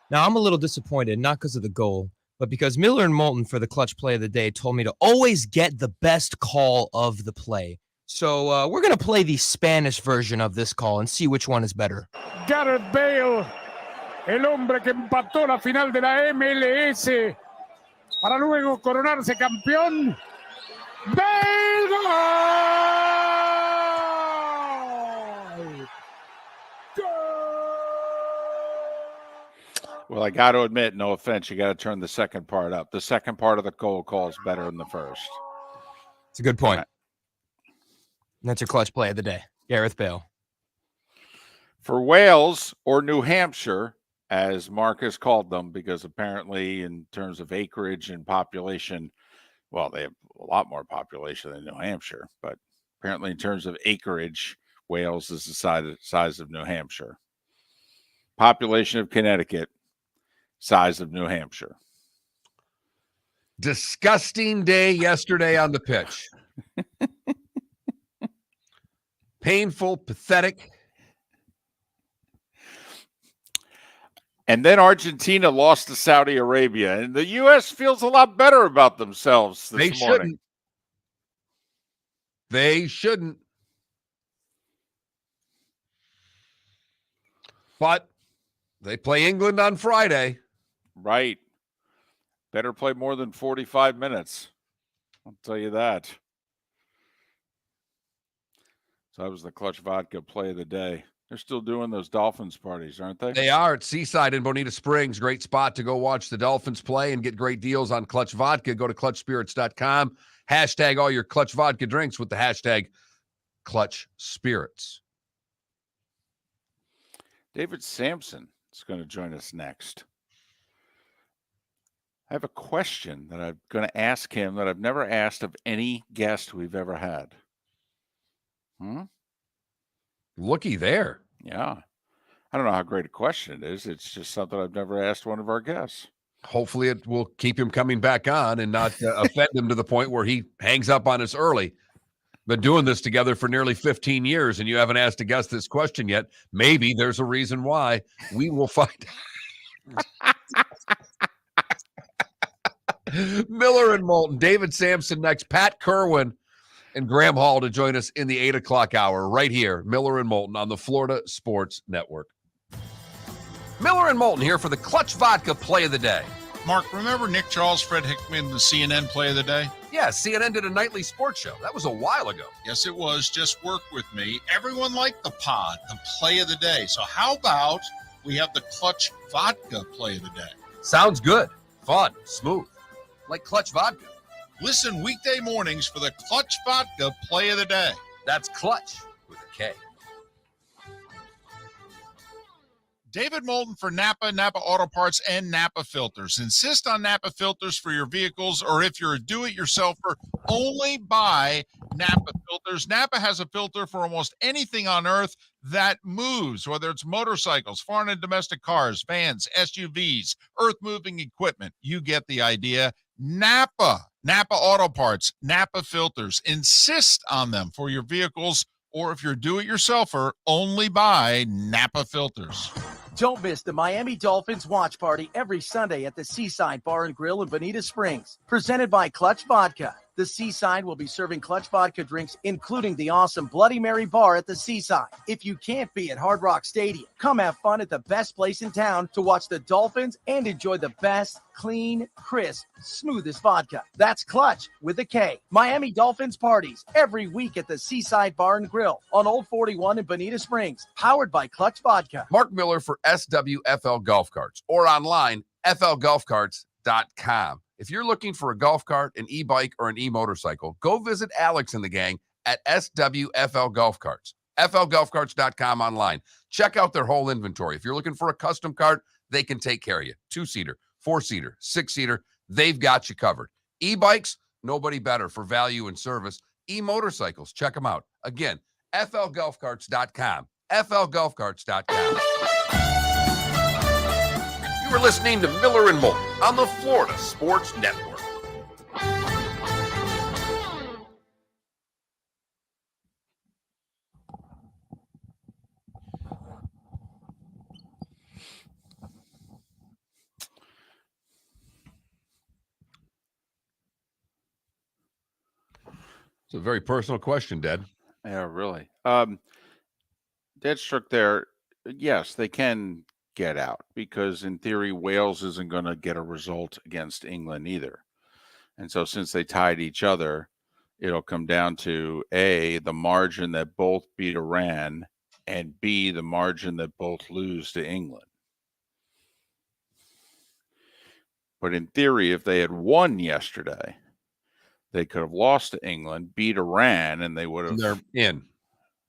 Now, I'm a little disappointed, not because of the goal, but because Miller and Moulton for the clutch play of the day told me to always get the best call of the play. So we're going to play the Spanish version of this call and see which one is better. Gareth Bale, el hombre que empató la final de la MLS para luego coronarse campeón. Bale, gol! Well, I got to admit, no offense, you got to turn the second part up. The second part of the goal call is better than the first. It's a good point. Right. That's your clutch play of the day, Gareth Bale. For Wales or New Hampshire, as Marcus called them, because apparently in terms of acreage and population, well, they have a lot more population than New Hampshire, but apparently in terms of acreage, Wales is the size of New Hampshire. Population of Connecticut, size of New Hampshire. Disgusting day yesterday on the pitch. Painful, pathetic. And then Argentina lost to Saudi Arabia, and the U.S. feels a lot better about themselves this morning. They shouldn't. But they play England on Friday. Right. Better play more than 45 minutes. I'll tell you that. So that was the Clutch Vodka play of the day. They're still doing those Dolphins parties, aren't they? They are at Seaside in Bonita Springs. Great spot to go watch the Dolphins play and get great deals on Clutch Vodka. Go to clutchspirits.com. Hashtag all your Clutch Vodka drinks with the hashtag Clutch Spirits. David Samson is going to join us next. I have a question that I'm going to ask him that I've never asked of any guest we've ever had. Looky there. Yeah. I don't know how great a question it is. It's just something I've never asked one of our guests. Hopefully it will keep him coming back on and not offend him to the point where he hangs up on us early. Been doing this together for nearly 15 years, and you haven't asked a guest this question yet. Maybe there's a reason why. We will find out. Miller and Moulton, David Samson next, Pat Kirwan and Graham Hall to join us in the 8 o'clock hour right here, Miller and Moulton on the Florida Sports Network. Miller and Moulton here for the Clutch Vodka play of the day. Mark, remember Nick Charles, Fred Hickman, the CNN play of the day? Yeah, CNN did a nightly sports show. That was a while ago. Yes, it was. Just work with me. Everyone liked the pod, the play of the day. So how about we have the Clutch Vodka play of the day? Sounds good. Fun. Smooth. Like Clutch Vodka. Listen weekday mornings for the Clutch Vodka play of the day. That's Clutch with a K. David Moulton for Napa, Napa Auto Parts, and Napa Filters. Insist on Napa filters for your vehicles, or if you're a do-it-yourselfer, only buy Napa filters. Napa has a filter for almost anything on earth that moves, whether it's motorcycles, foreign and domestic cars, vans, SUVs, earth-moving equipment. You get the idea. Napa Auto Parts, Napa filters. Insist on them for your vehicles, or if you're a do-it-yourselfer, only buy Napa filters. Don't miss the Miami Dolphins watch party every Sunday at the Seaside Bar and Grill in Bonita Springs. Presented by Clutch Vodka. The Seaside will be serving Clutch Vodka drinks, including the awesome Bloody Mary bar at the Seaside. If you can't be at Hard Rock Stadium, come have fun at the best place in town to watch the Dolphins and enjoy the best, clean, crisp, smoothest vodka. That's Clutch with a K. Miami Dolphins parties every week at the Seaside Bar and Grill on Old 41 in Bonita Springs. Powered by Clutch Vodka. Mark Miller for SWFL Golf Carts, or online, flgolfcarts.com. If you're looking for a golf cart, an e-bike, or an e-motorcycle, go visit Alex and the gang at SWFL Golf Carts. flgolfcarts.com online. Check out their whole inventory. If you're looking for a custom cart, they can take care of you. 2-seater, 4-seater, 6-seater, they've got you covered. E-bikes, nobody better for value and service. E-motorcycles, check them out. Again, flgolfcarts.com. flgolfcarts.com. You are listening to Miller and Moulton on the Florida Sports Network. It's a very personal question, Dad. Yeah, really. Deadstruck there, yes, they can get out because in theory Wales isn't going to get a result against England either. And so since they tied each other, it'll come down to A, the margin that both beat Iran, and B, the margin that both lose to England. But in theory, if they had won yesterday, they could have lost to England, beat Iran, and they would have... They're in.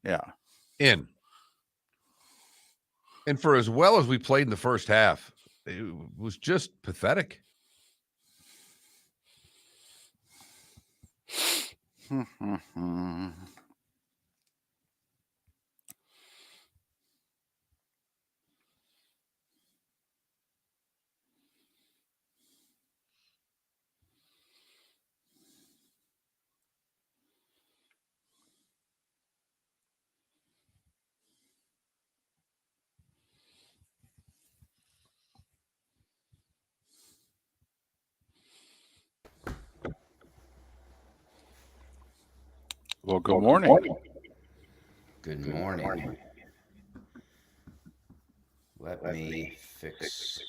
Yeah. In. And for as well as we played in the first half, it was just pathetic. Well, good morning. Good morning. Let me fix.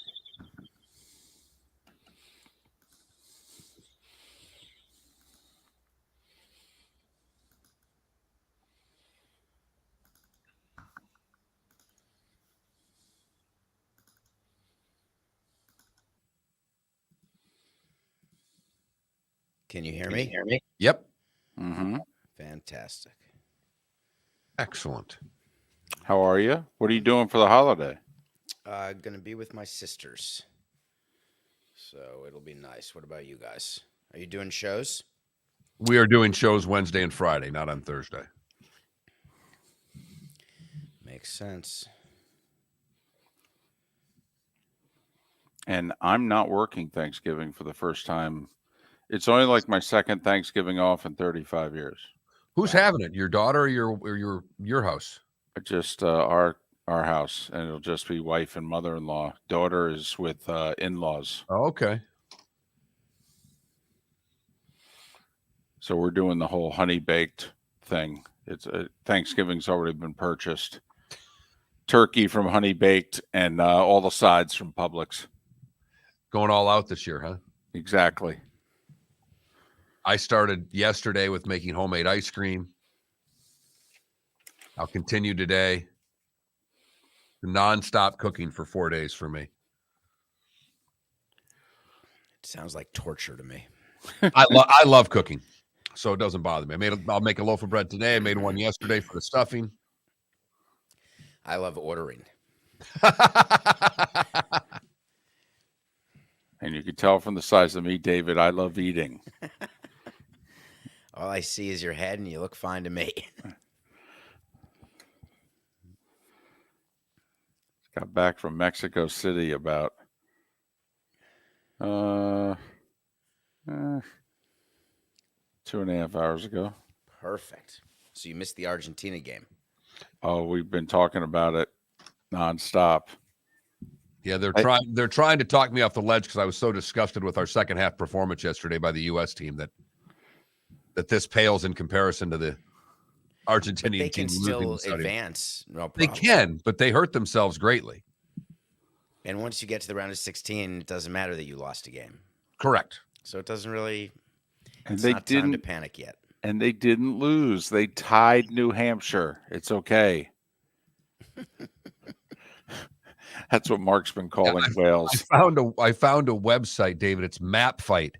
Can you hear me? Yep. Mm-hmm. Fantastic. Excellent. How are you? What are you doing for the holiday? Gonna be with my sisters. So it'll be nice. What about you guys? Are you doing shows? We are doing shows Wednesday and Friday, not on Thursday. Makes sense. And I'm not working Thanksgiving for the first time. It's only like my second Thanksgiving off in 35 years. Who's having it? Your daughter or your house? Just our house, and it'll just be wife and mother-in-law. Daughter is with in-laws. Oh, okay. So we're doing the whole honey baked thing. It's Thanksgiving's already been purchased. Turkey from Honey Baked and all the sides from Publix. Going all out this year, huh? Exactly. I started yesterday with making homemade ice cream. I'll continue today. Non-stop cooking for 4 days for me. It sounds like torture to me. I love cooking. so it doesn't bother me. I'll make a loaf of bread today. I made one yesterday for the stuffing. I love ordering. And you can tell from the size of me, David, I love eating. All I see is your head, and you look fine to me. Got back from Mexico City about 2.5 hours ago. Perfect. So you missed the Argentina game. Oh, we've been talking about it nonstop. Yeah, they're trying to talk me off the ledge because I was so disgusted with our second half performance yesterday by the U.S. team that this pales in comparison to the Argentinian They team can losing. still advance. No They problem. can, but they hurt themselves greatly. And once you get to the round of 16, it doesn't matter that you lost a game. Correct. So it doesn't really. And It's they not time to didn't panic yet. And they didn't lose. They tied New Hampshire. It's okay. That's what Mark's been calling Wales. I found a website, David. It's Map Fight,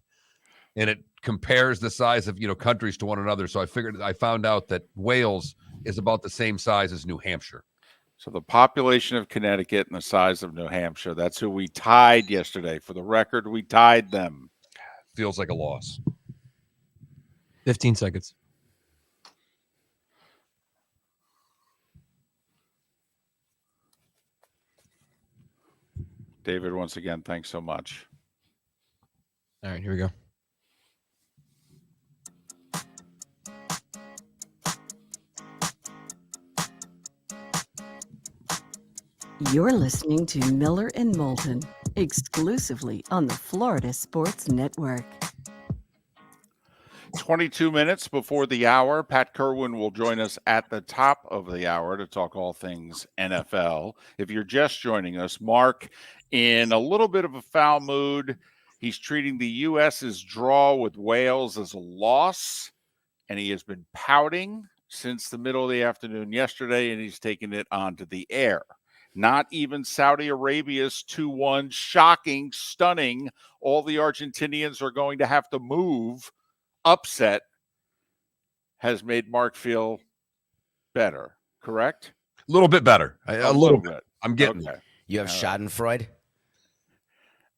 and it compares the size of countries to one another. So I found out that Wales is about the same size as New Hampshire. So the population of Connecticut and the size of New Hampshire. That's who we tied yesterday. For the record, we tied them. Feels like a loss. 15 seconds. David, once again, thanks so much. All right, here we go. You're listening to Miller and Moulton, exclusively on the Florida Sports Network. 22 minutes before the hour, Pat Kirwan will join us at the top of the hour to talk all things NFL. If you're just joining us, Mark, in a little bit of a foul mood, he's treating the U.S.'s draw with Wales as a loss, and he has been pouting since the middle of the afternoon yesterday, and he's taken it onto the air. Not even Saudi Arabia's 2-1, shocking, stunning, all the Argentinians are going to have to move, upset, has made Mark feel better, correct? A little bit better. A little bit. I'm getting there. You have Schadenfreude?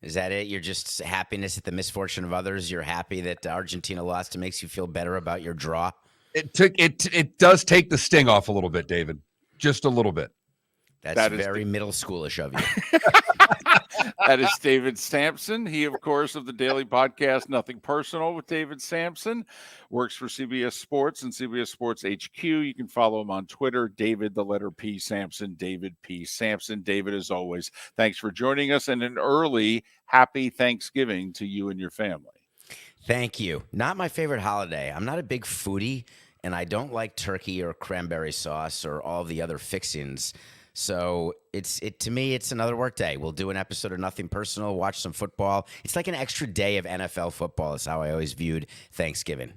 Is that it? You're just happiness at the misfortune of others? You're happy that Argentina lost? It makes you feel better about your draw? It does take the sting off a little bit, David. Just a little bit. That's very middle schoolish of you. That is David Samson. He, of course, of the daily podcast, Nothing Personal with David Samson, works for CBS Sports and CBS Sports HQ. You can follow him on Twitter, David, the letter P, Samson, David P. Samson. David, as always, thanks for joining us, and an early happy Thanksgiving to you and your family. Thank you. Not my favorite holiday. I'm not a big foodie, and I don't like turkey or cranberry sauce or all the other fixings. So to me, it's another work day. We'll do an episode of Nothing Personal, watch some football. It's like an extra day of NFL football is how I always viewed Thanksgiving.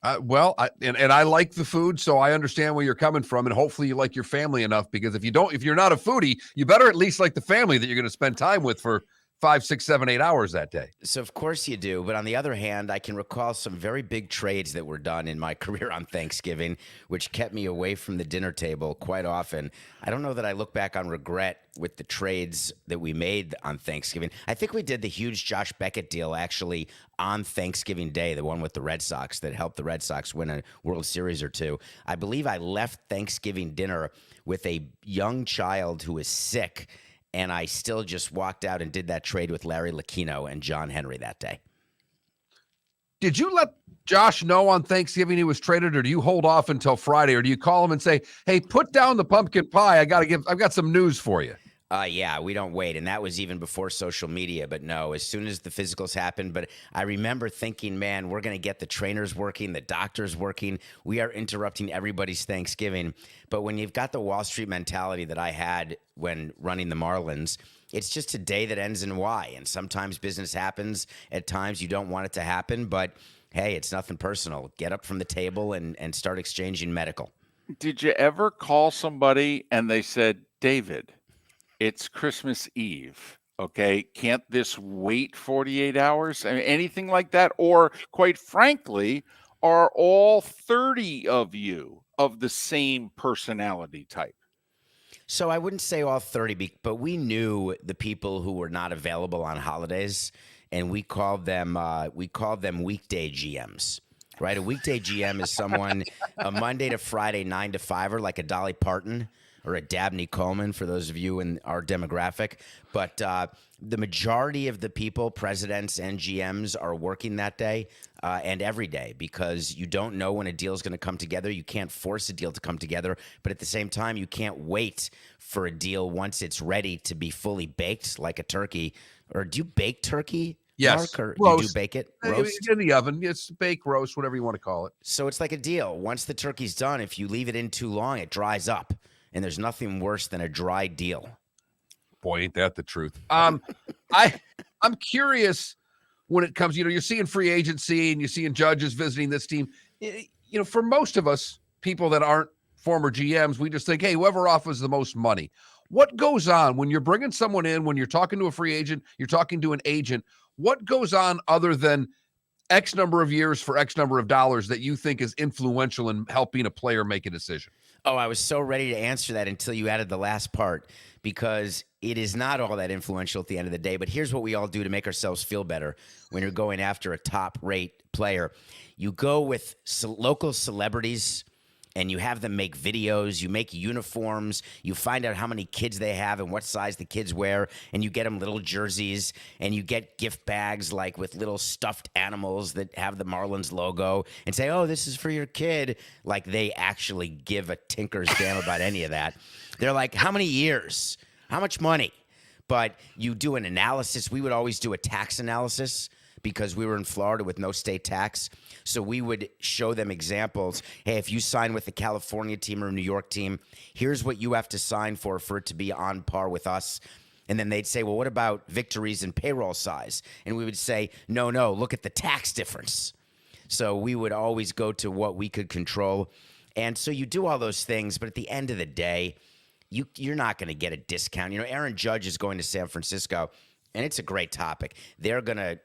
I like the food, so I understand where you're coming from, and hopefully you like your family enough, because if you're not a foodie, you better at least like the family that you're going to spend time with for 5, 6, 7, 8 hours that day. So of course you do. But on the other hand, I can recall some very big trades that were done in my career on Thanksgiving, which kept me away from the dinner table quite often. I don't know that I look back on regret with the trades that we made on Thanksgiving. I think we did the huge Josh Beckett deal actually on Thanksgiving Day, the one with the Red Sox that helped the Red Sox win a World Series or two. I believe I left Thanksgiving dinner with a young child who was sick, and I still just walked out and did that trade with Larry Lucchino and John Henry that day. Did you let Josh know on Thanksgiving he was traded, or do you hold off until Friday, or do you call him and say, hey, put down the pumpkin pie. I've got some news for you? Yeah, we don't wait. And that was even before social media. But no, as soon as the physicals happened. But I remember thinking, man, we're going to get the trainers working, the doctors working. We are interrupting everybody's Thanksgiving. But when you've got the Wall Street mentality that I had when running the Marlins, it's just a day that ends in Y. And sometimes business happens. At times you don't want it to happen. But hey, it's nothing personal. Get up from the table and start exchanging medical. Did you ever call somebody and they said, David, it's Christmas Eve, okay? Can't this wait 48 hours? I mean, anything like that? Or, quite frankly, are all 30 of you of the same personality type? So I wouldn't say all 30, but we knew the people who were not available on holidays, and we called them weekday GMs. Right, a weekday GM is someone a Monday to Friday 9 to 5er, like a Dolly Parton or a Dabney Coleman for those of you in our demographic. But the majority of the people, presidents and GMs, are working that day and every day because you don't know when a deal is going to come together. You can't force a deal to come together, but at the same time, you can't wait for a deal once it's ready to be fully baked, like a turkey. Or do you bake turkey? Yes. Mark, or Roast. you do bake it? Roast? In the oven. It's bake, roast, whatever you want to call it. So it's like a deal. Once the turkey's done, if you leave it in too long, it dries up. And there's nothing worse than a dry deal. Boy, ain't that the truth. I'm curious when it comes, you're seeing free agency and you're seeing judges visiting this team. For most of us, people that aren't former GMs, we just think, hey, whoever offers the most money. What goes on when you're bringing someone in, when you're talking to a free agent, you're talking to an agent? What goes on other than X number of years for X number of dollars that you think is influential in helping a player make a decision? Oh, I was so ready to answer that until you added the last part, because it is not all that influential at the end of the day. But here's what we all do to make ourselves feel better when you're going after a top-rate player. You go with local celebrities, and you have them make videos, you make uniforms, you find out how many kids they have and what size the kids wear, and you get them little jerseys, and you get gift bags like with little stuffed animals that have the Marlins logo, and say, oh, this is for your kid. Like they actually give a tinker's damn about any of that. They're like, how many years? How much money? But you do an analysis. We would always do a tax analysis because we were in Florida with no state tax. So we would show them examples. Hey, if you sign with the California team or a New York team, here's what you have to sign for it to be on par with us. And then they'd say, well, what about victories and payroll size? And we would say, no, look at the tax difference. So we would always go to what we could control. And so you do all those things, but at the end of the day, you're not going to get a discount. Aaron Judge is going to San Francisco, and it's a great topic. They're going to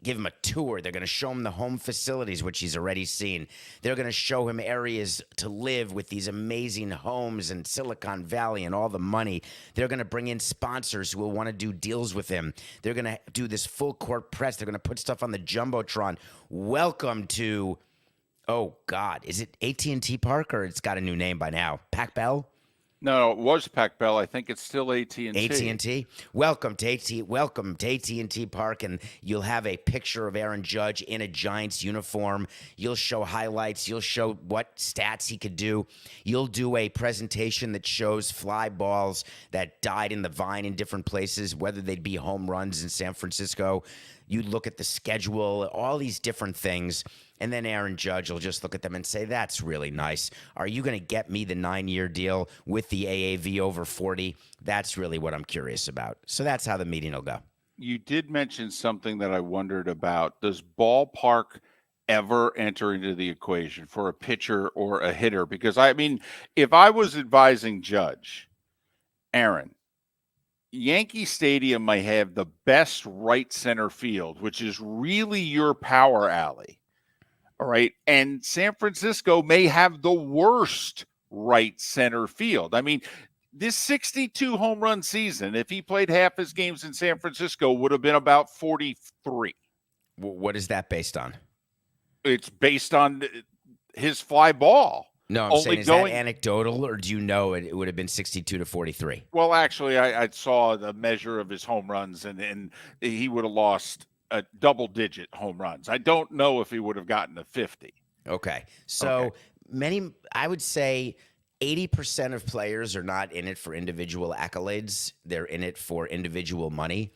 give him a tour. They're going to show him the home facilities, which he's already seen. They're going to show him areas to live with these amazing homes in Silicon Valley and all the money. They're going to bring in sponsors who will want to do deals with him. They're going to do this full court press. They're going to put stuff on the Jumbotron. Welcome to, oh God, is it AT&T Park, or it's got a new name by now? Pac Bell? No, it was Pac Bell. I think it's still AT&T. AT&T. Welcome to AT&T Park, and you'll have a picture of Aaron Judge in a Giants uniform. You'll show highlights. You'll show what stats he could do. You'll do a presentation that shows fly balls that died in the vine in different places, whether they'd be home runs in San Francisco. You look at the schedule, all these different things. And then Aaron Judge will just look at them and say, that's really nice. Are you going to get me the 9-year deal with the AAV over 40? That's really what I'm curious about. So that's how the meeting will go. You did mention something that I wondered about. Does ballpark ever enter into the equation for a pitcher or a hitter? Because, if I was advising Judge, Aaron, Yankee Stadium might have the best right center field, which is really your power alley. All right. And San Francisco may have the worst right center field. This 62 home run season, if he played half his games in San Francisco, would have been about 43. What is that based on? It's based on his fly ball. No, I'm saying, is that anecdotal, or do you know it would have been 62 to 43? Well, actually, I saw the measure of his home runs, and he would have lost a double-digit home runs. I don't know if he would have gotten to 50. Okay. So I would say 80% of players are not in it for individual accolades. They're in it for individual money.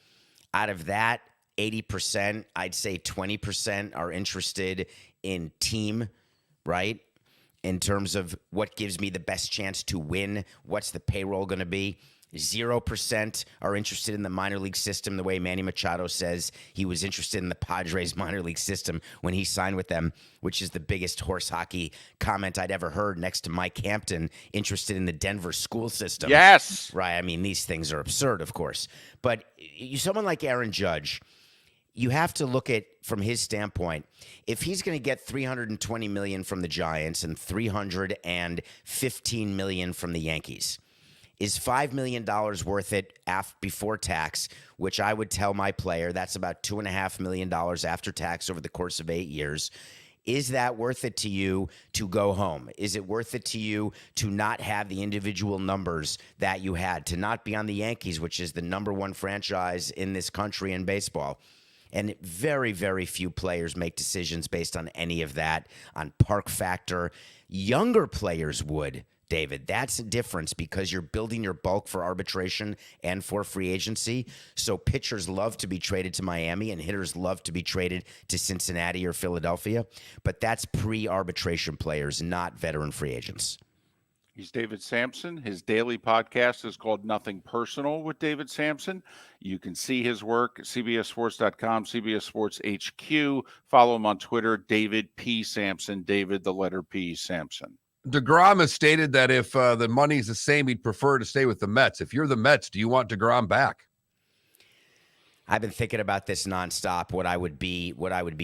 Out of that 80%, I'd say 20% are interested in team, right? In terms of what gives me the best chance to win, what's the payroll going to be. 0% are interested in the minor league system, the way Manny Machado says he was interested in the Padres minor league system when he signed with them, which is the biggest horse hockey comment I'd ever heard, next to Mike Hampton, interested in the Denver school system. Yes. Right. These things are absurd, of course. But someone like Aaron Judge, you have to look at from his standpoint. If he's going to get $320 million from the Giants and $315 million from the Yankees, is $5 million worth it before tax, which I would tell my player that's about $2.5 million after tax over the course of 8 years. Is that worth it to you to go home? Is it worth it to you to not have the individual numbers that you had, to not be on the Yankees, which is the number one franchise in this country in baseball? And very, very few players make decisions based on any of that, on park factor. Younger players would, David. That's a difference because you're building your bulk for arbitration and for free agency. So pitchers love to be traded to Miami and hitters love to be traded to Cincinnati or Philadelphia. But that's pre-arbitration players, not veteran free agents. He's David Samson. His daily podcast is called Nothing Personal with David Samson. You can see his work at CBSSports.com, CBS Sports HQ. Follow him on Twitter, David P. Samson, David, the letter P. Samson. DeGrom has stated that if the money's the same, he'd prefer to stay with the Mets. If you're the Mets, do you want DeGrom back? I've been thinking about this nonstop, what I would be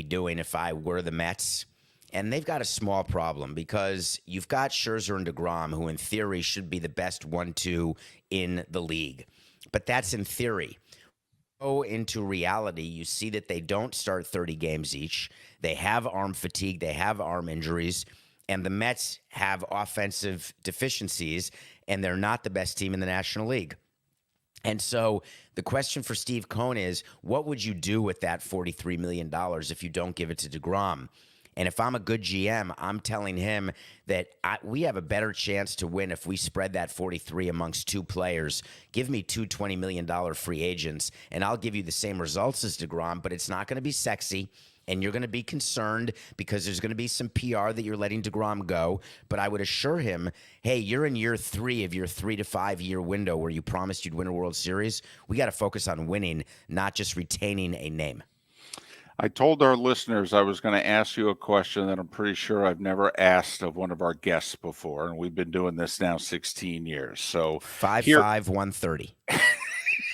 doing if I were the Mets. And they've got a small problem because you've got Scherzer and DeGrom, who in theory should be the best 1-2 in the league. But that's in theory. Go into reality, you see that they don't start 30 games each. They have arm fatigue. They have arm injuries. And the Mets have offensive deficiencies, and they're not the best team in the National League. And so the question for Steve Cohen is, what would you do with that $43 million if you don't give it to DeGrom? And if I'm a good GM, I'm telling him that we have a better chance to win if we spread that 43 amongst two players. Give me two $20 million free agents, and I'll give you the same results as DeGrom, but it's not going to be sexy. And you're going to be concerned because there's going to be some PR that you're letting DeGrom go. But I would assure him, hey, you're in year 3 of your 3 to 5 year window where you promised you'd win a World Series. We got to focus on winning, not just retaining a name. I told our listeners I was going to ask you a question that I'm pretty sure I've never asked of one of our guests before. And we've been doing this now 16 years. So 5'5", 130.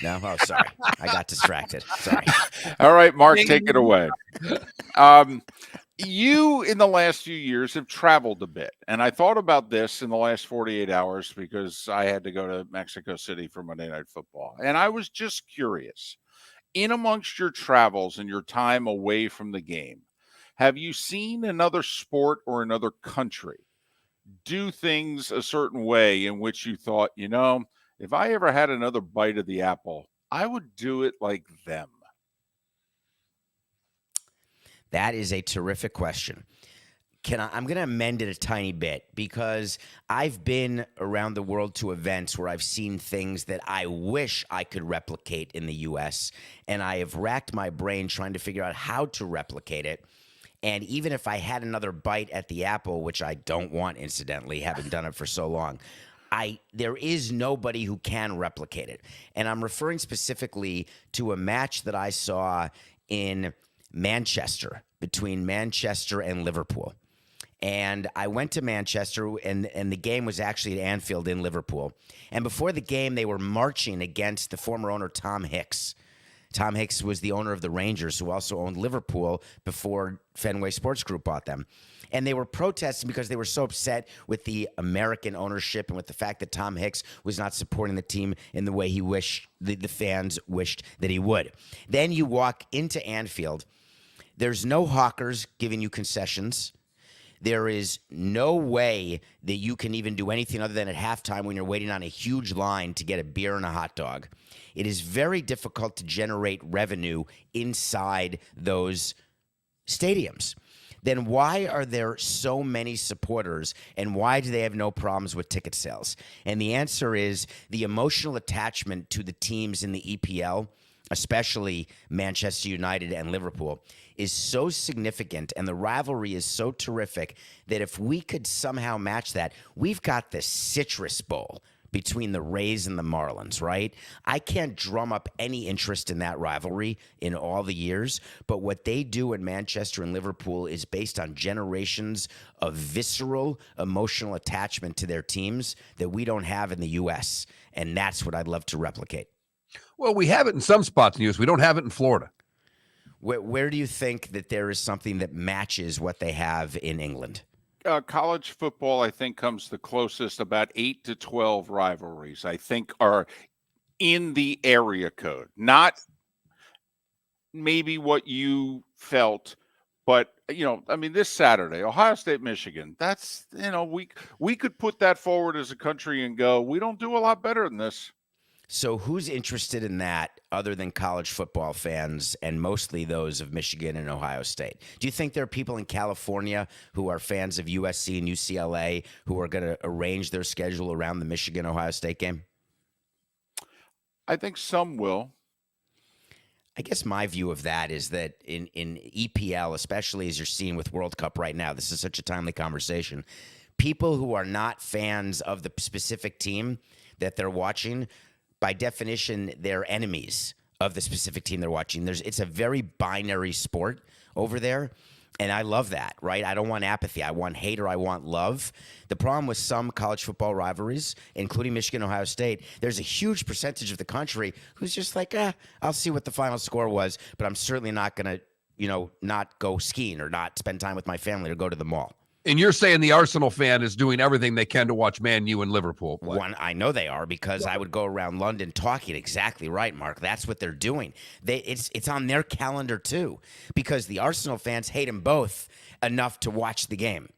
No? Oh, sorry. I got distracted. Sorry. All right, Mark, take it away. You, in the last few years, have traveled a bit. And I thought about this in the last 48 hours because I had to go to Mexico City for Monday Night Football. And I was just curious. In amongst your travels and your time away from the game, have you seen another sport or another country do things a certain way in which you thought, you know, if I ever had another bite of the apple, I would do it like them? That is a terrific question. I'm going to amend it a tiny bit because I've been around the world to events where I've seen things that I wish I could replicate in the U.S., and I have racked my brain trying to figure out how to replicate it. And even if I had another bite at the apple, which I don't want, incidentally, having done it for so long, there is nobody who can replicate it. And I'm referring specifically to a match that I saw in Manchester, between Manchester and Liverpool. And I went to Manchester, and the game was actually at Anfield in Liverpool. And before the game, they were marching against the former owner, Tom Hicks. Tom Hicks was the owner of the Rangers, who also owned Liverpool before Fenway Sports Group bought them. And they were protesting because they were so upset with the American ownership and with the fact that Tom Hicks was not supporting the team in the way he wished, the fans wished that he would. Then you walk into Anfield. There's no hawkers giving you concessions. There is no way that you can even do anything other than at halftime when you're waiting on a huge line to get a beer and a hot dog. It is very difficult to generate revenue inside those stadiums. Then why are there so many supporters, and why do they have no problems with ticket sales? And the answer is the emotional attachment to the teams in the EPL, especially Manchester United and Liverpool, is so significant, and the rivalry is so terrific that if we could somehow match that, we've got the Citrus Bowl between the Rays and the Marlins, right? I can't drum up any interest in that rivalry in all the years, but what they do in Manchester and Liverpool is based on generations of visceral, emotional attachment to their teams that we don't have in the U.S., and that's what I'd love to replicate. Well, we have it in some spots in the U.S. We don't have it in Florida. Where do you think that there is something that matches what they have in England? College football, I think, comes the closest. About 8 to 12 rivalries, I think, are in the area code. Not maybe what you felt, but this Saturday, Ohio State, Michigan, that's, we could put that forward as a country and go, we don't do a lot better than this. So who's interested in that other than college football fans and mostly those of Michigan and Ohio State? Do you think there are people in California who are fans of USC and UCLA who are going to arrange their schedule around the Michigan-Ohio State game? I think some will. I guess my view of that is that in EPL, especially as you're seeing with World Cup right now, this is such a timely conversation. People who are not fans of the specific team that they're watching, by definition, they're enemies of the specific team they're watching. It's a very binary sport over there, and I love that, right? I don't want apathy. I want hate or I want love. The problem with some college football rivalries, including Michigan, Ohio State, there's a huge percentage of the country who's just like, I'll see what the final score was, but I'm certainly not going to, not go skiing or not spend time with my family or go to the mall. And you're saying the Arsenal fan is doing everything they can to watch Man U and Liverpool play. I know they are, because I would go around London talking. Exactly right, Mark. That's what they're doing. It's on their calendar too, because the Arsenal fans hate them both enough to watch the game,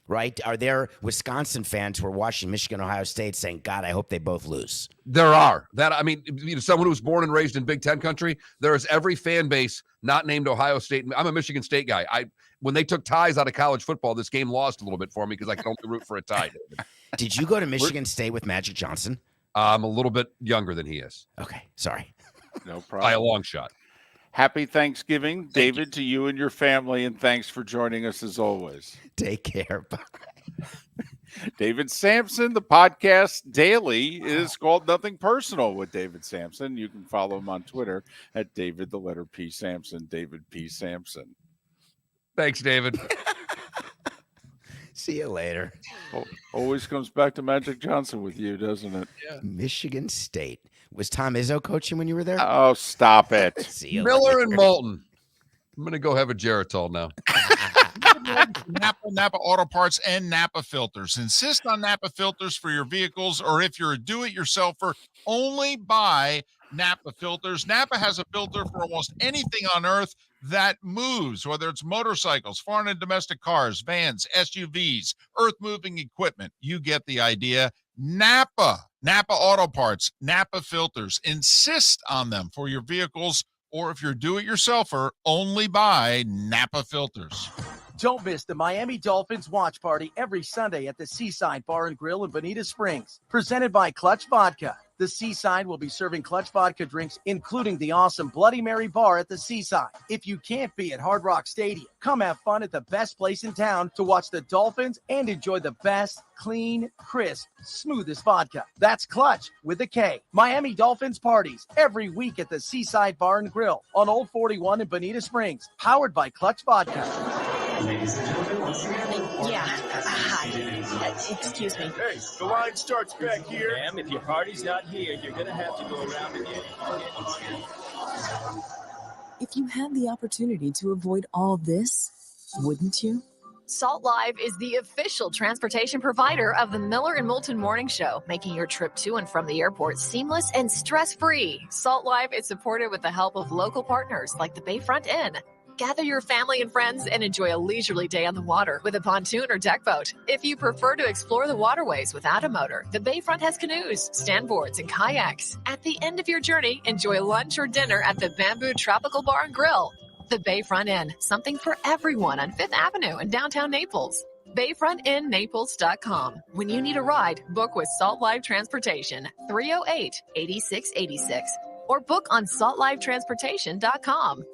right? Are there Wisconsin fans who are watching Michigan, Ohio State saying, God, I hope they both lose? There are. Someone who was born and raised in Big Ten country, there is every fan base not named Ohio State. I'm a Michigan State guy. When they took ties out of college football, this game lost a little bit for me because I can only root for a tie. Did you go to Michigan State with Magic Johnson? I'm a little bit younger than he is. Okay, sorry. No problem. By a long shot. Happy Thanksgiving, David, to you and your family, and thanks for joining us as always. Take care. Bye. David Samson, the podcast daily is called Nothing Personal with David Samson. You can follow him on Twitter at David, the letter P. Samson, David P. Samson. Thanks, David. See you later. Always comes back to Magic Johnson with you, doesn't it? Yeah. Michigan State. Was Tom Izzo coaching when you were there? Oh, stop it. See you Miller later. and Moulton. I'm going to go have a Geritol now. Napa Auto Parts and Napa Filters. Insist on Napa filters for your vehicles, or if you're a do-it-yourselfer, only buy Napa filters. Napa has a filter for almost anything on earth that moves, whether it's motorcycles, foreign and domestic cars, vans, SUVs, earth-moving equipment. You get the idea. Napa Auto Parts, Napa filters. Insist on them for your vehicles, or if you're do-it-yourselfer, only buy Napa filters. Don't miss the Miami Dolphins watch party every Sunday at the Seaside Bar and Grill in Bonita Springs. Presented by Clutch Vodka. The Seaside will be serving Clutch Vodka drinks, including the awesome Bloody Mary bar at the Seaside. If you can't be at Hard Rock Stadium, come have fun at the best place in town to watch the Dolphins and enjoy the best, clean, crisp, smoothest vodka. That's Clutch with a K. Miami Dolphins parties every week at the Seaside Bar and Grill on Old 41 in Bonita Springs. Powered by Clutch Vodka. Ladies and gentlemen, once again. Yeah. Hi. Excuse me. Hey, the line starts back here. Ma'am, if your party's not here, you're going to have to go around and get it. If you had the opportunity to avoid all this, wouldn't you? Salt Live is the official transportation provider of the Miller and Moulton Morning Show, making your trip to and from the airport seamless and stress-free. Salt Live is supported with the help of local partners like the Bayfront Inn. Gather your family and friends and enjoy a leisurely day on the water with a pontoon or deck boat. If you prefer to explore the waterways without a motor, the Bayfront has canoes, standboards, and kayaks. At the end of your journey, enjoy lunch or dinner at the Bamboo Tropical Bar and Grill. The Bayfront Inn, something for everyone on 5th Avenue in downtown Naples. BayfrontInNaples.com. When you need a ride, book with Salt Live Transportation, 308-8686, or book on saltlivetransportation.com.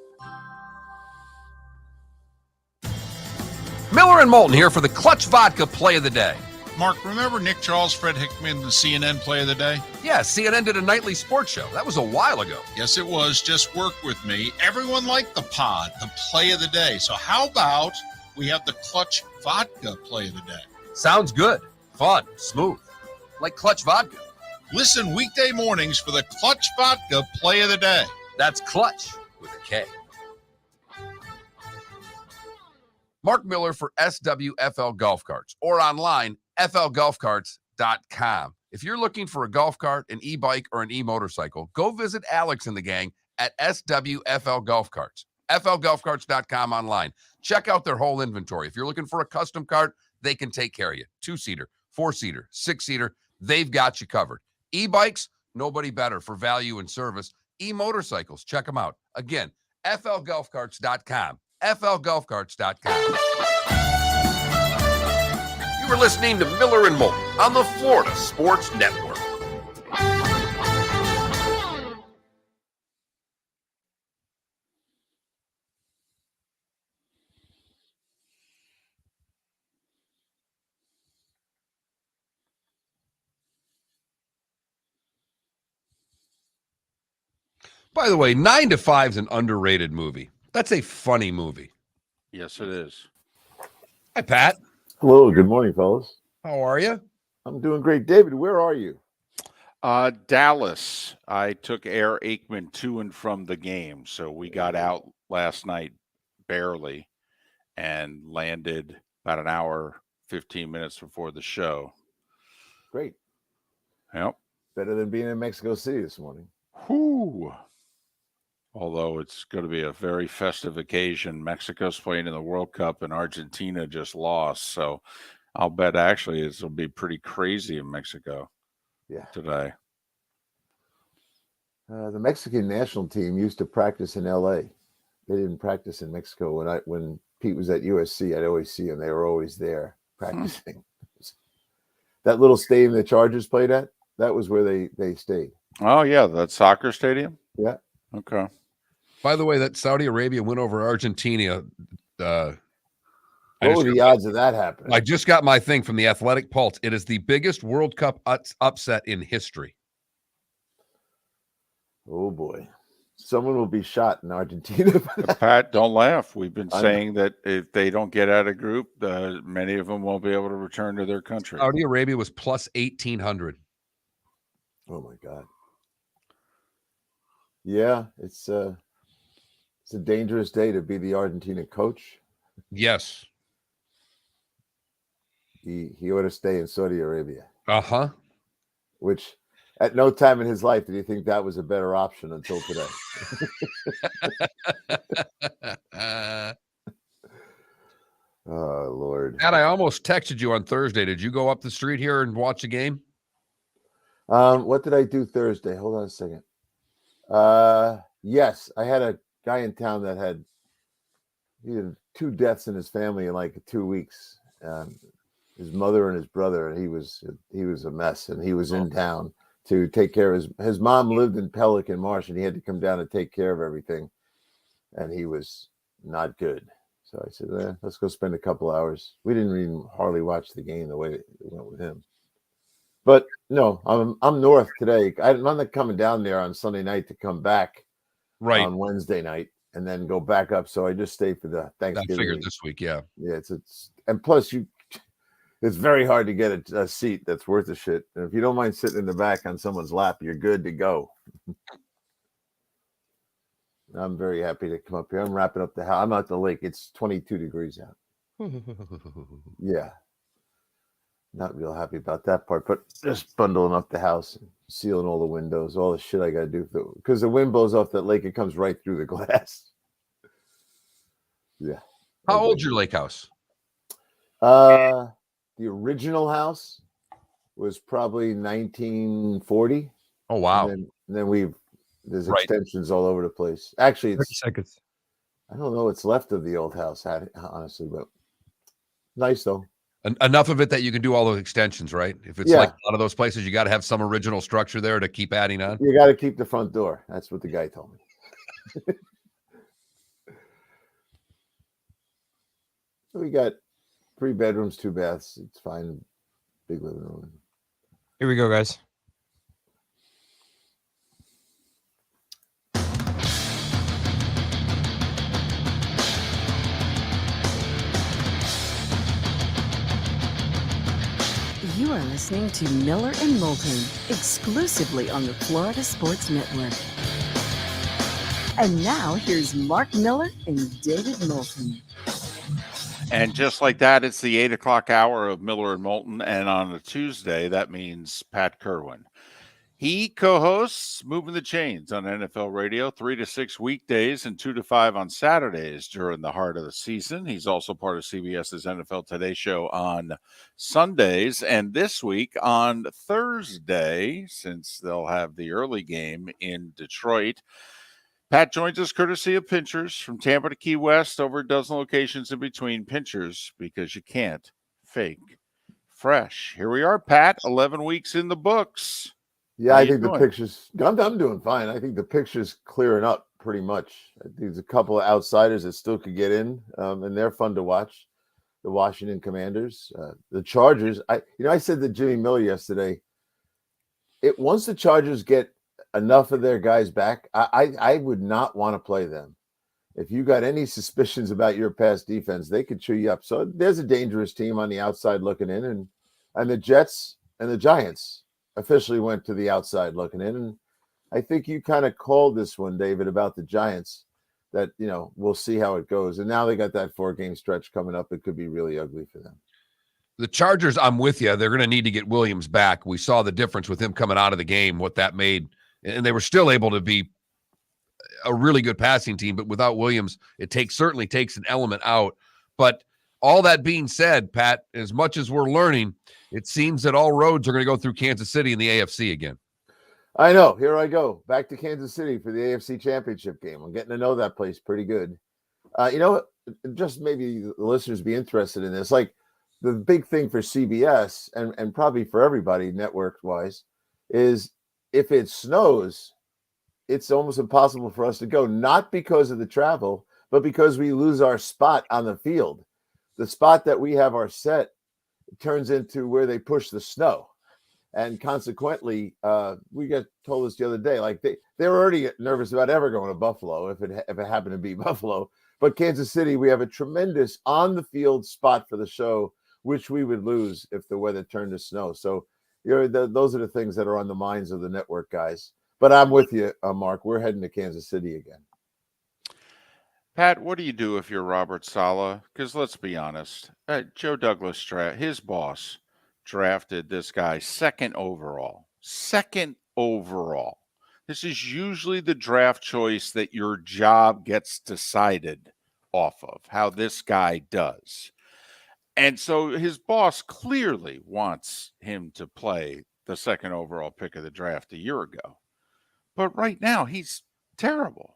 Miller and Moulton here for the Clutch Vodka Play of the Day. Mark, remember Nick Charles, Fred Hickman, the CNN Play of the Day? Yeah, CNN did a nightly sports show. That was a while ago. Yes, it was. Just work with me. Everyone liked the pod, the Play of the Day. So how about we have the Clutch Vodka Play of the Day? Sounds good. Fun. Smooth. Like Clutch Vodka. Listen weekday mornings for the Clutch Vodka Play of the Day. That's Clutch with a K. Mark Miller for SWFL Golf Carts, or online, flgolfcarts.com. If you're looking for a golf cart, an e-bike, or an e-motorcycle, go visit Alex and the gang at SWFL Golf Carts. flgolfcarts.com online. Check out their whole inventory. If you're looking for a custom cart, they can take care of you. 2-seater, 4-seater, 6-seater, they've got you covered. E-bikes, nobody better for value and service. E-motorcycles, check them out. Again, flgolfcarts.com. flgolfcarts.com. You were listening to Miller and Moulton on the Florida Sports Network. By the way, 9 to 5 is an underrated movie. That's a funny movie. Yes, it is. Hi, Pat. Hello. Good morning, fellas. How are you? I'm doing great. David, where are you? Dallas. I took Air Aikman to and from the game. So we got out last night barely and landed about an hour, 15 minutes before the show. Great. Yep. Better than being in Mexico City this morning. Whoo. Although it's going to be a very festive occasion. Mexico's playing in the World Cup and Argentina just lost. So I'll bet actually it'll be pretty crazy in Mexico today. The Mexican national team used to practice in L.A. They didn't practice in Mexico. When Pete was at USC, I'd always see them. They were always there practicing. That little stadium the Chargers played at, that was where they stayed. Oh, yeah, that soccer stadium? Yeah. Okay. By the way, that Saudi Arabia win over Argentina. What were the odds of that happening? I just got my thing from the Athletic Pulse. It is the biggest World Cup upset in history. Oh, boy. Someone will be shot in Argentina. Pat, don't laugh. We've been saying that if they don't get out of group, many of them won't be able to return to their country. Saudi Arabia was plus 1,800. Oh, my God. Yeah, it's a dangerous day to be the Argentina coach. Yes. He ought to stay in Saudi Arabia. Uh-huh. Which, at no time in his life did he think that was a better option until today. Oh, Lord. Pat, I almost texted you on Thursday. Did you go up the street here and watch a game? What did I do Thursday? Hold on a second. Yes, I had a guy in town that had 2 deaths in his family in like 2 weeks. His mother and his brother, and he was a mess, and he was in town to take care of his mom lived in Pelican Marsh, and he had to come down and take care of everything, and he was not good. So I said, let's go spend a couple hours. We didn't even hardly watch the game the way it went with him. But no, I'm north today. I'm not coming down there on Sunday night to come back on Wednesday night and then go back up. So I just stay for the Thanksgiving. I figured this week, yeah. Yeah, it's and plus it's very hard to get a seat that's worth a shit. And if you don't mind sitting in the back on someone's lap, you're good to go. I'm very happy to come up here. I'm wrapping up the house. I'm at the lake. It's 22 degrees out. Yeah. Not real happy about that part, but just bundling up the house, sealing all the windows, all the shit I got to do. Because the wind blows off that lake, it comes right through the glass. Yeah. How old's your lake house? The original house was probably 1940. Oh, wow. And then there's extensions all over the place. Actually, it's 30 seconds. I don't know what's left of the old house, honestly, but nice though. Enough of it that you can do all those extensions, right? If it's like a lot of those places, you got to have some original structure there to keep adding on. You got to keep the front door. That's what the guy told me. We got 3 bedrooms, 2 baths. It's fine. Big living room. Here we go, guys. You are listening to Miller and Moulton, exclusively on the Florida Sports Network. And now, here's Mark Miller and David Moulton. And just like that, it's the 8 o'clock hour of Miller and Moulton. And on a Tuesday, that means Pat Kirwan. He co-hosts Moving the Chains on NFL Radio 3 to 6 weekdays and 2 to 5 on Saturdays during the heart of the season. He's also part of CBS's NFL Today show on Sundays. And this week on Thursday, since they'll have the early game in Detroit, Pat joins us courtesy of Pinchers from Tampa to Key West, over a dozen locations in between. Pinchers, because you can't fake fresh. Here we are, Pat, 11 weeks in the books. Yeah, How I you think doing? the pictures. I'm doing fine. I think the picture's clearing up pretty much. I think there's a couple of outsiders that still could get in, and they're fun to watch. The Washington Commanders, the Chargers. I said to Jimmy Miller yesterday, once the Chargers get enough of their guys back, I would not want to play them. If you got any suspicions about your past defense, they could chew you up. So there's a dangerous team on the outside looking in, and the Jets and the Giants officially went to the outside looking in. And I think you kind of called this one, David, about the Giants, that, we'll see how it goes. And now they got that 4-game stretch coming up. It could be really ugly for them. The Chargers, I'm with you. They're going to need to get Williams back. We saw the difference with him coming out of the game, what that made. And they were still able to be a really good passing team. But without Williams, it certainly takes an element out. But all that being said, Pat, as much as we're learning, it seems that all roads are going to go through Kansas City in the AFC again. I know. Here I go. Back to Kansas City for the AFC Championship game. I'm getting to know that place pretty good. Just maybe the listeners be interested in this. Like, the big thing for CBS and probably for everybody network-wise is if it snows, it's almost impossible for us to go, not because of the travel, but because we lose our spot on the field. The spot that we have our set turns into where they push the snow. And consequently, we got told this the other day, like they were already nervous about ever going to Buffalo if it happened to be Buffalo. But Kansas City, we have a tremendous on-the-field spot for the show, which we would lose if the weather turned to snow. So those are the things that are on the minds of the network guys. But I'm with you, Mark. We're heading to Kansas City again. Pat, what do you do if you're Robert Saleh? Because let's be honest, Joe Douglas, his boss, drafted this guy second overall. Second overall. This is usually the draft choice that your job gets decided off of, how this guy does. And so his boss clearly wants him to play the second overall pick of the draft a year ago. But right now, he's terrible.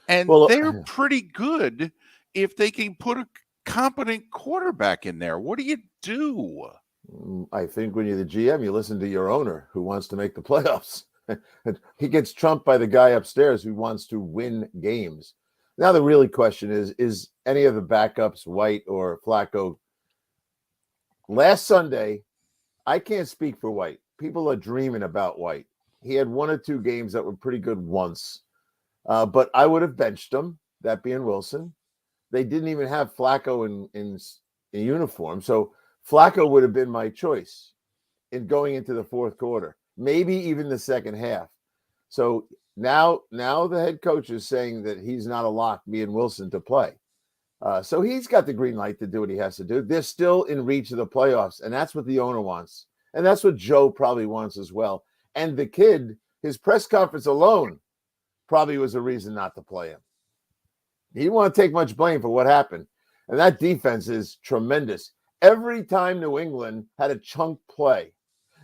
And they're pretty good if they can put a competent quarterback in there. What do you do? I think when you're the GM, you listen to your owner who wants to make the playoffs. He gets trumped by the guy upstairs who wants to win games. Now, the really question is any of the backups, White or Flacco? Last Sunday, I can't speak for White. People are dreaming about White. He had 1 or 2 games that were pretty good once. But I would have benched him, that being Wilson. They didn't even have Flacco in uniform. So Flacco would have been my choice in going into the fourth quarter, maybe even the second half. So now the head coach is saying that he's not a lock, being Wilson, to play. So he's got the green light to do what he has to do. They're still in reach of the playoffs, and that's what the owner wants. And that's what Joe probably wants as well. And the kid, his press conference alone probably was a reason not to play him. He didn't want to take much blame for what happened. And that defense is tremendous. Every time New England had a chunk play,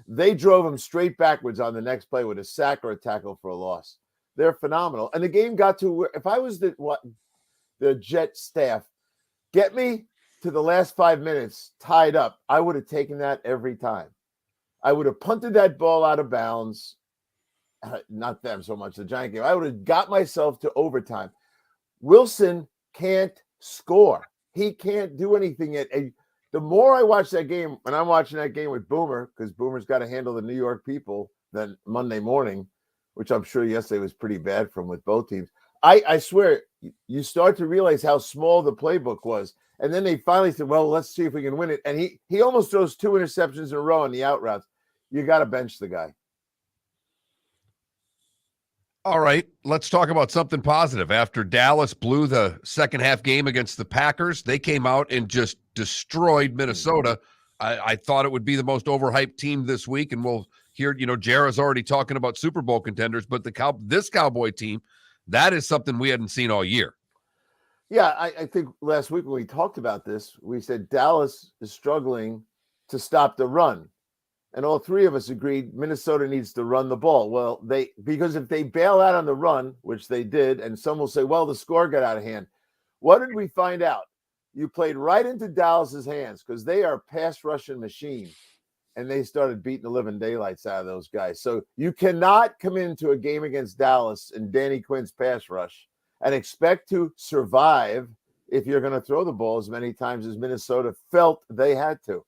they drove him straight backwards on the next play with a sack or a tackle for a loss. They're phenomenal. And the game got to where, if I was the Jet staff, get me to the last 5 minutes tied up, I would have taken that every time. I would have punted that ball out of bounds. Not them so much, the Giant game. I would have got myself to overtime. Wilson can't score. He can't do anything yet. And the more I watch that game, and I'm watching that game with Boomer, because Boomer's got to handle the New York people then Monday morning, which I'm sure yesterday was pretty bad for him with both teams. I swear, you start to realize how small the playbook was. And then they finally said, well, let's see if we can win it. And he almost throws 2 interceptions in a row on the out routes. You got to bench the guy. All right, let's talk about something positive. After Dallas blew the second half game against the Packers, they came out and just destroyed Minnesota. I thought it would be the most overhyped team this week, and we'll hear, Jara's already talking about Super Bowl contenders, but this Cowboy team, that is something we hadn't seen all year. Yeah, I think last week when we talked about this, we said Dallas is struggling to stop the run. And all three of us agreed Minnesota needs to run the ball. Well, because if they bail out on the run, which they did, and some will say, well, the score got out of hand. What did we find out? You played right into Dallas's hands because they are a pass rushing machine, and they started beating the living daylights out of those guys. So you cannot come into a game against Dallas and Danny Quinn's pass rush and expect to survive if you're going to throw the ball as many times as Minnesota felt they had to.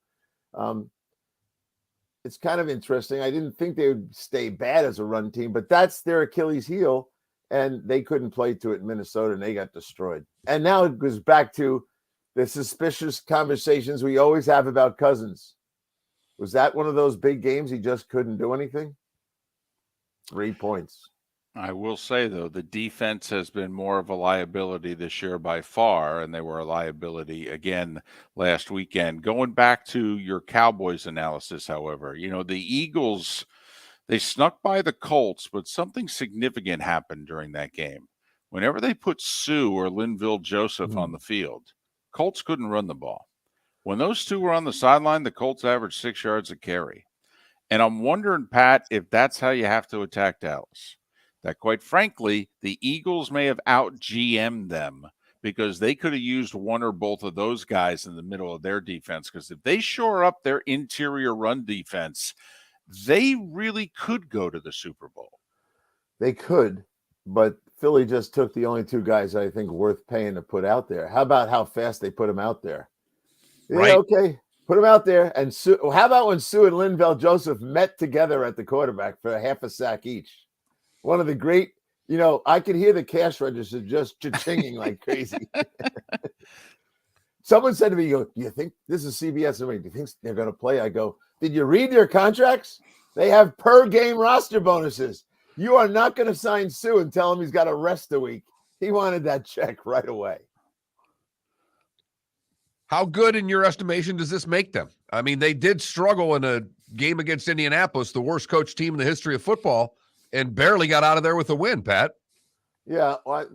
It's kind of interesting. I didn't think they would stay bad as a run team, but that's their Achilles heel, and they couldn't play to it in Minnesota, and they got destroyed. And now it goes back to the suspicious conversations we always have about Cousins. Was that one of those big games he just couldn't do anything? 3 points. I will say, though, the defense has been more of a liability this year by far, and they were a liability again last weekend. Going back to your Cowboys analysis, however, the Eagles, they snuck by the Colts, but something significant happened during that game. Whenever they put Sue or Linville Joseph on the field, Colts couldn't run the ball. When those two were on the sideline, the Colts averaged 6 yards a carry. And I'm wondering, Pat, if that's how you have to attack Dallas. That quite frankly, the Eagles may have out-GM'd them because they could have used one or both of those guys in the middle of their defense. Because if they shore up their interior run defense, they really could go to the Super Bowl. They could, but Philly just took the only two guys I think worth paying to put out there. How about how fast they put them out there? Right. Yeah, okay, put them out there. And how about when Sue and Linville Joseph met together at the quarterback for a half a sack each? One of the great, I could hear the cash register just cha-chinging like crazy. Someone said to me, do you think this is CBS? Do you think they're going to play? I go, did you read their contracts? They have per game roster bonuses. You are not going to sign Sue and tell him he's got to rest a week. He wanted that check right away. How good, in your estimation, does this make them? I mean, they did struggle in a game against Indianapolis, the worst coached team in the history of football, and barely got out of there with a win, Pat. Yeah, well,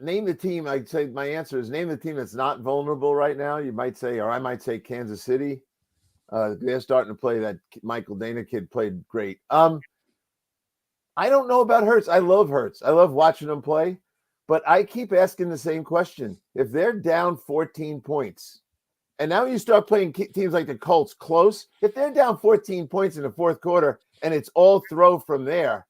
name the team. I'd say my answer is name the team that's not vulnerable right now. You might say, or I might say Kansas City. They're starting to play. That Michael Dana kid played great. I don't know about Hurts. I love Hurts. I love watching him play. But I keep asking the same question. If they're down 14 points, and now you start playing teams like the Colts close, if they're down 14 points in the fourth quarter and it's all throw from there,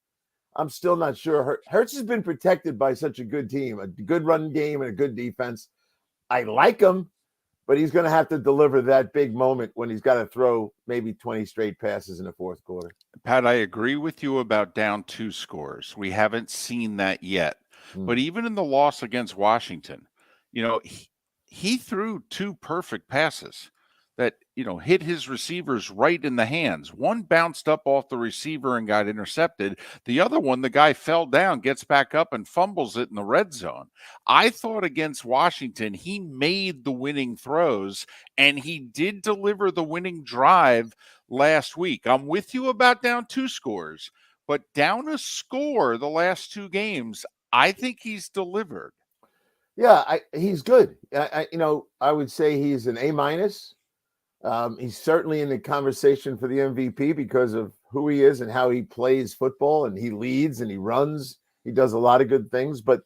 I'm still not sure. Hurts has been protected by such a good team, a good run game and a good defense. I like him, but he's going to have to deliver that big moment when he's got to throw maybe 20 straight passes in the fourth quarter. Pat, I agree with you about down 2 scores. We haven't seen that yet. But even in the loss against Washington, he threw 2 perfect passes that, hit his receivers right in the hands. One bounced up off the receiver and got intercepted. The other one, the guy fell down, gets back up and fumbles it in the red zone. I thought against Washington, he made the winning throws and he did deliver the winning drive last week. I'm with you about down 2 scores, but down a score the last 2 games, I think he's delivered. Yeah, he's good. I would say he's an A-. He's certainly in the conversation for the MVP because of who he is and how he plays football, and he leads and he runs. He does a lot of good things, but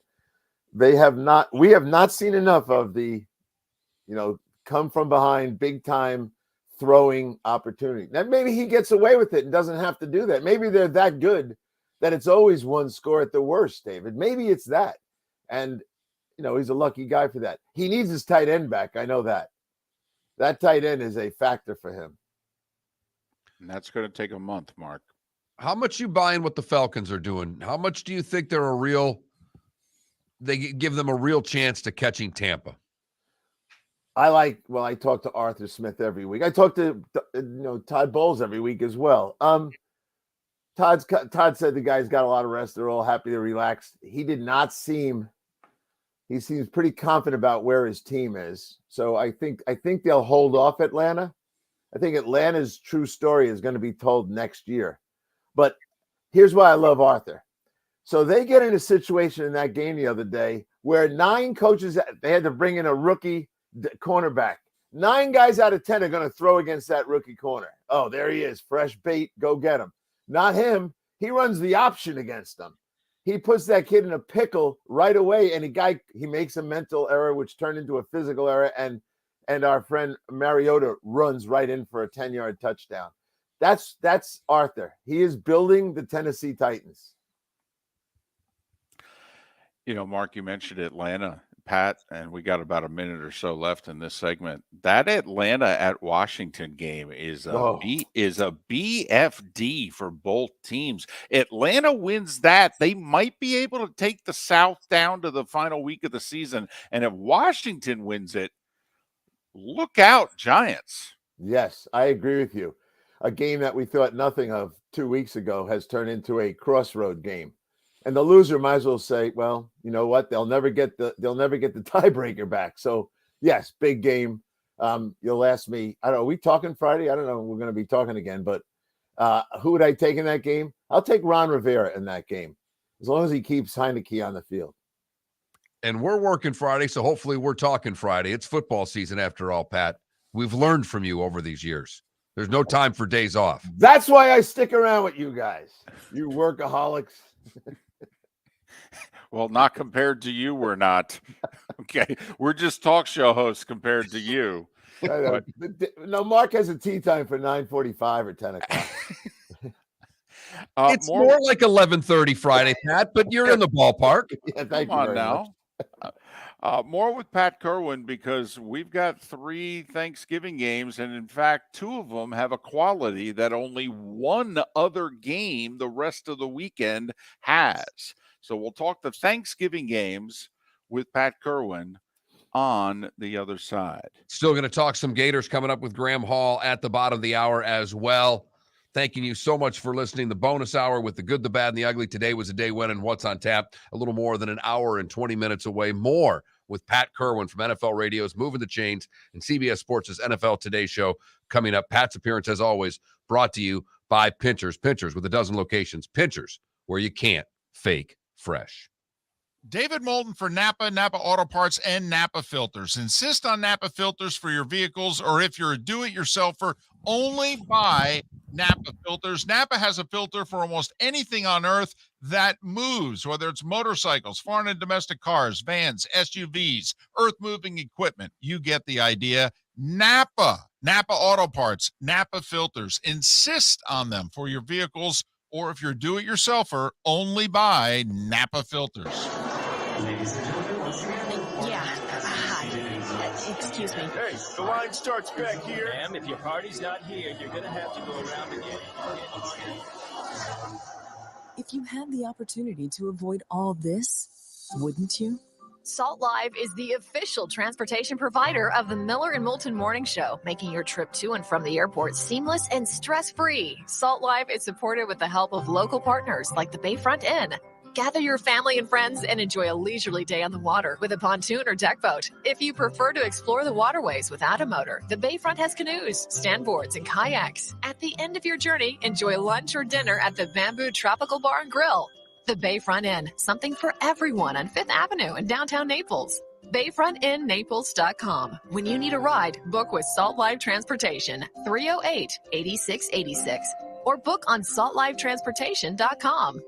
we have not seen enough of the, come from behind big time throwing opportunity. Now maybe he gets away with it and doesn't have to do that. Maybe they're that good that it's always 1 score at the worst, David. Maybe it's that. And, he's a lucky guy for that. He needs his tight end back. I know that. That tight end is a factor for him. And that's going to take a month, Mark. How much you buying what the Falcons are doing? How much do you think they give them a real chance to catching Tampa? I talk to Arthur Smith every week. I talk to, Todd Bowles every week as well. Todd said the guy's got a lot of rest. They're all happy to relax. He did not seem. He seems pretty confident about where his team is. So I think they'll hold off Atlanta. I think Atlanta's true story is going to be told next year. But here's why I love Arthur. So they get in a situation in that game the other day where 9 coaches, they had to bring in a rookie cornerback. 9 guys out of 10 are going to throw against that rookie corner. Oh, there he is. Fresh bait. Go get him. Not him. He runs the option against them. He puts that kid in a pickle right away, and he makes a mental error, which turned into a physical error, and our friend Mariota runs right in for a 10-yard touchdown. That's Arthur. He is building the Tennessee Titans. You know, Mark, you mentioned Atlanta, Pat, and we got about a minute or so left in this segment. That Atlanta at Washington game is a BFD for both teams. Atlanta wins that, they might be able to take the South down to the final week of the season. And if Washington wins it, look out, Giants. Yes, I agree with you. A game that we thought nothing of 2 weeks ago has turned into a crossroad game. And the loser might as well say, well, you know what? They'll never get the tiebreaker back. So yes, big game. You'll ask me, I don't know, are we talking Friday? I don't know. We're going to be talking again, but who would I take in that game? I'll take Ron Rivera in that game, as long as he keeps Heineke on the field. And we're working Friday, so hopefully we're talking Friday. It's football season after all, Pat. We've learned from you over these years. There's no time for days off. That's why I stick around with you guys. You workaholics. Well, not compared to you, we're not. Okay. We're just talk show hosts compared to you. No, Mark has a tea time for 9:45 or 10 o'clock. It's more like 11:30 Friday, Pat, but you're in the ballpark. Yeah, thank Come you on very now. much. More with Pat Kirwan, because we've got 3 Thanksgiving games, and in fact, 2 of them have a quality that only one other game the rest of the weekend has. So we'll talk the Thanksgiving games with Pat Kirwan on the other side. Still going to talk some Gators coming up with Graham Hall at the bottom of the hour as well. Thanking you so much for listening. The bonus hour with the good, the bad, and the ugly. Today was a day when and what's on tap. A little more than an hour and 20 minutes away. More with Pat Kirwan from NFL Radio's Moving the Chains and CBS Sports' NFL Today show coming up. Pat's appearance, as always, brought to you by Pinchers. Pinchers with a dozen locations. Pinchers, where you can't fake fresh. David Moulton for Napa Auto Parts, and Napa Filters. Insist on Napa filters for your vehicles, or if you're a do-it-yourselfer, only buy Napa filters. Napa has a filter for almost anything on earth that moves, whether it's motorcycles, foreign and domestic cars, vans, SUVs, earth-moving equipment. You get the idea. Napa Auto Parts, Napa filters. Insist on them for your vehicles, or if you're a do-it-yourselfer, only buy Napa filters. Ladies and gentlemen, once again. Hi. Excuse me. Hey, the line starts back here. Ma'am, if your party's not here, you're going to have to go around again. If you had the opportunity to avoid all this, wouldn't you? Salt Live is the official transportation provider of the Miller and Moulton Morning Show, making your trip to and from the airport seamless and stress-free. Salt Live is supported with the help of local partners like the Bayfront Inn. Gather your family and friends and enjoy a leisurely day on the water with a pontoon or deck boat. If you prefer to explore the waterways without a motor, the Bayfront has canoes, standboards, and kayaks. At the end of your journey, enjoy lunch or dinner at the Bamboo Tropical Bar and Grill. The Bayfront Inn, something for everyone on 5th Avenue in downtown Naples. BayfrontInNaples.com. When you need a ride, book with Salt Live Transportation, 308-8686, or book on saltlivetransportation.com.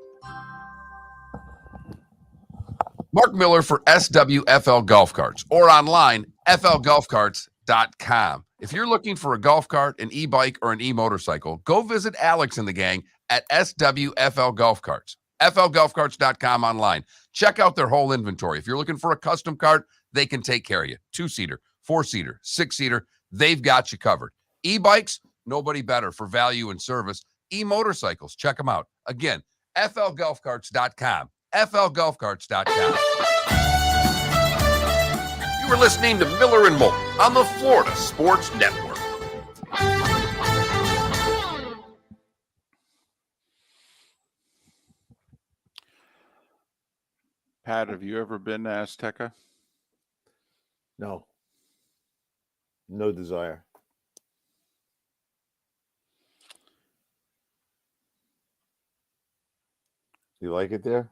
Mark Miller for SWFL Golf Carts, or online, flgolfcarts.com. If you're looking for a golf cart, an e-bike, or an e-motorcycle, go visit Alex and the gang at SWFL Golf Carts. flgolfcarts.com online. Check out their whole inventory. If you're looking for a custom cart, they can take care of you. 2-seater, 4-seater, 6-seater, they've got you covered. E-bikes, nobody better for value and service. E-motorcycles, check them out. Again, flgolfcarts.com. flgolfcarts.com. You were listening to Miller and Moulton on the Florida Sports Network. Pat, have you ever been to Azteca? No. No desire. You like it there?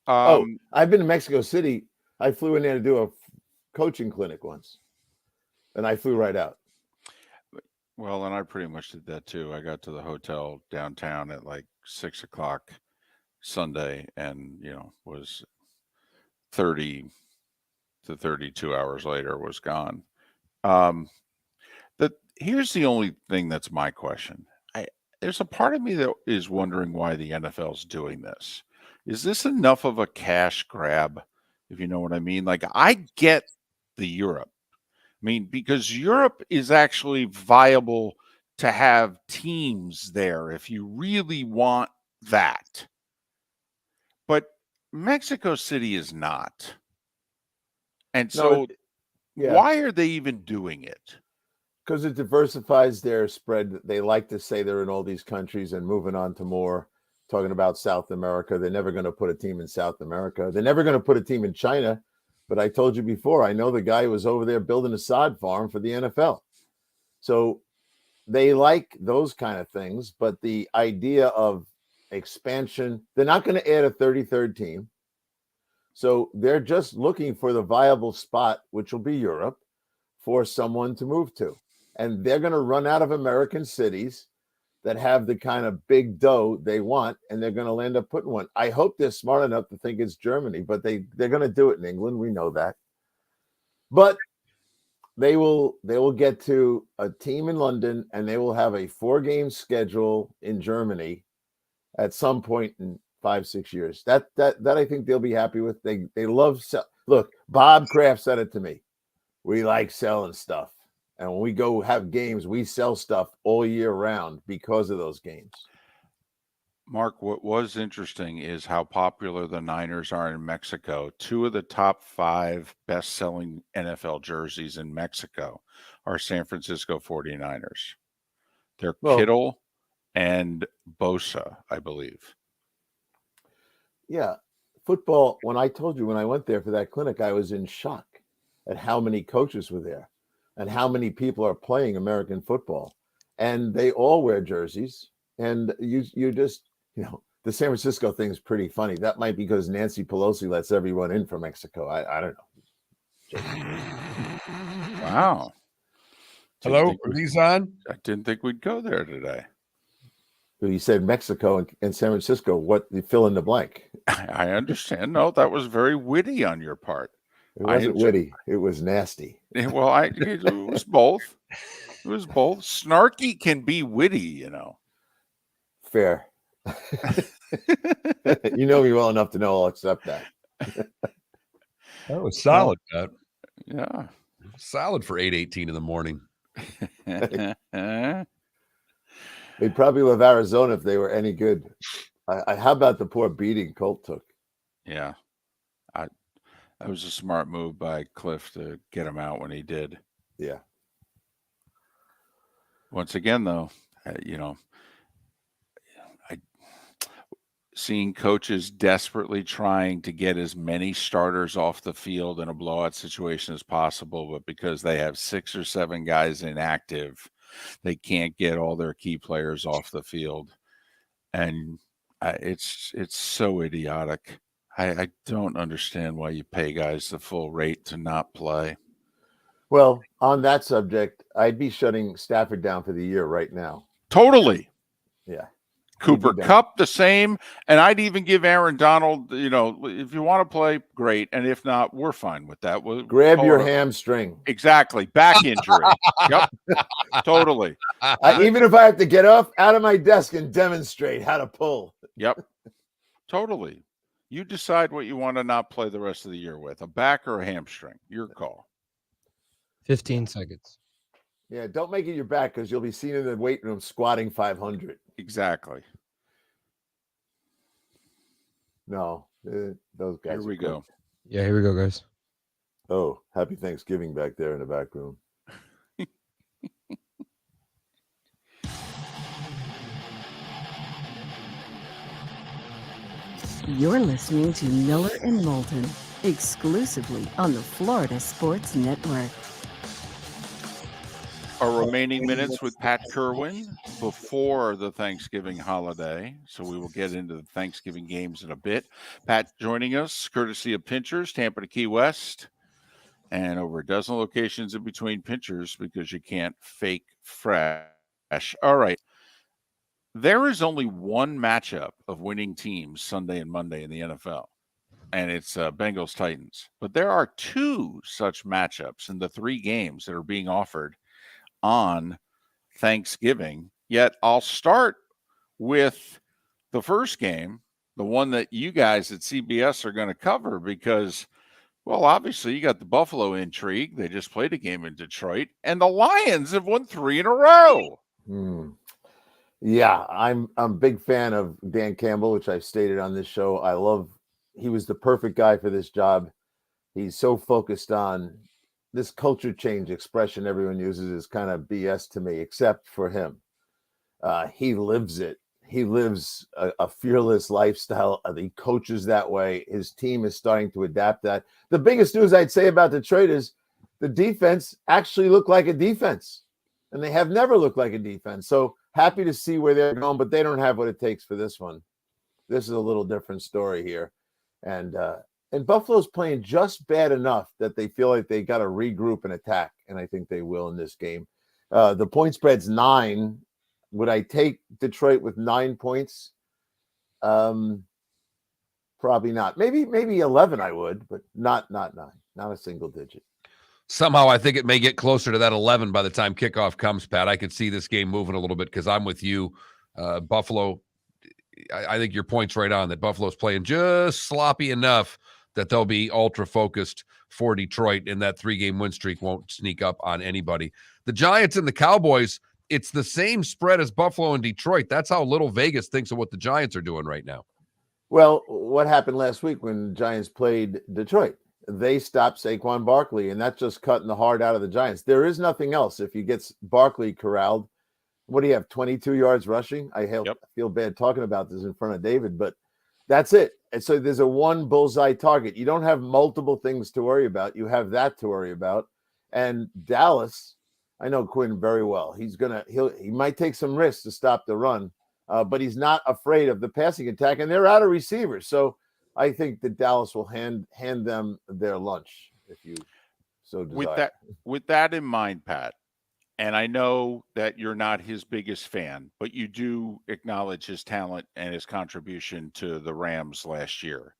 I've been to Mexico City. I flew in there to do a coaching clinic once, and I flew right out. Well, and I pretty much did that too. I got to the hotel downtown at like 6 o'clock Sunday, and was 30 to 32 hours later was gone. Here's the only thing that's my question. There's a part of me that is wondering why the NFL's doing this. Is this enough of a cash grab, if you know what I mean? Like, I get the Europe. I mean, because Europe is actually viable to have teams there if you really want that. But Mexico City is not. And so why are they even doing it? Because it diversifies their spread. They like to say they're in all these countries and moving on to more, talking about South America. They're never going to put a team in South America. They're never going to put a team in China. But I told you before, I know the guy who was over there building a sod farm for the NFL. So they like those kind of things. But the idea of expansion, they're not going to add a 33rd team. So they're just looking for the viable spot, which will be Europe, for someone to move to. And they're going to run out of American cities that have the kind of big dough they want, and they're going to end up putting one. I hope they're smart enough to think it's Germany, but they're going to do it in England. We know that. But they will get to a team in London, and they will have a 4-game schedule in Germany at some point in 5-6 years. That I think they'll be happy with. They love look, Bob Kraft said it to me. We like selling stuff. And when we go have games, we sell stuff all year round because of those games. Mark, what was interesting is how popular the Niners are in Mexico. 2 of the top 5 best-selling NFL jerseys in Mexico are San Francisco 49ers. They're Kittle and Bosa, I believe. Yeah. Football, when I told you when I went there for that clinic, I was in shock at how many coaches were there and how many people are playing American football. And they all wear jerseys. And you just, the San Francisco thing is pretty funny. That might be because Nancy Pelosi lets everyone in from Mexico. I don't know. Wow. Hello, are these on? I didn't think we'd go there today. But you said Mexico and San Francisco. What, you fill in the blank? I understand. No, that was very witty on your part. It wasn't witty. It was nasty. Well, it was both. It was both. Snarky can be witty, Fair. You know me well enough to know I'll accept that. That was solid, Pat. Yeah. Solid for 8:18 in the morning. They'd probably love Arizona if they were any good. How about the poor beating Colt took? Yeah. That was a smart move by Cliff to get him out when he did. Yeah. Once again, though, seeing coaches desperately trying to get as many starters off the field in a blowout situation as possible, but because they have 6 or 7 guys inactive, they can't get all their key players off the field. And it's so idiotic. I don't understand why you pay guys the full rate to not play. Well, on that subject, I'd be shutting Stafford down for the year right now. Totally. Yeah. Cooper Kupp the same, and I'd even give Aaron Donald, if you want to play, great, and if not, we're fine with that. We'll grab your hamstring. Exactly, back injury. Yep, totally. Even if I have to get up out of my desk and demonstrate how to pull. Yep, totally. You decide what you want to not play the rest of the year with, a back or a hamstring. Your call. 15 seconds. Yeah, don't make it your back because you'll be seen in the weight room squatting 500. Exactly. No, those guys. Here we go. Yeah, here we go, guys. Oh, happy Thanksgiving back there in the back room. You're listening to Miller and Moulton, exclusively on the Florida Sports Network. Our remaining minutes with Pat Kirwan before the Thanksgiving holiday. So we will get into the Thanksgiving games in a bit. Pat joining us, courtesy of Pinchers, Tampa to Key West, and over a dozen locations in between Pinchers because you can't fake fresh. All right. There is only one matchup of winning teams Sunday and Monday in the NFL, and it's Bengals Titans. But there are two such matchups in the three games that are being offered on Thanksgiving. Yet I'll start with the first game, the one that you guys at CBS are going to cover because, well, obviously you got the Buffalo intrigue. They just played a game in Detroit, and the Lions have won 3 in a row. Yeah, I'm a big fan of Dan Campbell, which I've stated on this show. He was the perfect guy for this job. He's so focused on this culture change expression everyone uses is kind of BS to me, except for him. He lives it. He lives a fearless lifestyle. He coaches that way. His team is starting to adapt that. The biggest news I'd say about Detroit is the defense actually looked like a defense, and they have never looked like a defense. So happy to see where they're going, but they don't have what it takes for this one. This is a little different story here. And Buffalo's playing just bad enough that they feel like they got to regroup and attack, and I think they will in this game. The point spread's 9. Would I take Detroit with 9 points? Probably not. Maybe 11 I would, but not 9. Not a single digit. Somehow I think it may get closer to that 11 by the time kickoff comes, Pat. I could see this game moving a little bit because I'm with you. Buffalo, I think your point's right on that Buffalo's playing just sloppy enough that they'll be ultra-focused for Detroit, and that 3-game win streak won't sneak up on anybody. The Giants and the Cowboys, it's the same spread as Buffalo and Detroit. That's how little Vegas thinks of what the Giants are doing right now. Well, what happened last week when the Giants played Detroit? They stopped Saquon Barkley, and that's just cutting the heart out of the Giants. There is nothing else. If you get Barkley corralled, what do you have, 22 yards rushing? I feel bad talking about this in front of David, but that's it. And so there's a one bullseye target. You don't have multiple things to worry about. You have that to worry about. And Dallas, I know Quinn very well. He might take some risks to stop the run, but he's not afraid of the passing attack, and they're out of receivers. So I think that Dallas will hand them their lunch if you so desire. With that in mind, Pat, and I know that you're not his biggest fan, but you do acknowledge his talent and his contribution to the Rams last year.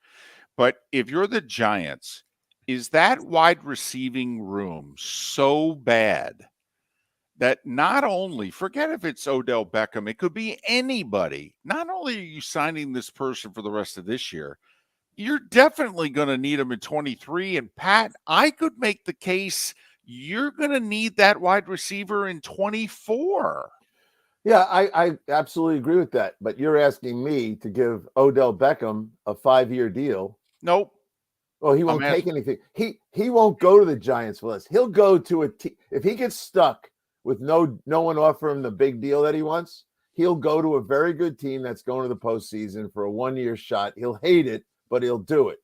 But if you're the Giants, is that wide receiving room so bad that not only, forget if it's Odell Beckham, it could be anybody. Not only are you signing this person for the rest of this year, you're definitely going to need him in 23. And Pat, I could make the case you're going to need that wide receiver in 24. Yeah, I absolutely agree with that. But you're asking me to give Odell Beckham a 5-year deal. Nope. Well, he won't take anything. He won't go to the Giants for us. He'll go to a team. If he gets stuck with no one offer him the big deal that he wants, he'll go to a very good team that's going to the postseason for a 1-year shot. He'll hate it, but he'll do it.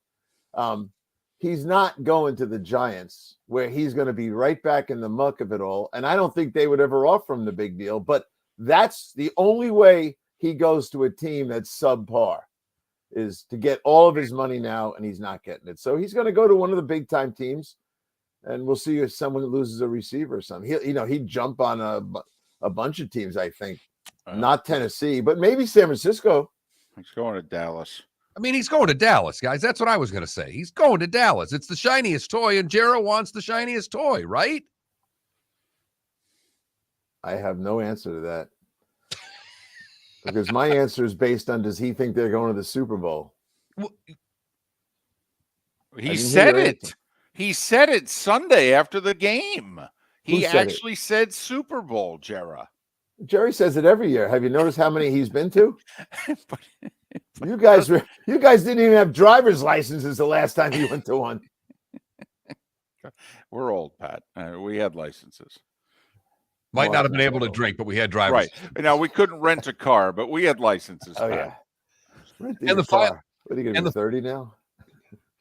He's not going to the Giants where he's going to be right back in the muck of it all. And I don't think they would ever offer him the big deal, but that's the only way he goes to a team that's subpar is to get all of his money now, and he's not getting it. So he's going to go to one of the big time teams, and we'll see if someone loses a receiver or something. He'd jump on a bunch of teams, I think. Not Tennessee, but maybe San Francisco. He's going to Dallas. I mean, he's going to Dallas, guys. That's what I was going to say. He's going to Dallas. It's the shiniest toy, and Jarrah wants the shiniest toy, right? I have no answer to that. Because my answer is based on, does he think they're going to the Super Bowl? Well, he said it. He said it Sunday after the game. He actually said Super Bowl, Jarrah. Jerry says it every year. Have you noticed how many he's been to? You guys didn't even have driver's licenses the last time he went to one. We're old, Pat. We had licenses. Might not have been able to drink, but we had drivers. Right. Now, we couldn't rent a car, but we had licenses. Oh, Pat. yeah. And What are you going to be 30 now?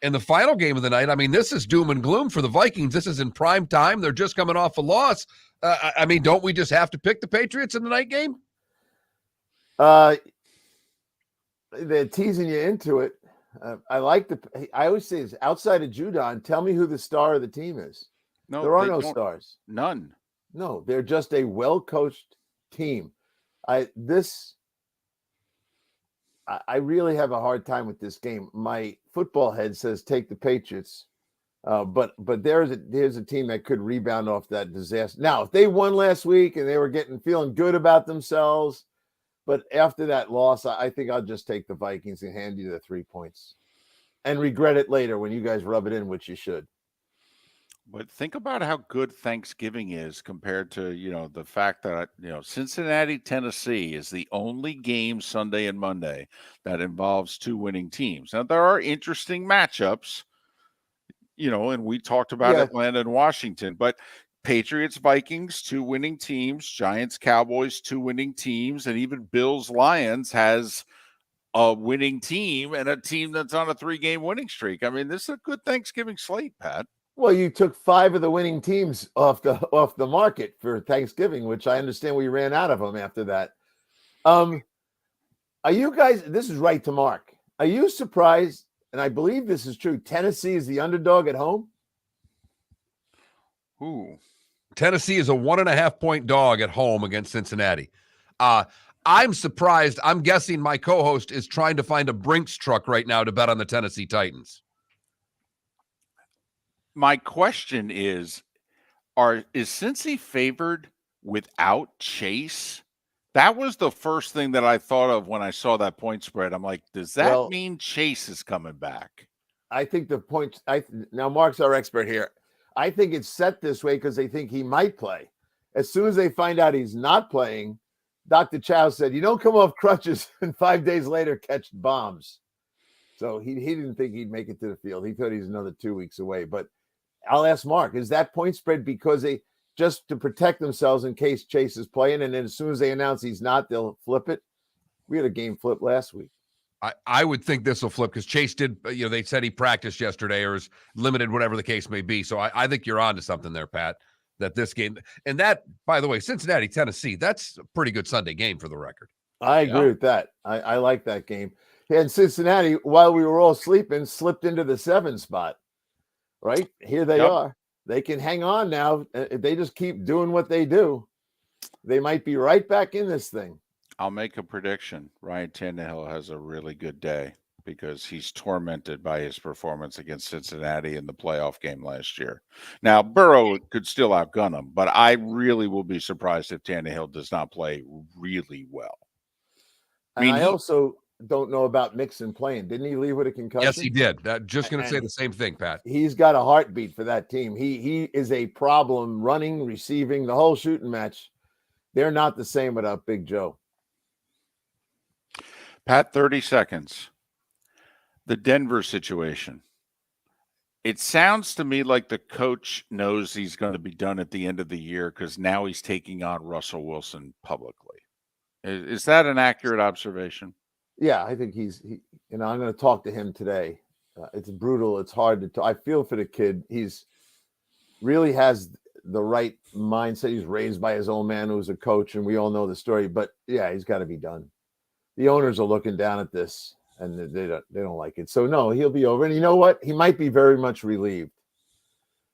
And the final game of the night, I mean, this is doom and gloom for the Vikings. This is in prime time. They're just coming off a loss. I mean, don't we just have to pick the Patriots in the night game? They're teasing you into it. I always say this, outside of Judon, tell me who the star of the team is. No, there are they no don't. stars. None. No, they're just a well-coached team. I really have a hard time with this game. My football head says take the Patriots, but there's a team that could rebound off that disaster. Now, if they won last week and they were feeling good about themselves, but after that loss, I think I'll just take the Vikings and hand you the 3 points, and regret it later when you guys rub it in, which you should. But think about how good Thanksgiving is compared to, the fact that, Cincinnati, Tennessee is the only game Sunday and Monday that involves two winning teams. Now, there are interesting matchups, and we talked about Atlanta and Washington, but Patriots, Vikings, two winning teams, Giants, Cowboys, two winning teams, and even Bills, Lions has a winning team and a team that's on a 3-game winning streak. I mean, this is a good Thanksgiving slate, Pat. Well, you took 5 of the winning teams off the market for Thanksgiving, which I understand we ran out of them after that. Are you guys? This is right to Mark. Are you surprised? And I believe this is true. Tennessee is the underdog at home. Ooh, Tennessee is a 1.5-point dog at home against Cincinnati. I'm surprised. I'm guessing my co-host is trying to find a Brinks truck right now to bet on the Tennessee Titans. My question is Cincy favored without Chase? That was the first thing that I thought of when I saw that point spread. I'm like, does that mean Chase is coming back? I think the point. Now Mark's our expert here. I think it's set this way because they think he might play. As soon as they find out he's not playing, Dr. Chow said, "You don't come off crutches and 5 days later catch bombs." So he didn't think he'd make it to the field. He thought he's another 2 weeks away. But I'll ask Mark, is that point spread because they just to protect themselves in case Chase is playing, and then as soon as they announce he's not, they'll flip it? We had a game flip last week. I would think this will flip because Chase did, they said he practiced yesterday or is limited, whatever the case may be. So I think you're on to something there, Pat, that this game, and that, by the way, Cincinnati, Tennessee, that's a pretty good Sunday game for the record. I agree with that. I like that game. And Cincinnati, while we were all sleeping, slipped into the 7 spot. Right? Here they are. They can hang on now. If they just keep doing what they do, they might be right back in this thing. I'll make a prediction. Ryan Tannehill has a really good day because he's tormented by his performance against Cincinnati in the playoff game last year. Now, Burrow could still outgun him, but I really will be surprised if Tannehill does not play really well. I also don't know about Mixon playing. Didn't he leave with a concussion? Yes, he did. Just going to say the same thing, Pat. He's got a heartbeat for that team. He is a problem running, receiving, the whole shooting match. They're not the same without Big Joe. Pat, 30 seconds. The Denver situation. It sounds to me like the coach knows he's going to be done at the end of the year because now he's taking on Russell Wilson publicly. Is that an accurate observation? Yeah, I think I'm going to talk to him today. It's brutal. It's hard to talk. I feel for the kid. He's really has the right mindset. He's raised by his old man who was a coach, and we all know the story. But yeah, he's got to be done. The owners are looking down at this, and they don't like it. So no, he'll be over. And you know what? He might be very much relieved.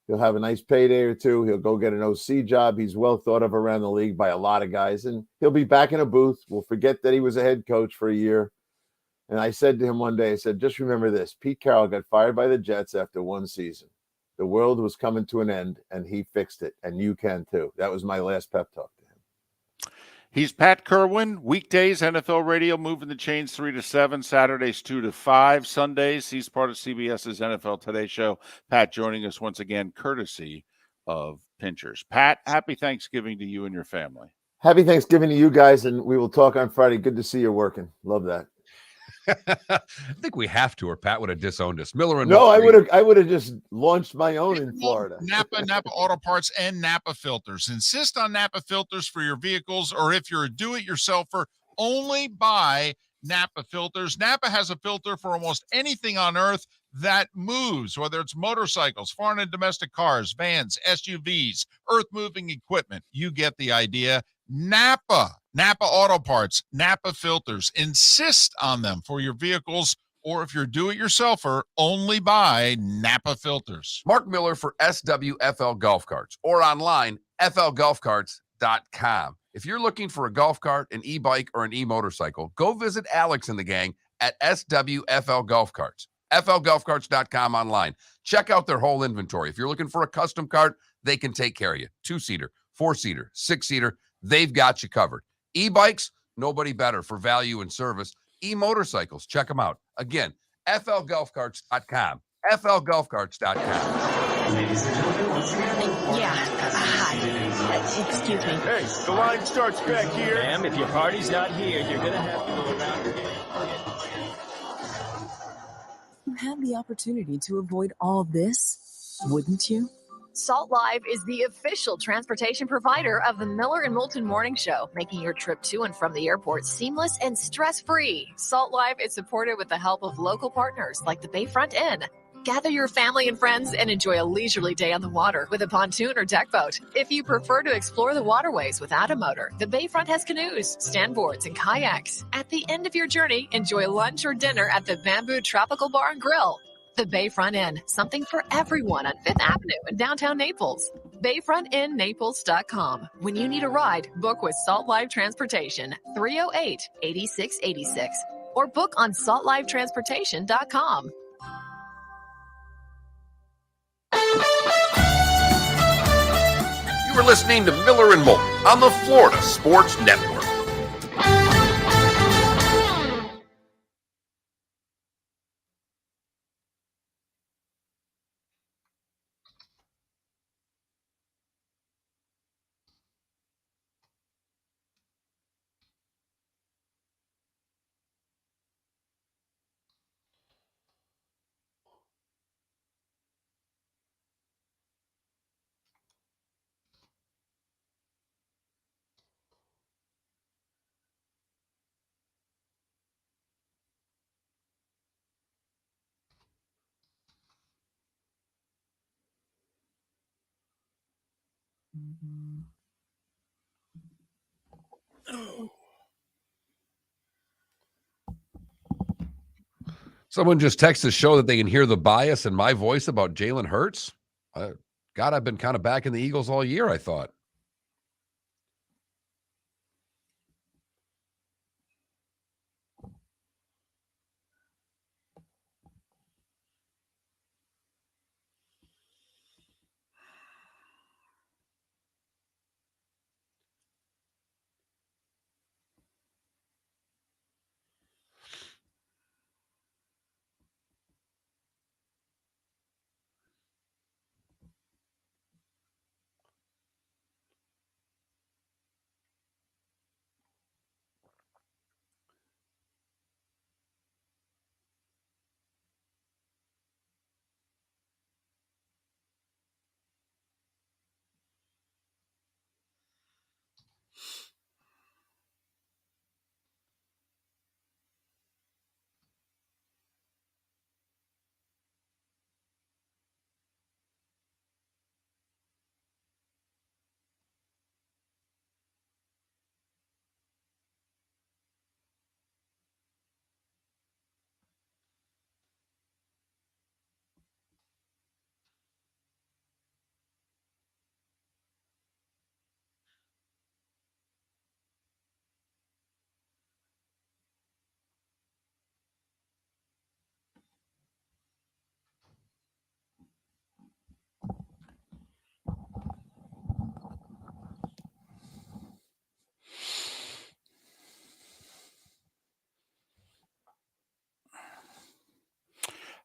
He'll have a nice payday or two. He'll go get an OC job. He's well thought of around the league by a lot of guys, and he'll be back in a booth. We'll forget that he was a head coach for a year. And I said to him one day, I said, just remember this. Pete Carroll got fired by the Jets after one season. The world was coming to an end, and he fixed it, and you can too. That was my last pep talk to him. He's Pat Kirwan. Weekdays, NFL Radio, moving the chains 3 to 7. Saturdays, 2 to 5. Sundays, he's part of CBS's NFL Today show. Pat joining us once again, courtesy of Pinchers. Pat, happy Thanksgiving to you and your family. Happy Thanksgiving to you guys, and we will talk on Friday. Good to see you working. Love that. I think we have to, or Pat would have disowned us. Miller and no, I would have just launched my own in Florida. Napa Auto Parts, and Napa Filters. Insist on Napa Filters for your vehicles, or if you're a do-it-yourselfer, only buy Napa filters. Napa has a filter for almost anything on earth that moves, whether it's motorcycles, foreign and domestic cars, vans, SUVs, earth-moving equipment. You get the idea. Napa Auto Parts, Napa filters. Insist on them for your vehicles, or if you're do-it-yourselfer, only buy Napa filters. Mark Miller for SWFL Golf Carts, or online, flgolfcarts.com. If you're looking for a golf cart, an e-bike, or an e-motorcycle, go visit Alex and the gang at SWFL Golf Carts. flgolfcarts.com online. Check out their whole inventory. If you're looking for a custom cart, they can take care of you. 2-seater, 4-seater, 6-seater, they've got you covered. E-bikes, nobody better for value and service. E-motorcycles, check them out. Again, flgolfcarts.com. flgolfcarts.com. Ladies and gentlemen, once again. Yeah. Hi. Excuse me. Hey, the line starts back here. Ma'am, if your party's not here, you're gonna have to go around again. You had the opportunity to avoid all this, wouldn't you? Salt Live is the official transportation provider of the Miller and Moulton Morning Show, making your trip to and from the airport seamless and stress-free. Salt Live is supported with the help of local partners like the Bayfront Inn. Gather your family and friends and enjoy a leisurely day on the water with a pontoon or deck boat. If you prefer to explore the waterways without a motor, the Bayfront has canoes, standboards, and kayaks. At the end of your journey, enjoy lunch or dinner at the Bamboo Tropical Bar and Grill. The Bayfront Inn, something for everyone on 5th Avenue in downtown Naples. BayfrontInNaples.com. When you need a ride, book with Salt Live Transportation, 308-8686, or book on saltlivetransportation.com. You were listening to Miller and Moulton on the Florida Sports Network. Someone just texted the show that they can hear the bias in my voice about Jalen Hurts. God, I've been kind of backing the Eagles all year, I thought.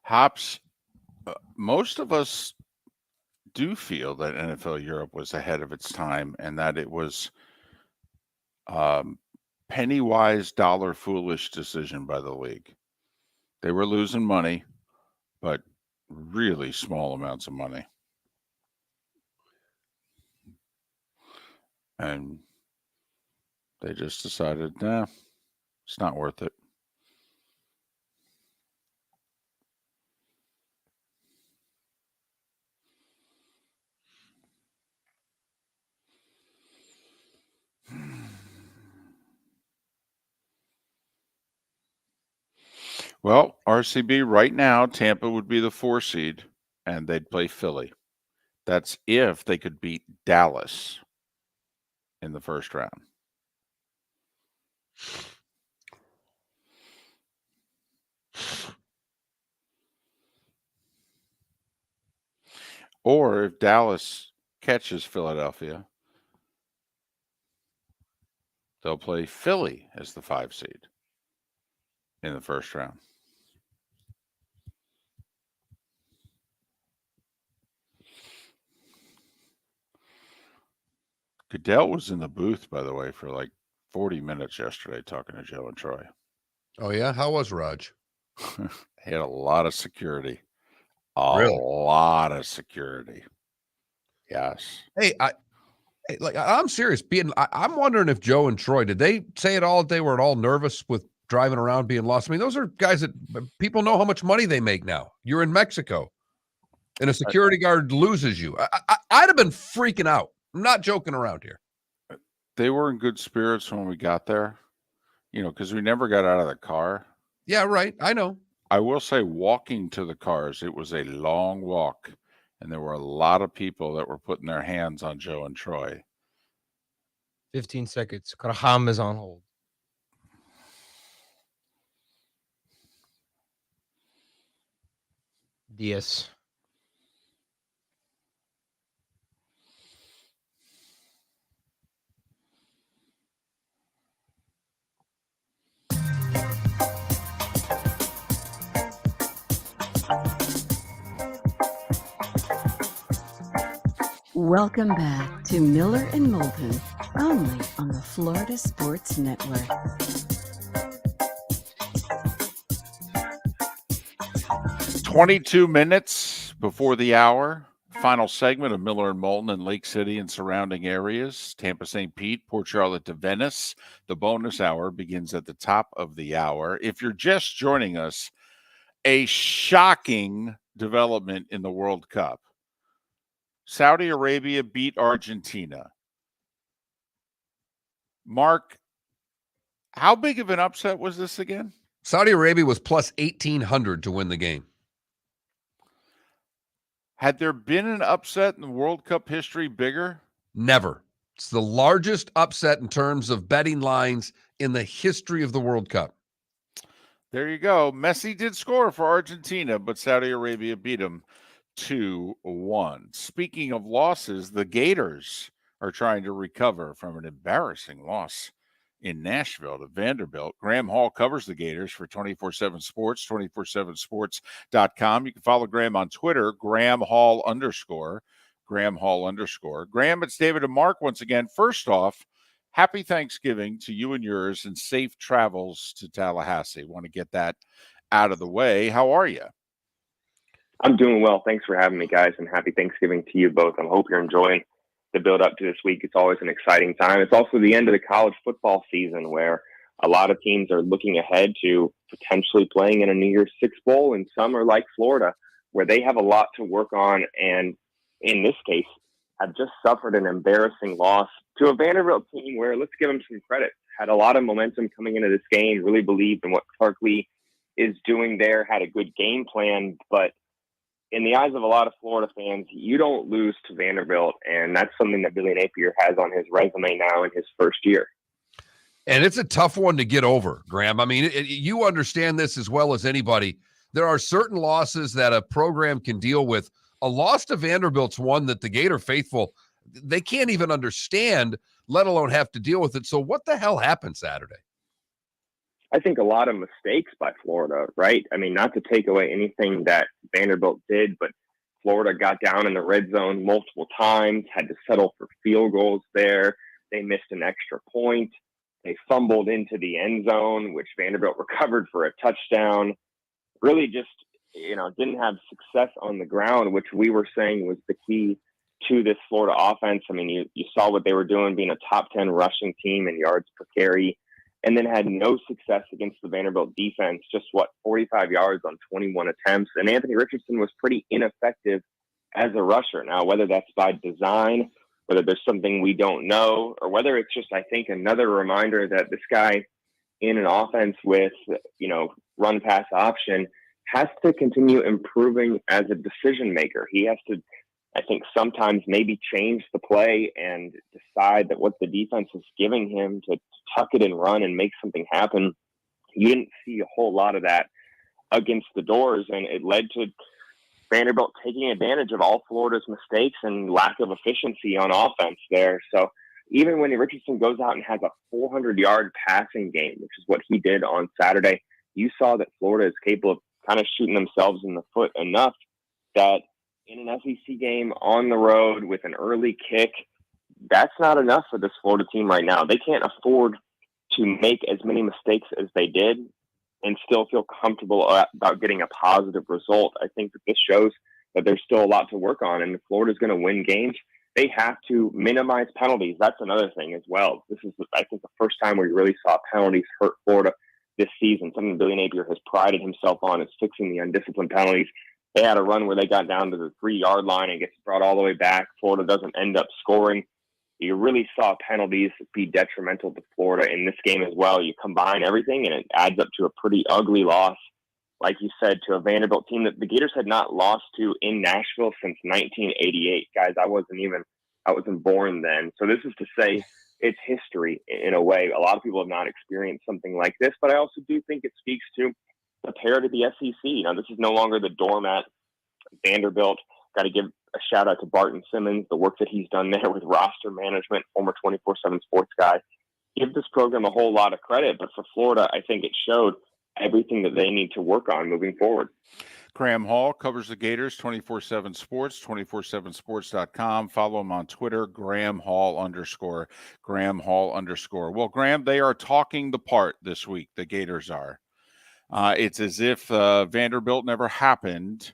Hops, most of us do feel that NFL Europe was ahead of its time and that it was penny wise, dollar foolish decision by the league. They were losing money, but really small amounts of money. And they just decided, nah, it's not worth it. Well, RCB right now, Tampa would be the 4 seed, and they'd play Philly. That's if they could beat Dallas in the first round. Or if Dallas catches Philadelphia, they'll play Philly as the 5 seed in the first round. Goodell was in the booth, by the way, for like 40 minutes yesterday talking to Joe and Troy. Oh, yeah? How was Raj? He had a lot of security. Really? Lot of security. Yes. Hey, I'm serious. I'm wondering if Joe and Troy, did they say it all? They were at all nervous with driving around being lost. I mean, those are guys that people know how much money they make now. You're in Mexico, and a security guard loses you. I'd have been freaking out. I'm not joking around here. They were in good spirits when we got there, because we never got out of the car. Yeah, right. I know. I will say, walking to the cars, it was a long walk, and there were a lot of people that were putting their hands on Joe and Troy. 15 seconds. Graham is on hold. Diaz. Welcome back to Miller and Moulton, only on the Florida Sports Network. "22 minutes before the hour. Final segment of Miller and Moulton in Lake City and surrounding areas. Tampa, St. Pete, Port Charlotte to Venice. The bonus hour begins at the top of the hour. If you're just joining us, a shocking development in the World Cup. Saudi Arabia beat Argentina. Mark, how big of an upset was this again? Saudi Arabia was plus 1,800 to win the game. Had there been an upset in the World Cup history bigger? Never. It's the largest upset in terms of betting lines in the history of the World Cup. There you go. Messi did score for Argentina, but Saudi Arabia beat him 2-1. Speaking of losses, the Gators are trying to recover from an embarrassing loss in Nashville to Vanderbilt. Graham Hall covers the Gators for 24/7 Sports, 247sports.com. You can follow Graham on Twitter, Graham Hall _. Graham, it's David and Mark once again. First off, happy Thanksgiving to you and yours, and safe travels to Tallahassee. Want to get that out of the way. How are you? I'm doing well. Thanks for having me, guys, and happy Thanksgiving to you both. I hope you're enjoying the build up to this week. It's always an exciting time. It's also the end of the college football season, where a lot of teams are looking ahead to potentially playing in a New Year's Six Bowl, and some are like Florida, where they have a lot to work on, and in this case, have just suffered an embarrassing loss to a Vanderbilt team where, let's give them some credit, had a lot of momentum coming into this game, really believed in what Clark Lee is doing there, had a good game plan, but in the eyes of a lot of Florida fans, you don't lose to Vanderbilt, and that's something that Billy Napier has on his resume now in his first year. And it's a tough one to get over, Graham. I mean, you understand this as well as anybody. There are certain losses that a program can deal with. A loss to Vanderbilt's one that the Gator faithful, they can't even understand, let alone have to deal with it. So what the hell happened Saturday? I think a lot of mistakes by Florida, right? I mean, not to take away anything that Vanderbilt did, but Florida got down in the red zone multiple times, had to settle for field goals there. They missed an extra point. They fumbled into the end zone, which Vanderbilt recovered for a touchdown. Really just, didn't have success on the ground, which we were saying was the key to this Florida offense. I mean, you saw what they were doing, being a top 10 rushing team in yards per carry, and then had no success against the Vanderbilt defense, just 45 yards on 21 attempts. And Anthony Richardson was pretty ineffective as a rusher. Now, whether that's by design, whether there's something we don't know, or whether it's just, I think, another reminder that this guy in an offense with, run pass option, has to continue improving as a decision maker. He has to, I think, sometimes maybe change the play and decide that what the defense is giving him to tuck it and run and make something happen. You didn't see a whole lot of that against the Doors, and it led to Vanderbilt taking advantage of all Florida's mistakes and lack of efficiency on offense there. So even when Richardson goes out and has a 400-yard passing game, which is what he did on Saturday, you saw that Florida is capable of kind of shooting themselves in the foot enough that in an SEC game on the road with an early kick, that's not enough for this Florida team right now. They can't afford to make as many mistakes as they did and still feel comfortable about getting a positive result. I think that this shows that there's still a lot to work on, and if Florida's going to win games, they have to minimize penalties. That's another thing as well. This is, I think, the first time we really saw penalties hurt Florida this season. Something Billy Napier has prided himself on is fixing the undisciplined penalties. They had a run where they got down to the 3-yard line and gets brought all the way back. Florida doesn't end up scoring. You really saw penalties be detrimental to Florida in this game as well. You combine everything, and it adds up to a pretty ugly loss, like you said, to a Vanderbilt team that the Gators had not lost to in Nashville since 1988. Guys, I wasn't born then. So this is to say it's history in a way. A lot of people have not experienced something like this, but I also do think it speaks to the pair to the SEC. Now, this is no longer the doormat Vanderbilt. Got to give a shout out to Barton Simmons, the work that he's done there with roster management, former 24/7 Sports guy. Give this program a whole lot of credit, but for Florida, I think it showed everything that they need to work on moving forward. Graham Hall covers the Gators, 24/7 Sports, 247sports.com. Follow him on Twitter, Graham Hall _. Graham Hall _. Well, Graham, they are talking the part this week. The Gators are. It's as if Vanderbilt never happened.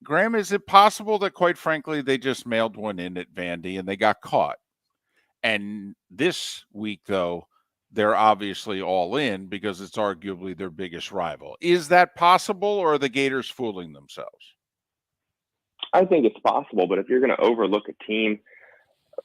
Graham, is it possible that, quite frankly, they just mailed one in at Vandy and they got caught? And this week, though, they're obviously all in because it's arguably their biggest rival. Is that possible, or are the Gators fooling themselves? I think it's possible, but if you're going to overlook a team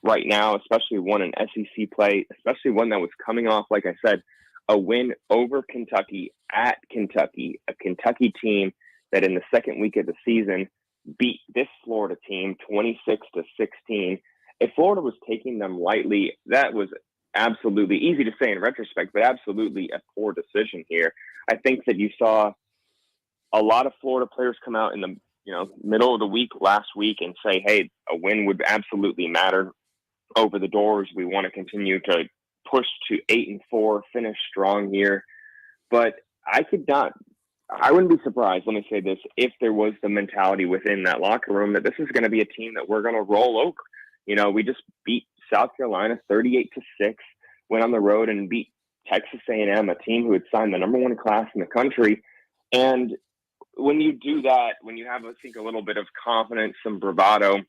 right now, especially one in SEC play, especially one that was coming off, like I said, a win over Kentucky at Kentucky, a Kentucky team that in the second week of the season beat this Florida team 26-16. If Florida was taking them lightly, that was absolutely easy to say in retrospect, but absolutely a poor decision here. I think that you saw a lot of Florida players come out in the middle of the week last week and say, hey, a win would absolutely matter over the Doors. We want to continue to push to 8-4, finish strong here. But I wouldn't be surprised, let me say this, if there was the mentality within that locker room that this is going to be a team that we're going to roll over. We just beat South Carolina 38-6, went on the road and beat Texas A&M, a team who had signed the number 1 class in the country. And when you do that, when you have, I think, a little bit of confidence, some bravado,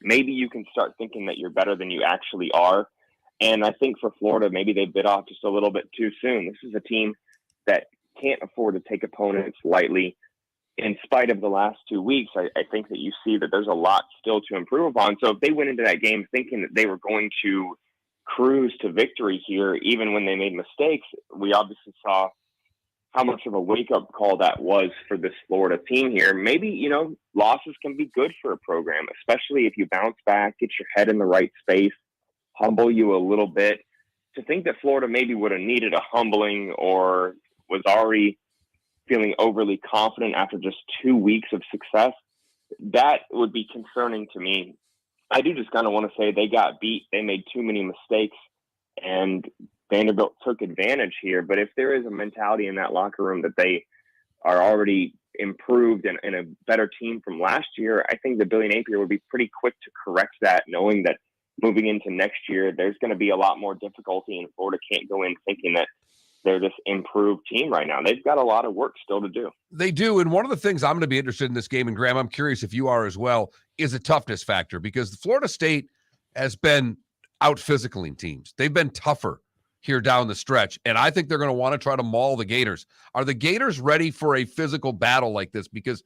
maybe you can start thinking that you're better than you actually are. And I think for Florida, maybe they bit off just a little bit too soon. This is a team that can't afford to take opponents lightly. In spite of the last 2 weeks, I think that you see that there's a lot still to improve upon. So if they went into that game thinking that they were going to cruise to victory here, even when they made mistakes, we obviously saw how much of a wake-up call that was for this Florida team here. Maybe, losses can be good for a program, especially if you bounce back, get your head in the right space, humble you a little bit. To think that Florida maybe would have needed a humbling or was already feeling overly confident after just 2 weeks of success, that would be concerning to me. I do just kind of want to say they got beat. They made too many mistakes, and Vanderbilt took advantage here. But if there is a mentality in that locker room that they are already improved and a better team from last year, I think that Billy Napier would be pretty quick to correct that, knowing that moving into next year, there's going to be a lot more difficulty, and Florida can't go in thinking that they're this improved team right now. They've got a lot of work still to do. They do. And one of the things I'm going to be interested in this game, and Graham, I'm curious if you are as well, is a toughness factor, because Florida State has been out physicaling teams. They've been tougher here down the stretch. And I think they're going to want to try to maul the Gators. Are the Gators ready for a physical battle like this? Because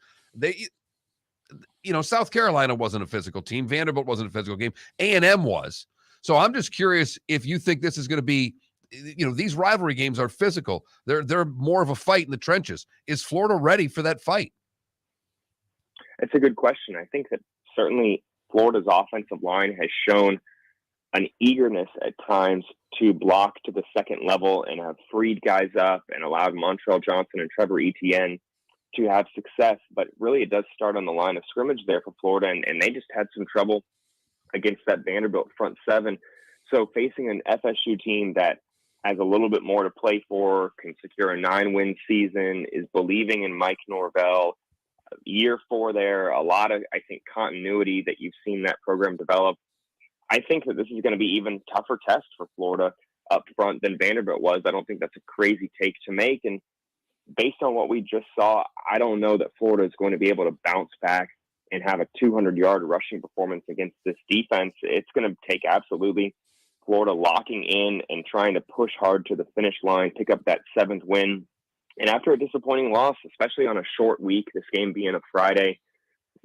South Carolina wasn't a physical team. Vanderbilt wasn't a physical game. A&M was. So I'm just curious if you think this is going to be, these rivalry games are physical. They're more of a fight in the trenches. Is Florida ready for that fight? It's a good question. I think that certainly Florida's offensive line has shown an eagerness at times to block to the second level and have freed guys up and allowed Montrell Johnson and Trevor Etienne to have success. But really, it does start on the line of scrimmage there for Florida, and they just had some trouble against that Vanderbilt front seven. So facing an FSU team that has a little bit more to play for, can secure a 9-win season, is believing in Mike Norvell, year 4 there, a lot of, I think, continuity that you've seen that program develop. I think that this is going to be even tougher test for Florida up front than Vanderbilt was. I don't think that's a crazy take to make. And based on what we just saw, I don't know that Florida is going to be able to bounce back and have a 200-yard rushing performance against this defense. It's going to take absolutely Florida locking in and trying to push hard to the finish line, pick up that 7th win. And after a disappointing loss, especially on a short week, this game being a Friday,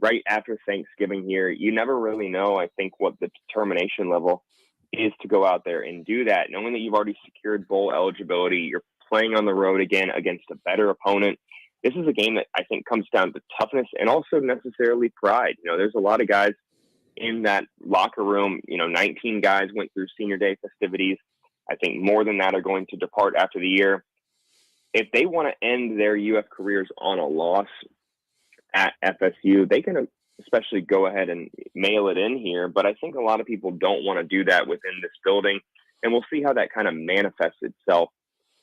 right after Thanksgiving here, you never really know, I think, what the determination level is to go out there and do that. Knowing that you've already secured bowl eligibility, you're playing on the road again against a better opponent. This is a game that I think comes down to toughness and also necessarily pride. There's a lot of guys in that locker room. 19 guys went through senior day festivities. I think more than that are going to depart after the year. If they want to end their UF careers on a loss at FSU, they can especially go ahead and mail it in here. But I think a lot of people don't want to do that within this building. And we'll see how that kind of manifests itself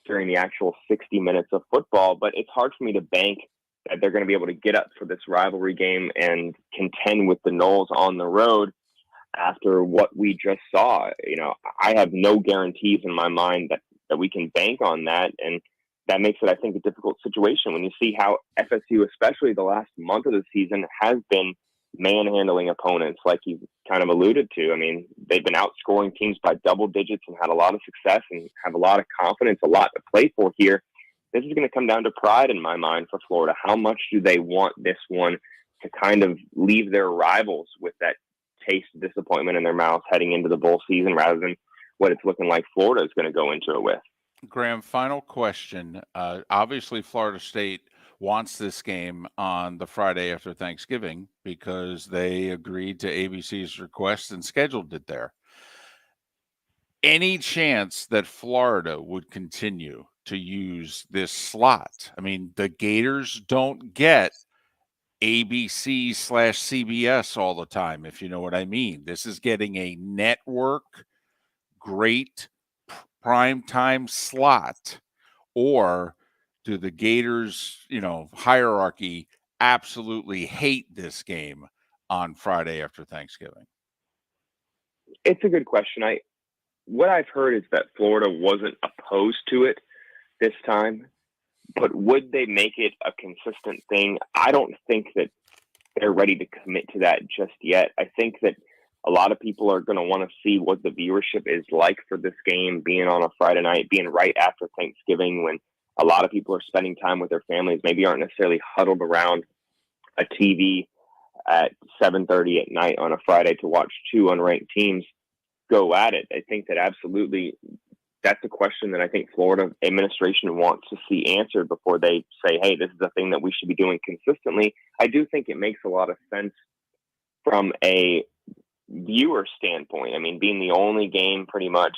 during the actual 60 minutes of football. But it's hard for me to bank that they're going to be able to get up for this rivalry game and contend with the Noles on the road after what we just saw. I have no guarantees in my mind that we can bank on that. And that makes it, I think, a difficult situation when you see how FSU, especially the last month of the season, has been manhandling opponents, like you kind of alluded to. I mean, they've been outscoring teams by double digits and had a lot of success and have a lot of confidence, a lot to play for here. This is going to come down to pride in my mind for Florida. How much do they want this one to kind of leave their rivals with that taste of disappointment in their mouths heading into the bowl season rather than what it's looking like Florida is going to go into it with? Graham, final question. Obviously, Florida State wants this game on the Friday after Thanksgiving because they agreed to ABC's request and scheduled it there. Any chance that Florida would continue to use this slot? I mean, the Gators don't get ABC/CBS all the time, if you know what I mean. This is getting a network, great primetime slot. Or do the Gators, hierarchy absolutely hate this game on Friday after Thanksgiving? It's a good question. What I've heard is that Florida wasn't opposed to it this time, but would they make it a consistent thing? I don't think that they're ready to commit to that just yet. I think that a lot of people are going to want to see what the viewership is like for this game, being on a Friday night, being right after Thanksgiving when a lot of people are spending time with their families, maybe aren't necessarily huddled around a TV at 7:30 at night on a Friday to watch two unranked teams go at it. I think that absolutely that's a question that I think Florida administration wants to see answered before they say, hey, this is a thing that we should be doing consistently. I do think it makes a lot of sense from a viewer standpoint. I mean, being the only game pretty much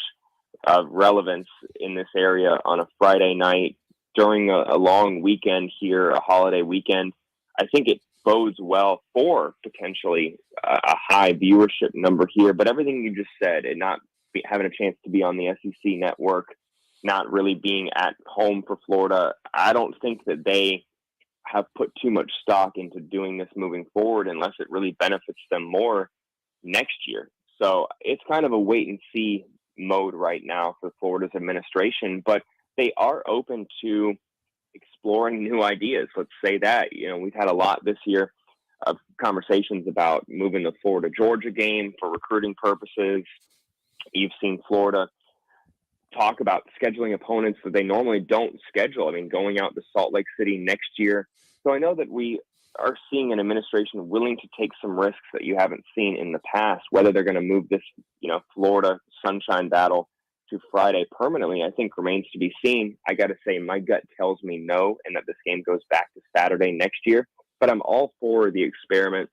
of relevance in this area on a Friday night during a long weekend here, a holiday weekend, I think it bodes well for potentially a high viewership number here. But everything you just said, and not having a chance to be on the SEC network, not really being at home for Florida, I don't think that they have put too much stock into doing this moving forward unless it really benefits them more next year. So it's kind of a wait and see mode right now for Florida's administration, but they are open to exploring new ideas. Let's say that, we've had a lot this year of conversations about moving the Florida-Georgia game for recruiting purposes. You've seen Florida talk about scheduling opponents that they normally don't schedule. I mean, going out to Salt Lake City next year. So I know that we are seeing an administration willing to take some risks that you haven't seen in the past, whether they're going to move this, Florida Sunshine Battle to Friday permanently, I think remains to be seen. I got to say, my gut tells me no, and that this game goes back to Saturday next year. But I'm all for the experiment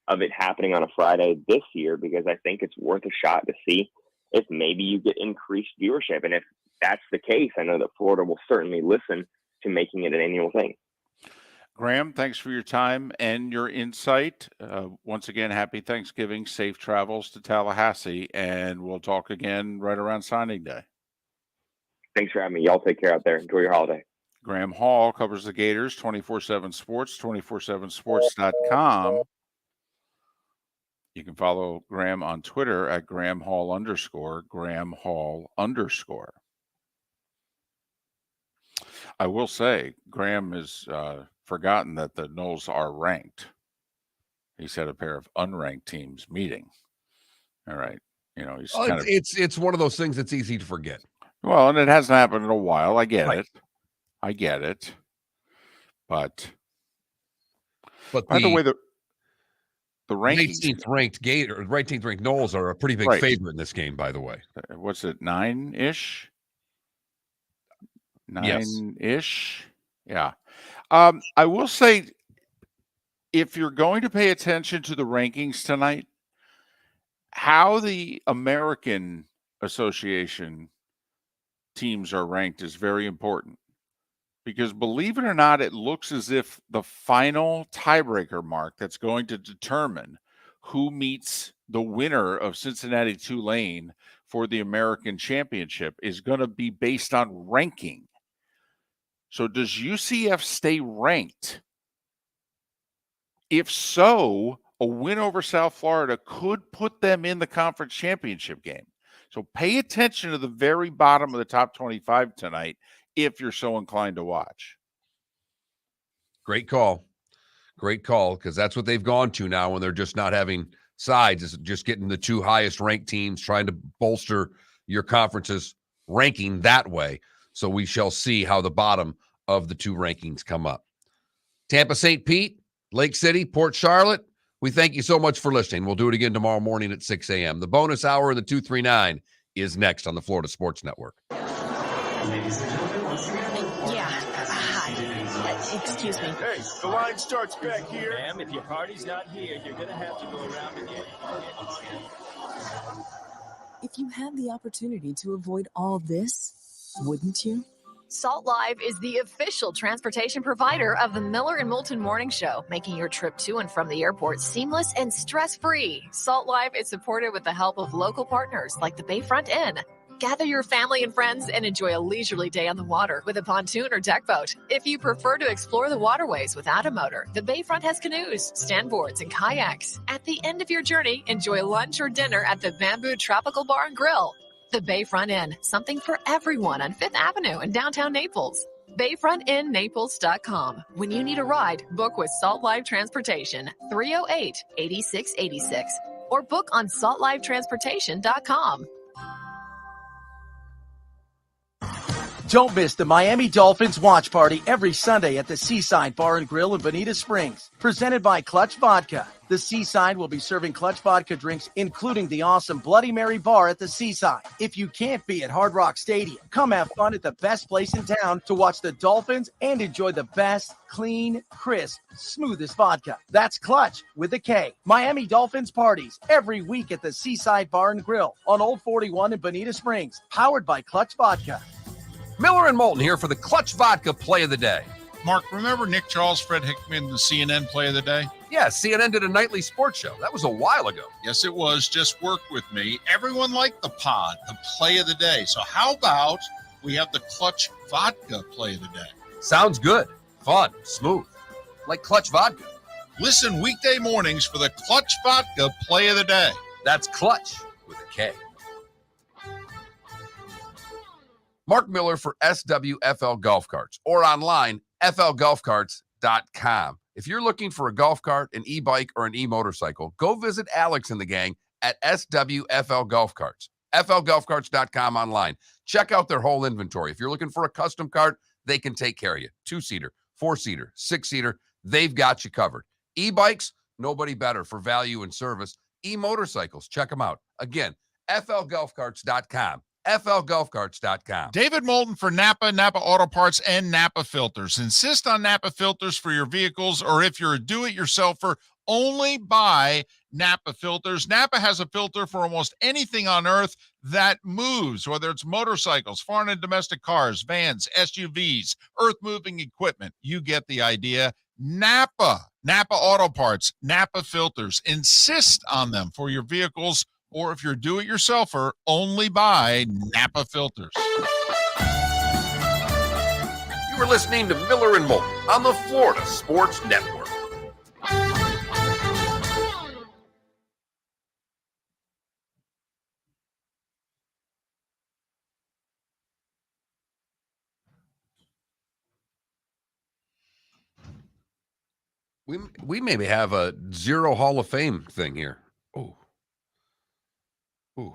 of it happening on a Friday this year, because I think it's worth a shot to see if maybe you get increased viewership. And if that's the case, I know that Florida will certainly listen to making it an annual thing. Graham, thanks for your time and your insight. Once again, happy Thanksgiving, safe travels to Tallahassee, and we'll talk again right around signing day. Thanks for having me. Y'all take care out there. Enjoy your holiday. Graham Hall covers the Gators, 24/7 Sports, 247sports.com. You can follow Graham on Twitter at Graham Hall _ Graham Hall _. I will say, Graham has forgotten that the Noles are ranked. He said a pair of unranked teams meeting. All right. You know, he's it's one of those things that's easy to forget. Well, and it hasn't happened in a while. I get Right. it. I get it. But by the way, the rankings, 18th ranked Gators, 18th ranked Noles are a pretty big favorite in this game, by the way. What's it, 9-ish? 9-ish? Yeah. I will say, if you're going to pay attention to the rankings tonight, how the American Association teams are ranked is very important. Because believe it or not, it looks as if the final tiebreaker mark that's going to determine who meets the winner of Cincinnati Tulane for the American Championship is going to be based on ranking. So does UCF stay ranked? If so, a win over South Florida could put them in the conference championship game. So pay attention to the very bottom of the top 25 tonight if you're so inclined to watch. Great call. Great call, because that's what they've gone to now when they're just not having sides, is just getting the two highest ranked teams, trying to bolster your conference's ranking that way. So we shall see how the bottom of the two rankings come up. Tampa, St. Pete, Lake City, Port Charlotte, we thank you so much for listening. We'll do it again tomorrow morning at 6 a.m. The bonus hour of the 239 is next on the Florida Sports Network. Ladies and gentlemen, once again. Yeah. Hi. Excuse me. Hey, the line starts back here. Ma'am, if your party's not here, you're going to have to go around again. If you had the opportunity to avoid all this, wouldn't you? Salt Live is the official transportation provider of the Miller and Moulton Morning Show, making your trip to and from the airport seamless and stress-free. Salt Live is supported with the help of local partners like the Bayfront Inn. Gather your family and friends and enjoy a leisurely day on the water with a pontoon or deck boat. If you prefer to explore the waterways without a motor, the Bayfront has canoes, standboards, and kayaks. At the end of your journey, enjoy lunch or dinner at the Bamboo Tropical Bar and Grill. The Bayfront Inn, something for everyone on 5th Avenue in downtown Naples. BayfrontInNaples.com. When you need a ride, book with Salt Live Transportation, 308-8686, or book on saltlivetransportation.com. Don't miss the Miami Dolphins watch party every Sunday at the Seaside Bar and Grill in Bonita Springs. Presented by Clutch Vodka. The Seaside will be serving Clutch Vodka drinks, including the awesome Bloody Mary bar at the Seaside. If you can't be at Hard Rock Stadium, come have fun at the best place in town to watch the Dolphins and enjoy the best, clean, crisp, smoothest vodka. That's Clutch with a K. Miami Dolphins parties every week at the Seaside Bar and Grill on Old 41 in Bonita Springs. Powered by Clutch Vodka. Miller and Moulton here for the Clutch Vodka Play of the Day. Mark, remember Nick Charles, Fred Hickman, the CNN Play of the Day? Yeah, CNN did a nightly sports show. That was a while ago. Yes, it was. Just work with me. Everyone liked the pod, the Play of the Day. So how about we have the Clutch Vodka Play of the Day? Sounds good. Fun. Smooth. Like Clutch Vodka. Listen weekday mornings for the Clutch Vodka Play of the Day. That's Clutch with a K. Mark Miller for SWFL Golf Carts, or online, flgolfcarts.com. If you're looking for a golf cart, an e-bike, or an e-motorcycle, go visit Alex and the gang at SWFL Golf Carts. flgolfcarts.com online. Check out their whole inventory. If you're looking for a custom cart, they can take care of you. 2-seater, 4-seater, 6-seater, they've got you covered. E-bikes, nobody better for value and service. E-motorcycles, check them out. Again, flgolfcarts.com. flgolfcarts.com. David Moulton for Napa, Napa Auto Parts, and Napa Filters. Insist on Napa filters for your vehicles, or if you're a do-it-yourselfer, only buy Napa filters. Napa has a filter for almost anything on earth that moves, whether it's motorcycles, foreign and domestic cars, vans, SUVs, earth-moving equipment. You get the idea. Napa Auto Parts, Napa filters. Insist on them for your vehicles, or if you're do-it-yourselfer, only buy Napa filters. You were listening to Miller and Moulton on the Florida Sports Network. We maybe have a zero Hall of Fame thing here. Oh. Ooh.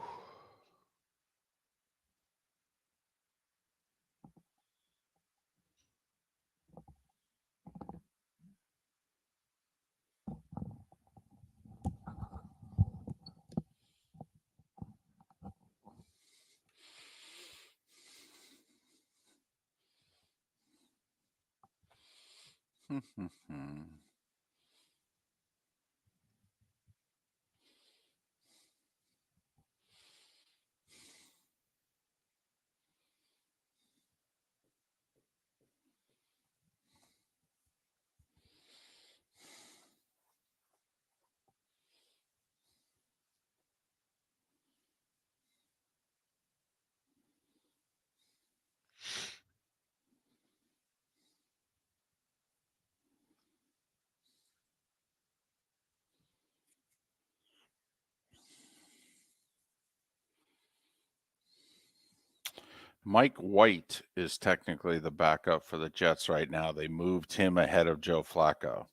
Mike White is technically the backup for the Jets right now. They moved him ahead of Joe Flacco.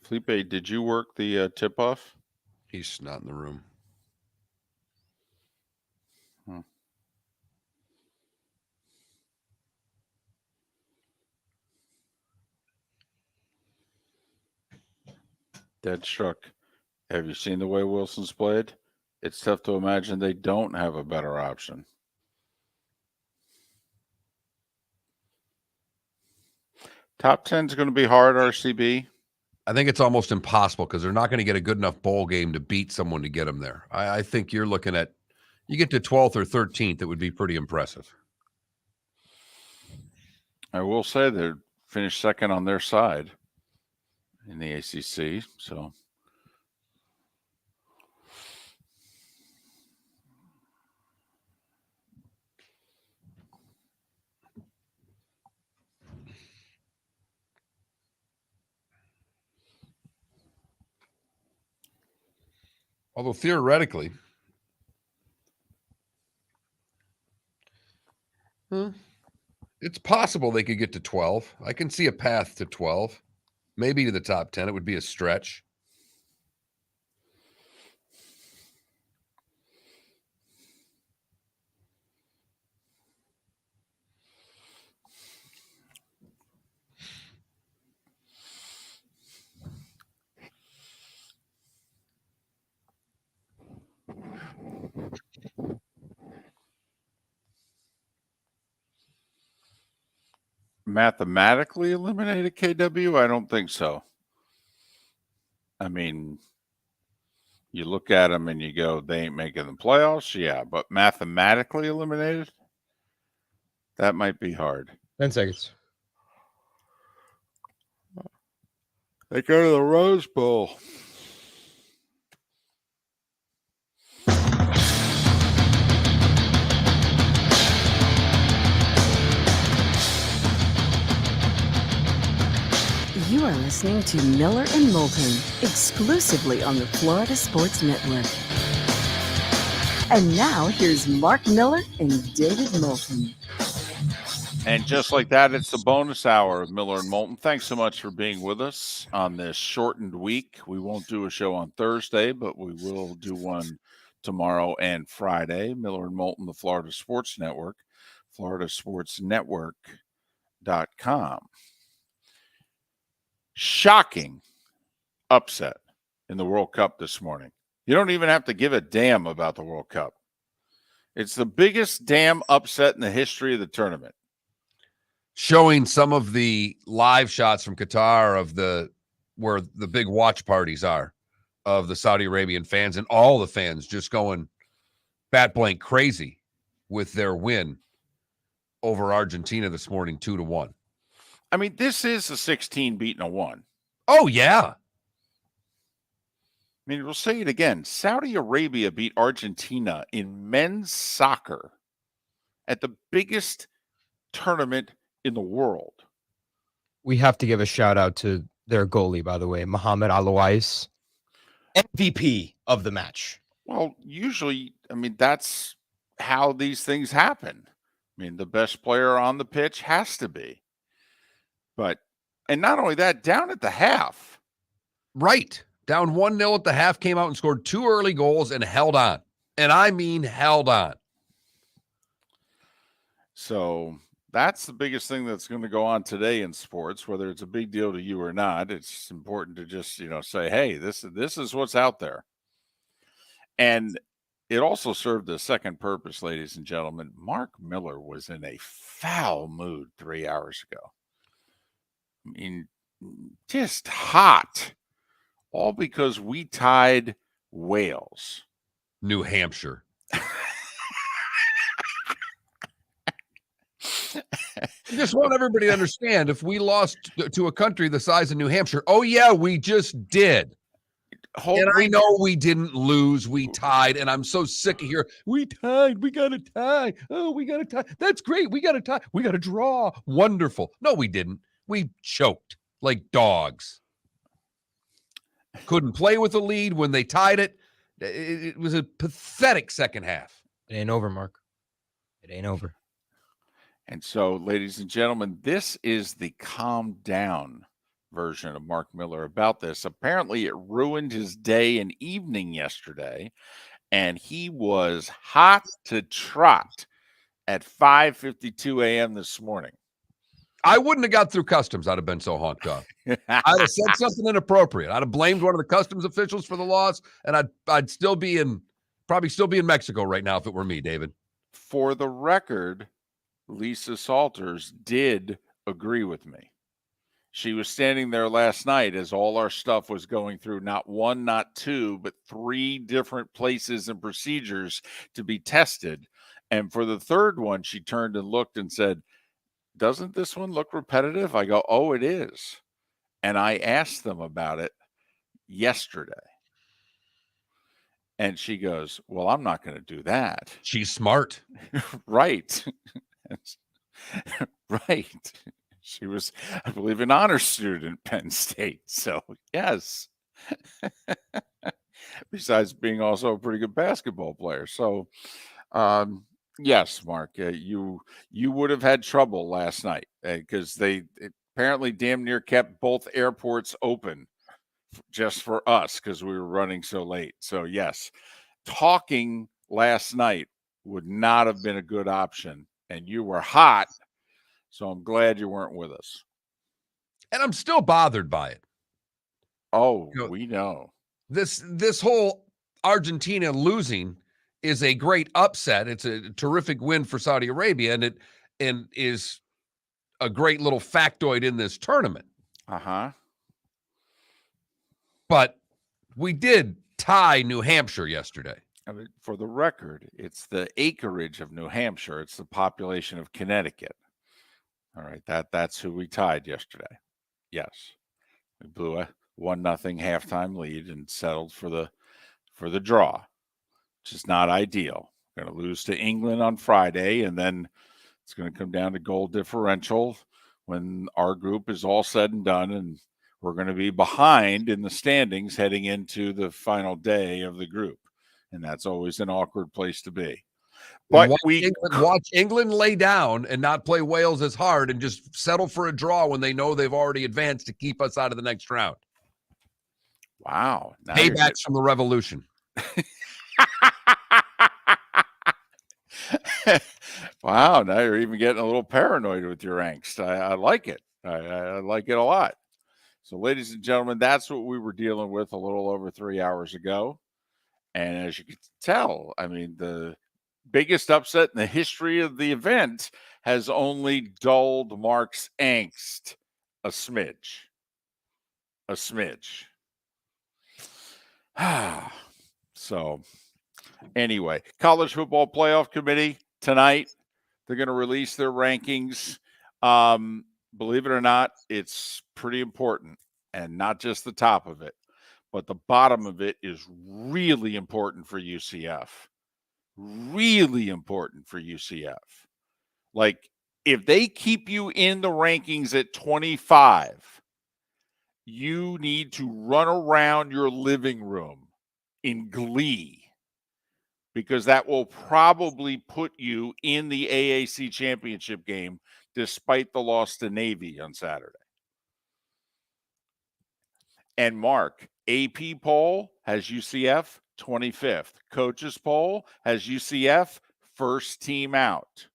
Felipe, did you work the tip-off? He's not in the room. Dead struck. Have you seen the way Wilson's played? It's tough to imagine they don't have a better option. Top 10 is going to be hard, RCB. I think it's almost impossible because they're not going to get a good enough bowl game to beat someone to get them there. I think you're looking at, you get to 12th or 13th, it would be pretty impressive. I will say they finished second on their side in the ACC, so. Although theoretically, it's possible they could get to 12. I can see a path to 12, maybe to the top 10. It would be a stretch. Mathematically eliminated KW? I don't think so. I mean, you look at them and you go, they ain't making the playoffs. Yeah, but mathematically eliminated? That might be hard. 10 seconds. They go to the Rose Bowl. You are listening to Miller and Moulton, exclusively on the Florida Sports Network. And now here's Mark Miller and David Moulton. And just like that, it's the bonus hour of Miller and Moulton. Thanks so much for being with us on this shortened week. We won't do a show on Thursday, but we will do one tomorrow and Friday. Miller and Moulton, the Florida Sports Network, floridasportsnetwork.com. Shocking upset in the World Cup this morning. You don't even have to give a damn about the World Cup. It's the biggest damn upset in the history of the tournament. Showing some of the live shots from Qatar of where the big watch parties are of the Saudi Arabian fans, and all the fans just going bat blank crazy with their win over Argentina this morning, 2-1. I mean, this is a 16 beating a 1. Oh, yeah. I mean, we'll say it again. Saudi Arabia beat Argentina in men's soccer at the biggest tournament in the world. We have to give a shout out to their goalie, by the way, Mohamed Alouais, MVP of the match. Well, usually, I mean, that's how these things happen. I mean, the best player on the pitch has to be. And not only that, down at the half. Right. Down 1-0 at the half, came out and scored 2 early goals and held on. And I mean held on. So that's the biggest thing that's going to go on today in sports, whether it's a big deal to you or not. It's important to just, say, hey, this is what's out there. And it also served a second purpose, ladies and gentlemen. Mark Miller was in a foul mood 3 hours ago. I mean, just hot. All because we tied Wales. New Hampshire. I just want everybody to understand, if we lost to a country the size of New Hampshire, oh, yeah, we just did. And I know we didn't lose. We tied. And I'm so sick of hearing, we tied. We got to tie. Oh, we got to tie. That's great. We got to tie. We got to draw. Wonderful. No, we didn't. We choked like dogs. Couldn't play with the lead when they tied it. It was a pathetic second half. It ain't over, Mark. It ain't over. And so, ladies and gentlemen, this is the calm down version of Mark Miller about this. Apparently, it ruined his day and evening yesterday, and he was hot to trot at 5:52 a.m. this morning. I wouldn't have got through customs. I'd have been so honked off. I'd have said something inappropriate. I'd have blamed one of the customs officials for the loss, and I'd probably still be in Mexico right now if it were me, David. For the record, Lisa Salters did agree with me. She was standing there last night as all our stuff was going through not one, not two, but 3 different places and procedures to be tested. And for the third one, she turned and looked and said, doesn't this one look repetitive? I go, oh, it is. And I asked them about it yesterday. And she goes, well, I'm not going to do that. She's smart. Right. Right. She was, I believe, an honor student at Penn State. So, yes. Besides being also a pretty good basketball player. So, yes, Mark, you would have had trouble last night because they apparently damn near kept both airports open just for us because we were running so late. So, yes, talking last night would not have been a good option. And you were hot, so I'm glad you weren't with us. And I'm still bothered by it. Oh, we know. This whole Argentina losing is a great upset. It's a terrific win for Saudi Arabia, and is a great little factoid in this tournament. Uh-huh. But we did tie New Hampshire yesterday. I mean, for the record, it's the acreage of New Hampshire. It's the population of Connecticut. All right, that's who we tied yesterday. Yes. We blew a 1-0 halftime lead and settled for the draw, which is not ideal. We're going to lose to England on Friday, and then it's going to come down to goal differential when our group is all said and done, and we're going to be behind in the standings heading into the final day of the group. and that's always an awkward place to be. But But watch England lay down and not play Wales as hard and just settle for a draw when they know they've already advanced to keep us out of the next round. Wow. Paybacks from the revolution. Wow, now you're even getting a little paranoid with your angst. I like it. I like it a lot. So, ladies and gentlemen, that's what we were dealing with a little over 3 hours ago. And as you can tell, I mean, the biggest upset in the history of the event has only dulled Mark's angst a smidge. A smidge. So, anyway, College Football Playoff Committee tonight, they're going to release their rankings. Believe it or not, it's pretty important, and not just the top of it, but the bottom of it is really important for UCF. Really important for UCF. Like, if they keep you in the rankings at 25, you need to run around your living room in glee, because that will probably put you in the AAC championship game despite the loss to Navy on Saturday. And Mark, AP poll has UCF 25th. Coaches poll has UCF first team out.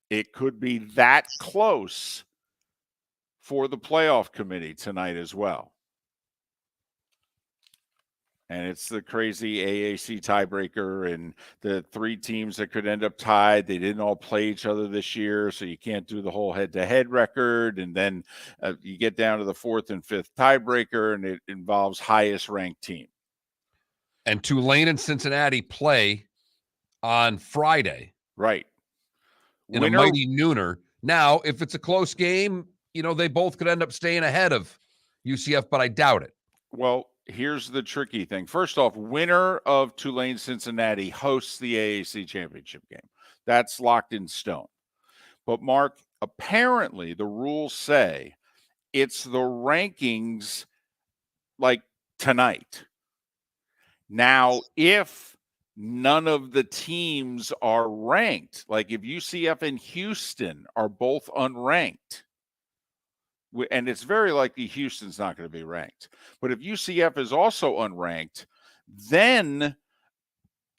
It could be that close for the playoff committee tonight as well. And it's the crazy AAC tiebreaker, and the three teams that could end up tied. They didn't all play each other this year, so you can't do the whole head-to-head record. And then you get down to the fourth and fifth tiebreaker, and it involves highest-ranked team. And Tulane and Cincinnati play on Friday. Right. In a mighty nooner. Now, if it's a close game, they both could end up staying ahead of UCF, but I doubt it. Well, here's the tricky thing. First off, winner of Tulane-Cincinnati hosts the AAC championship game. That's locked in stone. But, Mark, apparently the rules say it's the rankings like tonight. Now, if none of the teams are ranked, like if UCF and Houston are both unranked, and it's very likely Houston's not going to be ranked, but if UCF is also unranked, then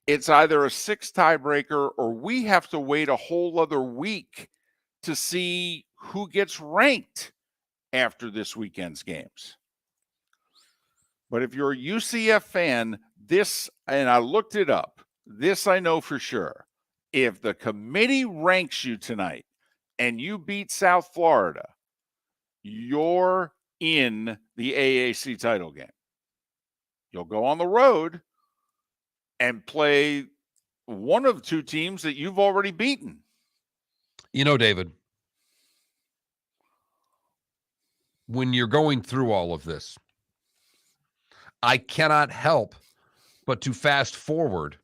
it's either a sixth tiebreaker or we have to wait a whole other week to see who gets ranked after this weekend's games. But if you're a UCF fan, and I looked it up, this I know for sure. If the committee ranks you tonight and you beat South Florida, you're in the AAC title game. You'll go on the road and play one of two teams that you've already beaten. David, when you're going through all of this, I cannot help but to fast forward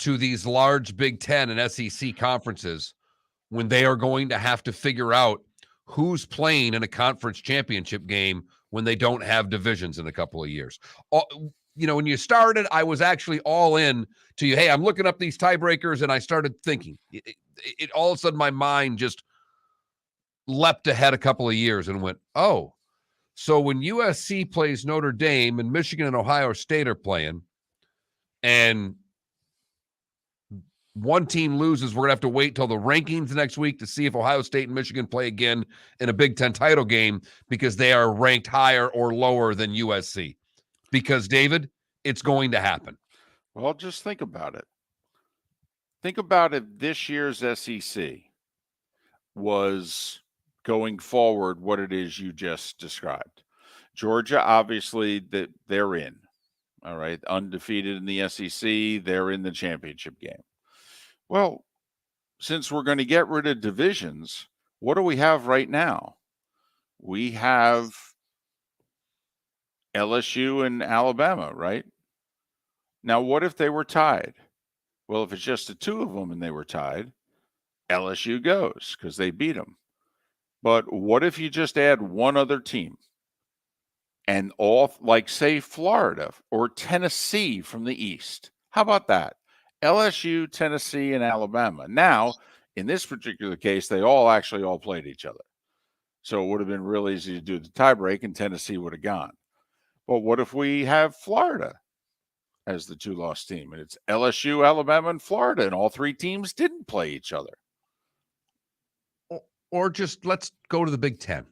to these large Big Ten and SEC conferences when they are going to have to figure out who's playing in a conference championship game when they don't have divisions in a couple of years. When you started, I was actually all in to you. Hey, I'm looking up these tiebreakers, and I started thinking. It all of a sudden, my mind just leapt ahead a couple of years and went, oh, so when USC plays Notre Dame and Michigan and Ohio State are playing, and one team loses, we're going to have to wait till the rankings next week to see if Ohio State and Michigan play again in a Big Ten title game because they are ranked higher or lower than USC. Because, David, it's going to happen. Well, just think about it. Think about if this year's SEC was going forward what it is you just described. Georgia, obviously, they're in. All right, undefeated in the SEC, they're in the championship game. Well, since we're going to get rid of divisions, what do we have right now? We have LSU and Alabama, right? Now, what if they were tied? Well, if it's just the two of them and they were tied, LSU goes because they beat them. But what if you just add one other team? and all, like, say, Florida or Tennessee from the East. How about that? LSU, Tennessee, and Alabama. Now, in this particular case, they all played each other. So it would have been real easy to do the tiebreak, and Tennessee would have gone. But what if we have Florida as the two-loss team, and it's LSU, Alabama, and Florida, and all three teams didn't play each other? Or just let's go to the Big Ten.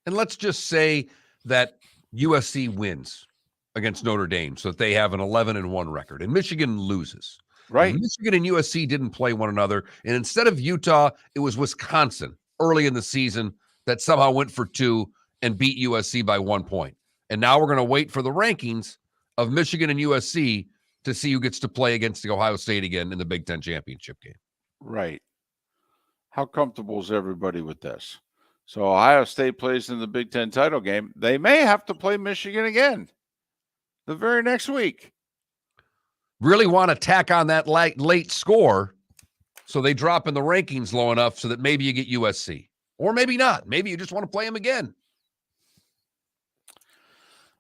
And let's just say that USC wins against Notre Dame so that they have an 11-1 record, and Michigan loses. Right. And Michigan and USC didn't play one another, and instead of Utah, it was Wisconsin early in the season that somehow went for 2 and beat USC by 1 point. And now we're going to wait for the rankings of Michigan and USC to see who gets to play against the Ohio State again in the Big Ten championship game. Right. How comfortable is everybody with this? So Ohio State plays in the Big Ten title game. They may have to play Michigan again the very next week. Really want to tack on that late score so they drop in the rankings low enough so that maybe you get USC. Or maybe not. Maybe you just want to play them again.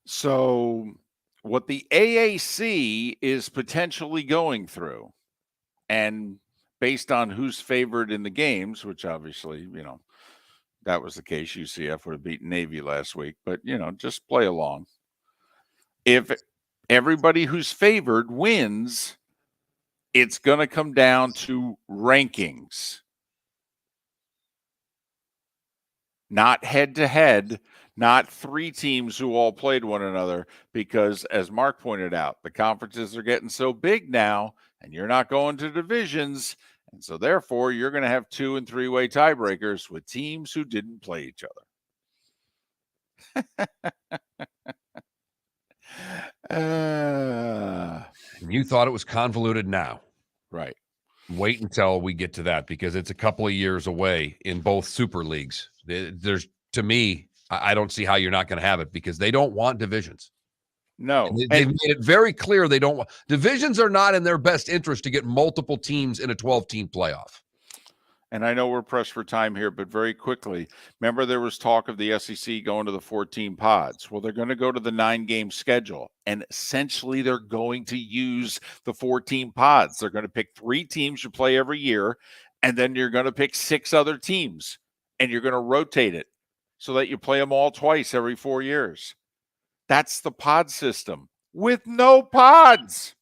So what the AAC is potentially going through, and based on who's favored in the games, which obviously, that was the case. UCF would have beaten Navy last week, but, just play along. If everybody who's favored wins, it's going to come down to rankings. Not head-to-head, not three teams who all played one another, because, as Mark pointed out, the conferences are getting so big now, and you're not going to divisions, and so therefore you're going to have 2- and 3-way tiebreakers with teams who didn't play each other. You thought it was convoluted now. Right. Wait until we get to that, because it's a couple of years away in both super leagues. There's, to me, I don't see how you're not going to have it, because they don't want divisions. No. They've made it very clear they don't want divisions. Are not in their best interest to get multiple teams in a 12-team playoff. And I know we're pressed for time here, but very quickly, remember there was talk of the SEC going to the 14 pods. Well, they're going to go to the 9-game schedule, and essentially they're going to use the 14 pods. They're going to pick 3 teams you play every year, and then you're going to pick 6 other teams, and you're going to rotate it so that you play them all twice every 4 years. That's the pod system with no pods.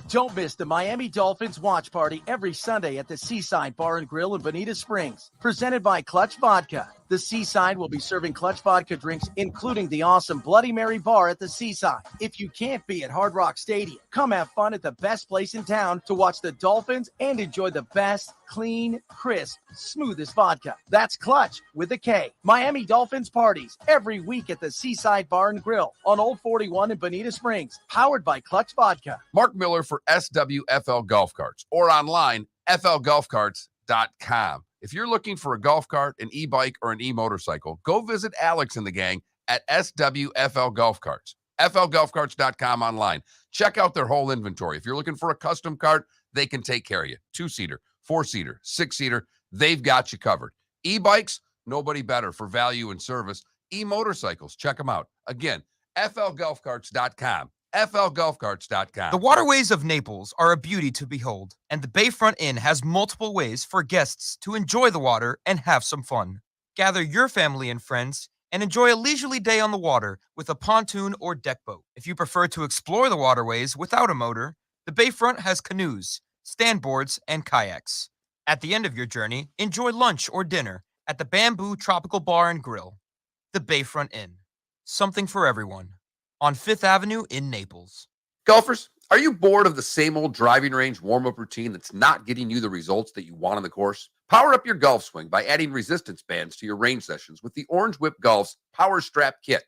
Don't miss the Miami Dolphins watch party every Sunday at the Seaside Bar and Grill in Bonita Springs. Presented by Clutch Vodka. The Seaside will be serving Clutch Vodka drinks, including the awesome Bloody Mary bar at the Seaside. If you can't be at Hard Rock Stadium, come have fun at the best place in town to watch the Dolphins and enjoy the best, clean, crisp, smoothest vodka. That's Clutch with a K. Miami Dolphins parties every week at the Seaside Bar and Grill on Old 41 in Bonita Springs. Powered by Clutch Vodka. Mark Miller for SWFL Golf Carts, or online, flgolfcarts.com. If you're looking for a golf cart, an e-bike, or an e-motorcycle, go visit Alex and the gang at SWFL Golf Carts. flgolfcarts.com online. Check out their whole inventory. If you're looking for a custom cart, they can take care of you. 2-seater, 4-seater, 6-seater, they've got you covered. E-bikes, nobody better for value and service. E-motorcycles, check them out. Again, flgolfcarts.com. flgolfcarts.com. The waterways of Naples are a beauty to behold, and the Bayfront Inn has multiple ways for guests to enjoy the water and have some fun. Gather your family and friends and enjoy a leisurely day on the water with a pontoon or deck boat. If you prefer to explore the waterways without a motor, the Bayfront has canoes, standboards, and kayaks. At the end of your journey, enjoy lunch or dinner at the Bamboo Tropical Bar and Grill. The Bayfront Inn. Something for everyone. On 5th Avenue in Naples. Golfers, are you bored of the same old driving range warm-up routine that's not getting you the results that you want on the course? Power up your golf swing by adding resistance bands to your range sessions with the Orange Whip Golf's Power Strap Kit.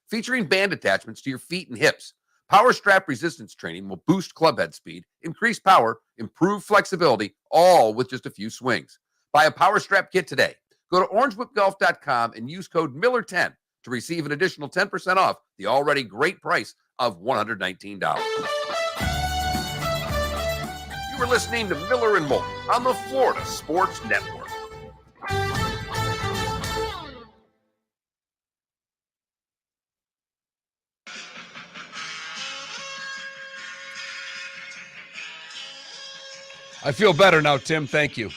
Featuring band attachments to your feet and hips, Power Strap resistance training will boost clubhead speed, increase power, improve flexibility, all with just a few swings. Buy a Power Strap Kit today. Go to orangewhipgolf.com and use code Miller10 to receive an additional 10% off the already great price of $119. You were listening to Miller and Moulton on the Florida Sports Network. I feel better now, Tim. Thank you. A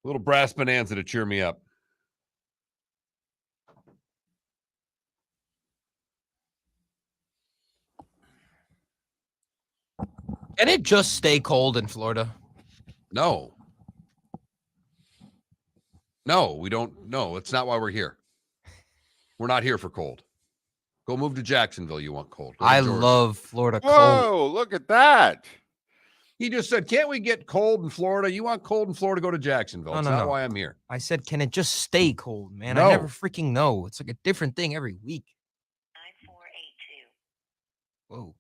little brass bonanza to cheer me up. Can it just stay cold in Florida? No. No, we don't. No, it's not why we're here. We're not here for cold. Go move to Jacksonville. You want cold. I love Florida cold. Whoa, look at that. He just said, can't we get cold in Florida? You want cold in Florida, go to Jacksonville. No, That's no, not no. why I'm here. I said, can it just stay cold, man? No. I never freaking know. It's like a different thing every week. 9482. Whoa.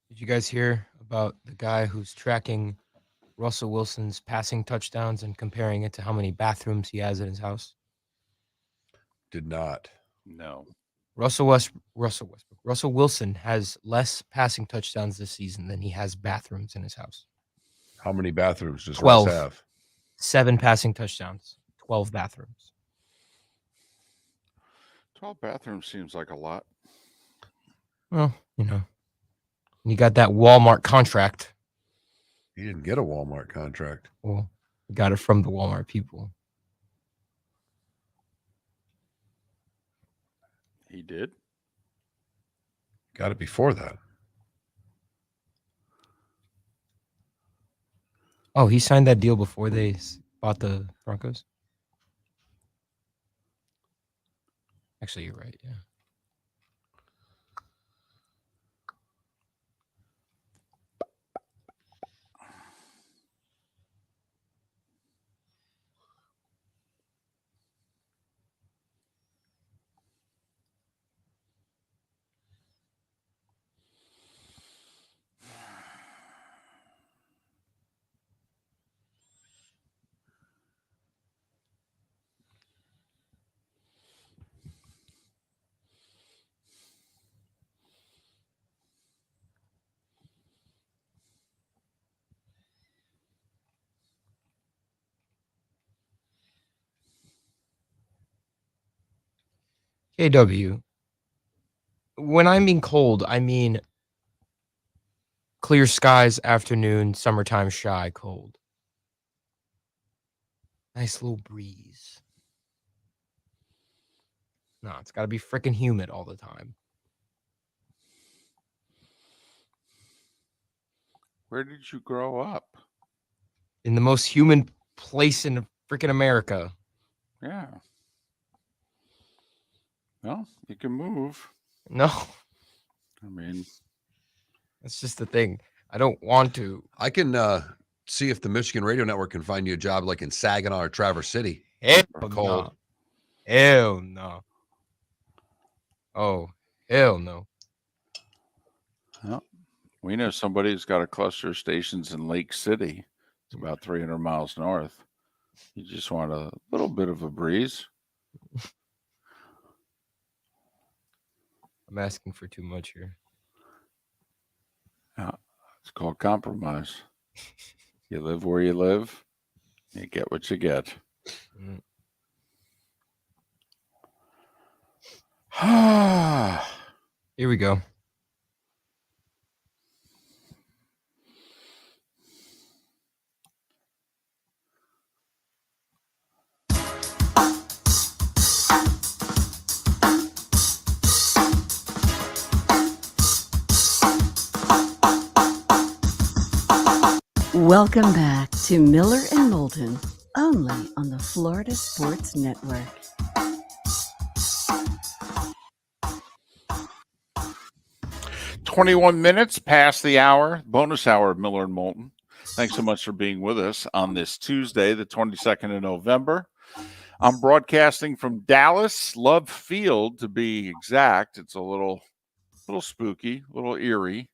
Did you guys hear about the guy who's tracking Russell Wilson's passing touchdowns and comparing it to how many bathrooms he has in his house? Did not. No. Russell Wilson has less passing touchdowns this season than he has bathrooms in his house. How many bathrooms does 12. Russ have? 7 passing touchdowns, 12 bathrooms. 12 bathrooms seems like a lot. Well, you know, you got that Walmart contract. He didn't get a Walmart contract. Well, you got it from the Walmart people. He did? Got it before that. Oh, he signed that deal before they bought the Broncos? Actually, you're right, yeah. KW, when I mean cold, I mean clear skies, afternoon, summertime shy cold. Nice little breeze. No, it's got to be freaking humid all the time. Where did you grow up? In the most humid place in freaking America. Yeah. Well, you can move. No. I mean, that's just the thing. I don't want to. I can see if the Michigan Radio Network can find you a job like in Saginaw or Traverse City. Hell cold. no. Hell no. Oh, hell no. Well, we know somebody who's got a cluster of stations in Lake City. It's about 300 miles north. You just want a little bit of a breeze. I'm asking for too much here. Yeah, it's called compromise. You live where you live. You get what you get. Here we go. Welcome back to Miller and Moulton, only on the Florida Sports Network. $21 past the hour, bonus hour of Miller and Moulton. Thanks so much for being with us on this Tuesday, the 22nd of November. I'm broadcasting from Dallas, Love Field to be exact. It's a little spooky, a little eerie.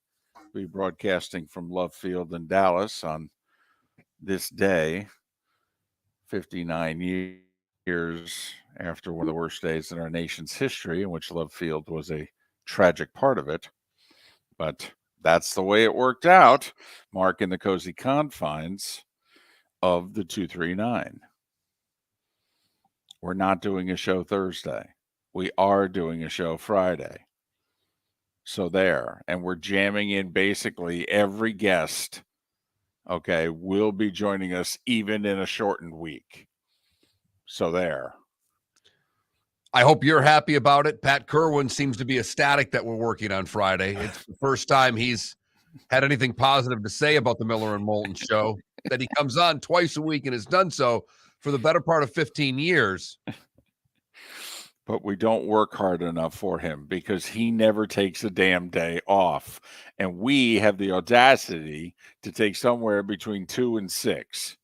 Be broadcasting from Love Field in Dallas on this day, 59 years after one of the worst days in our nation's history, in which Love Field was a tragic part of it. But that's the way it worked out, Mark, in the cozy confines of the 239. We're not doing a show Thursday. We are doing a show Friday. So there. And we're jamming in basically every guest, okay, will be joining us even in a shortened week. So there. I hope you're happy about it. Pat Kirwan seems to be ecstatic that we're working on Friday. It's the first time he's had anything positive to say about the Miller and Moulton show, that he comes on twice a week and has done so for the better part of 15 years. But we don't work hard enough for him because he never takes a damn day off. And we have the audacity to take somewhere between 2 and 6.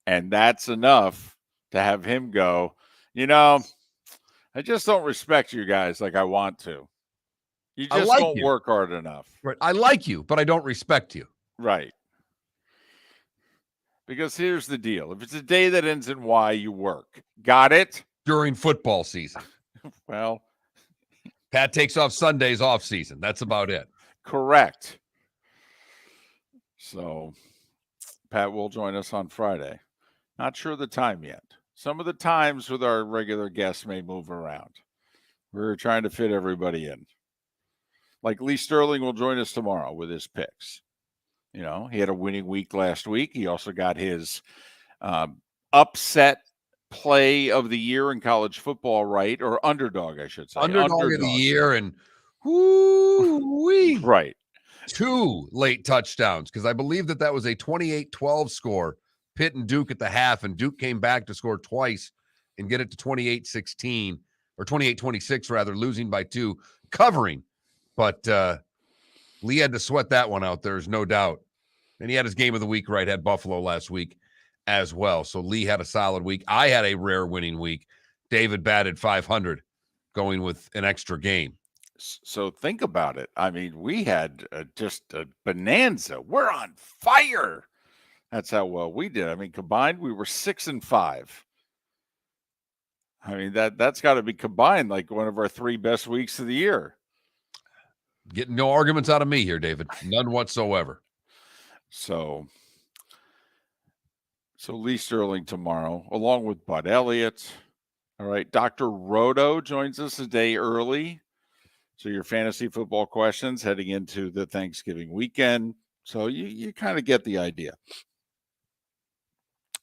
And that's enough to have him go, I just don't respect you guys like I want to. You just don't work hard enough. Right. I like you, but I don't respect you. Right. Because here's the deal. If it's a day that ends in Y, you work. Got it? During football season. Well, Pat takes off Sundays off season. That's about it. Correct. So Pat will join us on Friday. Not sure the time yet. Some of the times with our regular guests may move around. We're trying to fit everybody in. Like Lee Sterling will join us tomorrow with his picks. He had a winning week last week. He also got his upset play of the year in college football, right? Or underdog, I should say. Underdog of the year, and whoo-wee. Right. 2 late touchdowns, because I believe that was a 28-12 score. Pitt and Duke at the half, and Duke came back to score twice and get it to 28-16, or 28-26 rather, losing by 2, covering. But Lee had to sweat that one out, there's no doubt. And he had his game of the week right, had Buffalo last week as well. So Lee had a solid week. I had a rare winning week. David batted 500 going with an extra game. So think about it. I mean, we had just a bonanza. We're on fire. That's how well we did. I mean, combined, we were 6 and 5. I mean, that's got to be combined like one of our 3 best weeks of the year. Getting no arguments out of me here, David. None whatsoever. So Lee Sterling tomorrow, along with Bud Elliott. All right. Dr. Roto joins us a day early. So your fantasy football questions heading into the Thanksgiving weekend. So you kind of get the idea.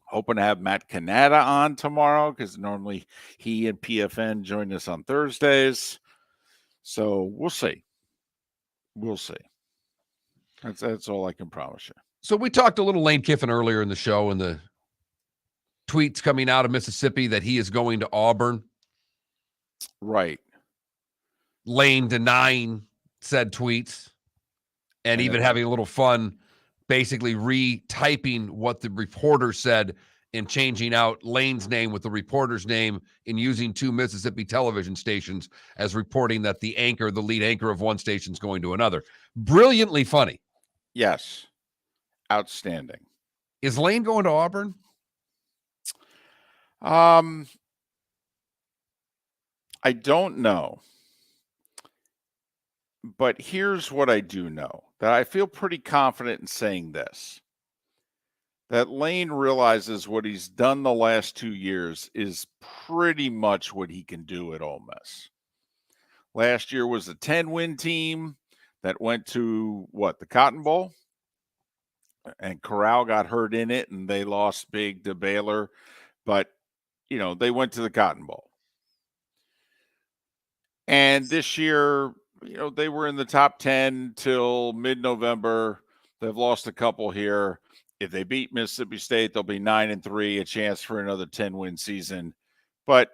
Hoping to have Matt Canada on tomorrow because normally he and PFN join us on Thursdays. So we'll see. We'll see. That's all I can promise you. So we talked a little Lane Kiffin earlier in the show, and the tweets coming out of Mississippi that he is going to Auburn. Right. Lane denying said tweets and even having a little fun, basically retyping what the reporter said and changing out Lane's name with the reporter's name and using 2 Mississippi television stations as reporting that the lead anchor of one station is going to another. Brilliantly funny. Yes. Outstanding. Is Lane going to Auburn? I don't know. But here's what I do know, that I feel pretty confident in saying this, that Lane realizes what he's done the last 2 years is pretty much what he can do at Ole Miss. Last year was a 10-win team that went to, the Cotton Bowl? And Corral got hurt in it, and they lost big to Baylor. But, they went to the Cotton Bowl. And this year, they were in the top 10 till mid-November. They've lost a couple here. If they beat Mississippi State, they'll be 9-3, a chance for another 10-win season. But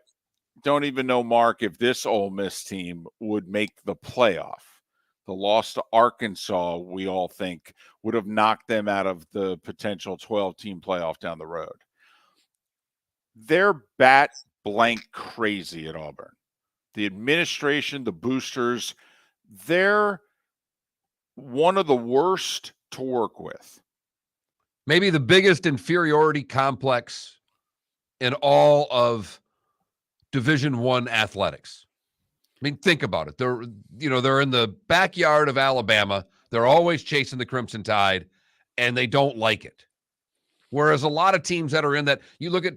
don't even know, Mark, if this Ole Miss team would make the playoff. The loss to Arkansas, we all think, would have knocked them out of the potential 12-team playoff down the road. They're bat blank crazy at Auburn. The administration, the boosters, they're one of the worst to work with. Maybe the biggest inferiority complex in all of Division I athletics. I mean, think about it. They're in the backyard of Alabama. They're always chasing the Crimson Tide, and they don't like it. Whereas a lot of teams that are in that, you look at,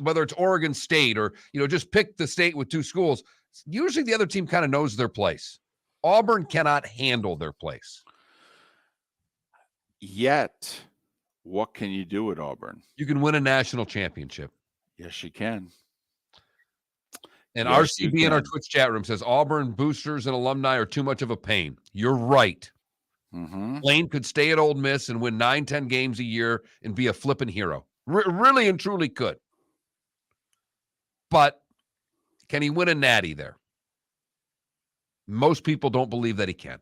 whether it's Oregon State or, just pick the state with two schools, usually the other team kind of knows their place. Auburn cannot handle their place. Yet, what can you do at Auburn? You can win a national championship. Yes, you can. And Yes, RCB you in our can. Twitch chat room says Auburn boosters and alumni are too much of a pain. You're right. Mm-hmm. Lane could stay at Ole Miss and win 9-10 games a year and be a flippin' hero. Really and truly could. But can he win a natty there? Most people don't believe that he can.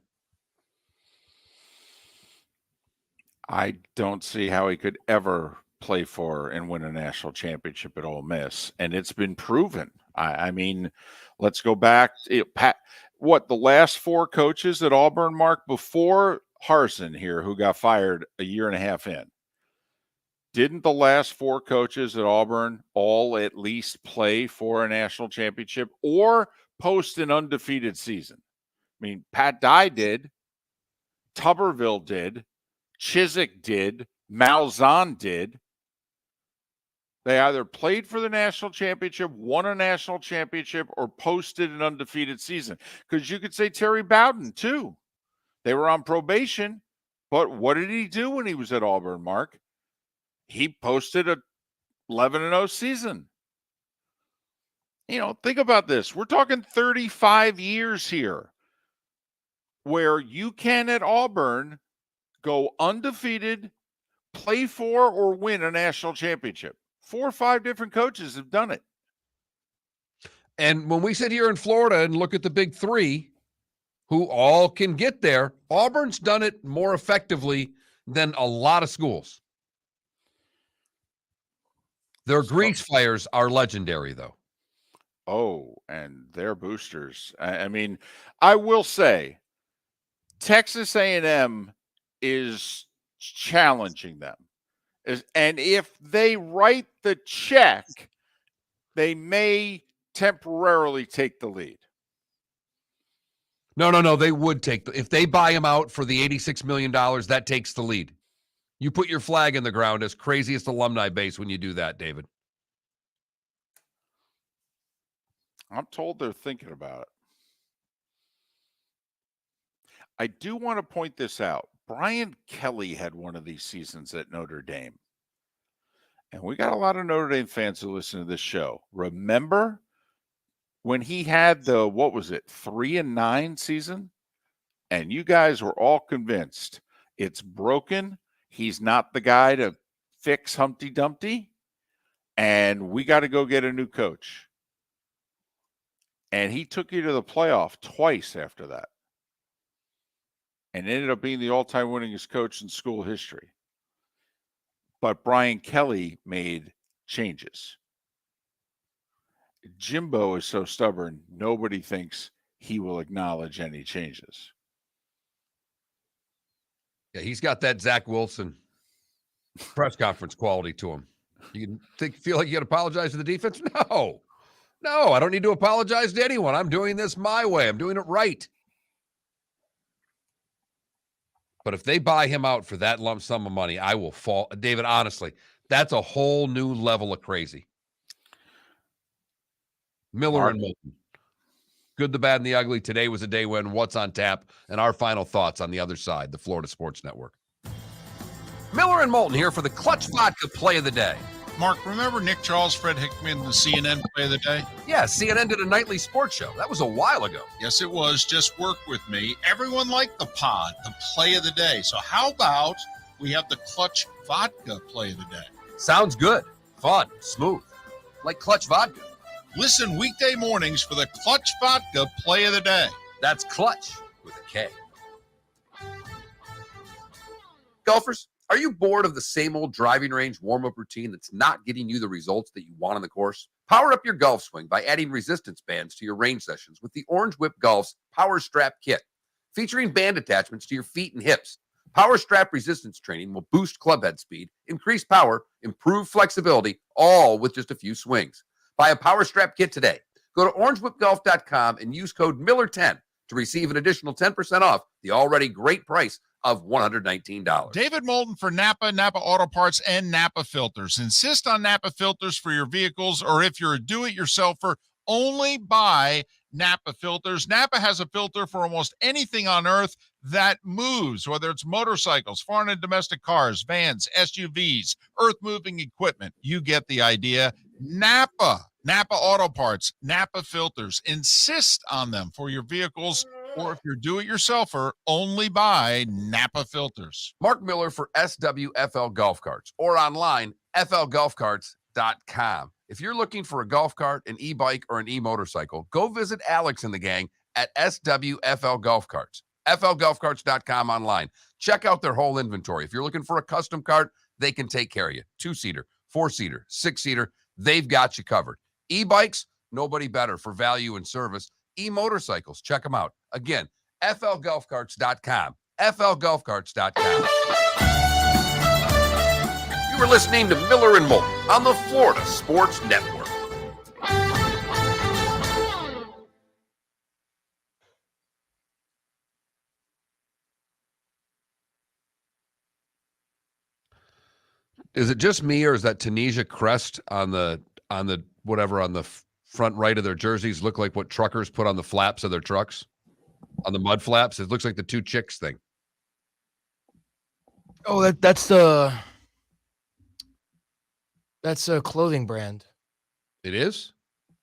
I don't see how he could ever play for and win a national championship at Ole Miss, and it's been proven. I mean, let's go back. The last four coaches at Auburn, Mark, before Harsin here, who got fired a year and a half in, didn't the last four coaches at Auburn all at least play for a national championship or post an undefeated season? I mean, Pat Dye did, Tuberville did, Chiswick did, Malzahn did. They either played for the national championship, won a national championship, or posted an undefeated season. Because you could say Terry Bowden, too. They were on probation, but what did he do when he was at Auburn, Mark? He posted a 11-0 season. Think about this. We're talking 35 years here where you can at Auburn go undefeated, play for or win a national championship. 4 or 5 different coaches have done it. And when we sit here in Florida and look at the big three, who all can get there, Auburn's done it more effectively than a lot of schools. Their grease fires are legendary, though. Oh, and their boosters. I mean, I will say, Texas A&M is challenging them. And if they write the check, they may temporarily take the lead. No. They would take if they buy him out for the $86 million, that takes the lead. You put your flag in the ground as craziest alumni base when you do that, David. I'm told they're thinking about it. I do want to point this out. Brian Kelly had one of these seasons at Notre Dame. And we got a lot of Notre Dame fans who listen to this show. Remember when he had the, 3-9 season? And you guys were all convinced it's broken. He's not the guy to fix Humpty Dumpty. And we got to go get a new coach. And he took you to the playoff twice after that. And ended up being the all-time winningest coach in school history. But Brian Kelly made changes. Jimbo is so stubborn, nobody thinks he will acknowledge any changes. Yeah, he's got that Zach Wilson press conference quality to him. You feel like you got to apologize to the defense? No, I don't need to apologize to anyone. I'm doing this my way. I'm doing it right. But if they buy him out for that lump sum of money, I will fall. David, honestly, that's a whole new level of crazy. Miller and Moulton. Good, the bad, and the ugly. Today was a day when what's on tap and our final thoughts on the other side, the Florida Sports Network. Miller and Moulton here for the Clutch Vodka Play of the Day. Mark, remember Nick Charles, Fred Hickman, the CNN Play of the Day? Yeah, CNN did a nightly sports show. That was a while ago. Yes, it was. Just work with me. Everyone liked the pod, the Play of the Day. So how about we have the Clutch Vodka play of the day. Sounds good. Fun. Smooth. Like Clutch Vodka. Listen weekday mornings for the Clutch Vodka play of the day. That's Clutch with a K. Golfers, are you bored of the same old driving range warm-up routine that's not getting you the results that you want on the course? Power up your golf swing by adding resistance bands to your range sessions with the Orange Whip Golf's Power Strap Kit. Featuring band attachments to your feet and hips, Power Strap resistance training will boost clubhead speed, increase power, improve flexibility, all with just a few swings. Buy a Power Strap Kit today. Go to orangewhipgolf.com and use code Miller10 to receive an additional 10% off the already great price of $119. David Moulton for Napa, Napa Auto Parts, and Napa Filters. Insist on Napa filters for your vehicles, or if you're a do-it-yourselfer, only buy Napa filters. Napa has a filter for almost anything on earth that moves, whether it's motorcycles, foreign and domestic cars, vans, SUVs, earth-moving equipment. You get the idea. Napa Auto Parts, Napa filters. Insist on them for your vehicles, or if you're do-it-yourselfer, only buy Napa filters. Mark Miller for SWFL Golf Carts, or online, flgolfcarts.com. If you're looking for a golf cart, an e-bike, or an e-motorcycle, go visit Alex and the gang at SWFL Golf Carts. flgolfcarts.com online. Check out their whole inventory. If you're looking for a custom cart, they can take care of you. 2-seater, 4-seater, 6-seater, they've got you covered. E-bikes, nobody better for value and service. E-motorcycles, check them out. Again, flgolfcarts.com. flgolfcarts.com. You were listening to Miller and Moulton on the Florida Sports Network. Is it just me, or is that Tunisia crest on the whatever on the front right of their jerseys look like what truckers put on the flaps of their trucks? On the mud flaps? It looks like the two chicks thing. Oh, that's a clothing brand. It is?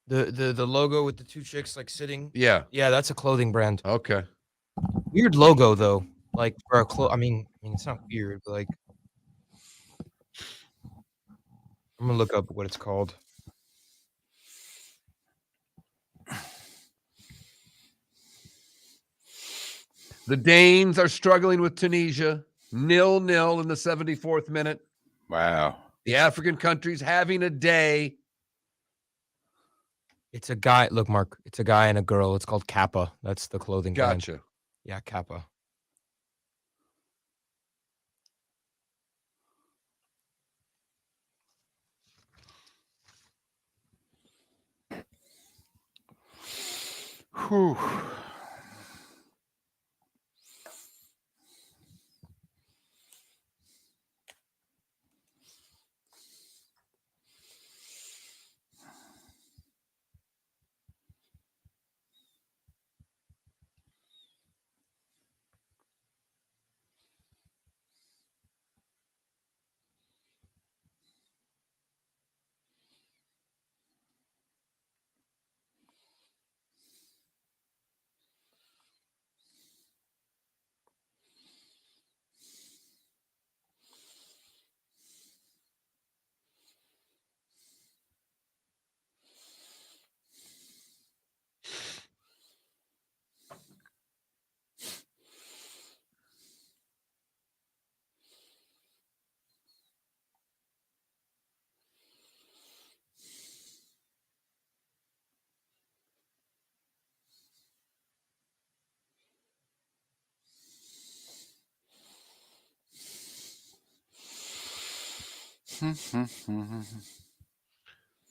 The logo with the two chicks like sitting. Yeah. Yeah, that's a clothing brand. Okay. Weird logo though. Like for a I mean it's not weird, but like I'm gonna look up what it's called. The Danes are struggling with Tunisia. 0-0 in the 74th minute. Wow. The African countries having a day. It's a guy. Look, Mark. It's a guy and a girl. It's called Kappa. That's the clothing brand. Gotcha. Yeah, Kappa. Whew.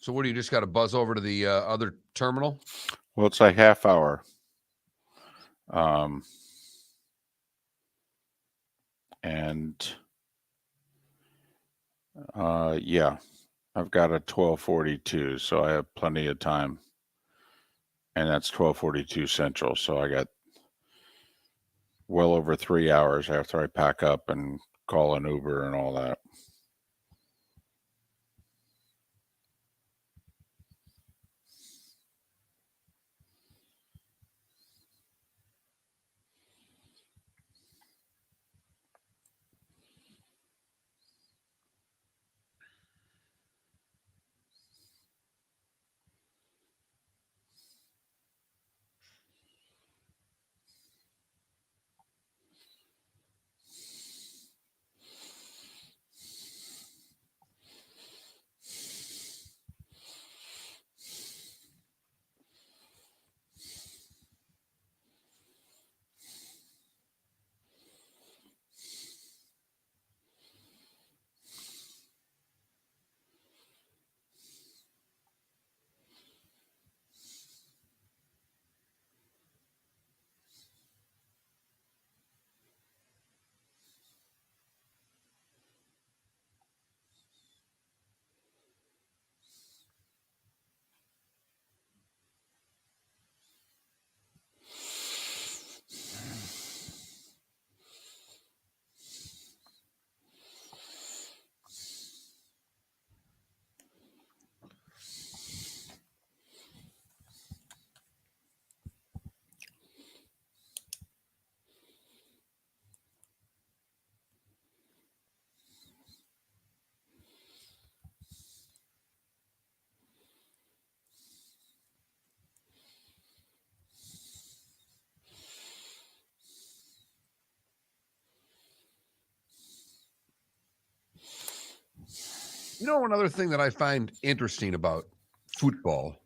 So what do you just got to buzz over to the other terminal? Well, it's a half hour. Yeah, I've got a 12:42, so I have plenty of time. And that's 12:42 Central, so I got well over 3 hours after I pack up and call an Uber and all that. You know, another thing that I find interesting about football.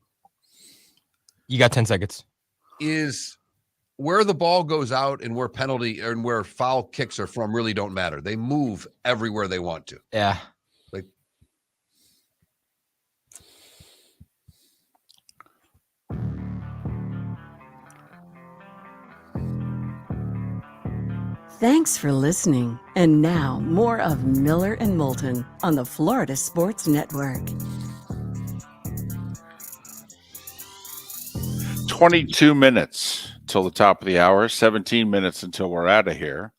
You got 10 seconds. Is where the ball goes out and where penalty and where foul kicks are from really don't matter. They move everywhere they want to. Yeah. Like, Thanks for listening. And now, more of Miller and Moulton on the Florida Sports Network. 22 minutes till the top of the hour, 17 minutes until we're out of here.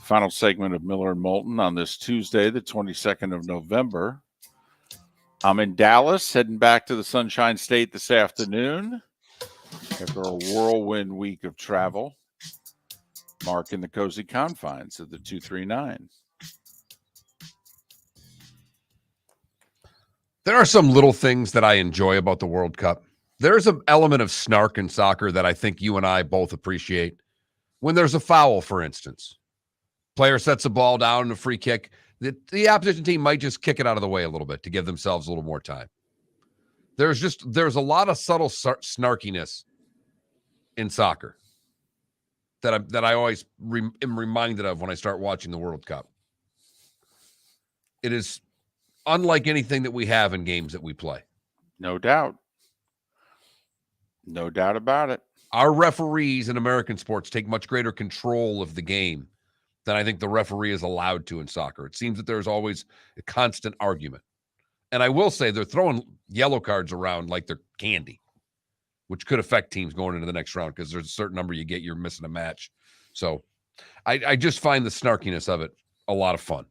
Final segment of Miller and Moulton on this Tuesday, the 22nd of November. I'm in Dallas, heading back to the Sunshine State this afternoon after a whirlwind week of travel. Mark in the cozy confines of the 239. there are some little things that I enjoy about the World Cup. There's an element of snark in soccer that I think you and I both appreciate. When there's a foul, for instance, player sets a ball down and a free kick, the opposition team might just kick it out of the way a little bit to give themselves a little more time. There's a lot of subtle snarkiness in soccer that I always am reminded of when I start watching the World Cup. It is unlike anything that we have in games that we play. No doubt. No doubt about it. Our referees in American sports take much greater control of the game than I think the referee is allowed to in soccer. It seems that there's always a constant argument. And I will say they're throwing yellow cards around like they're candy, which could affect teams going into the next round because there's a certain number you get, you're missing a match. So I just find the snarkiness of it a lot of fun.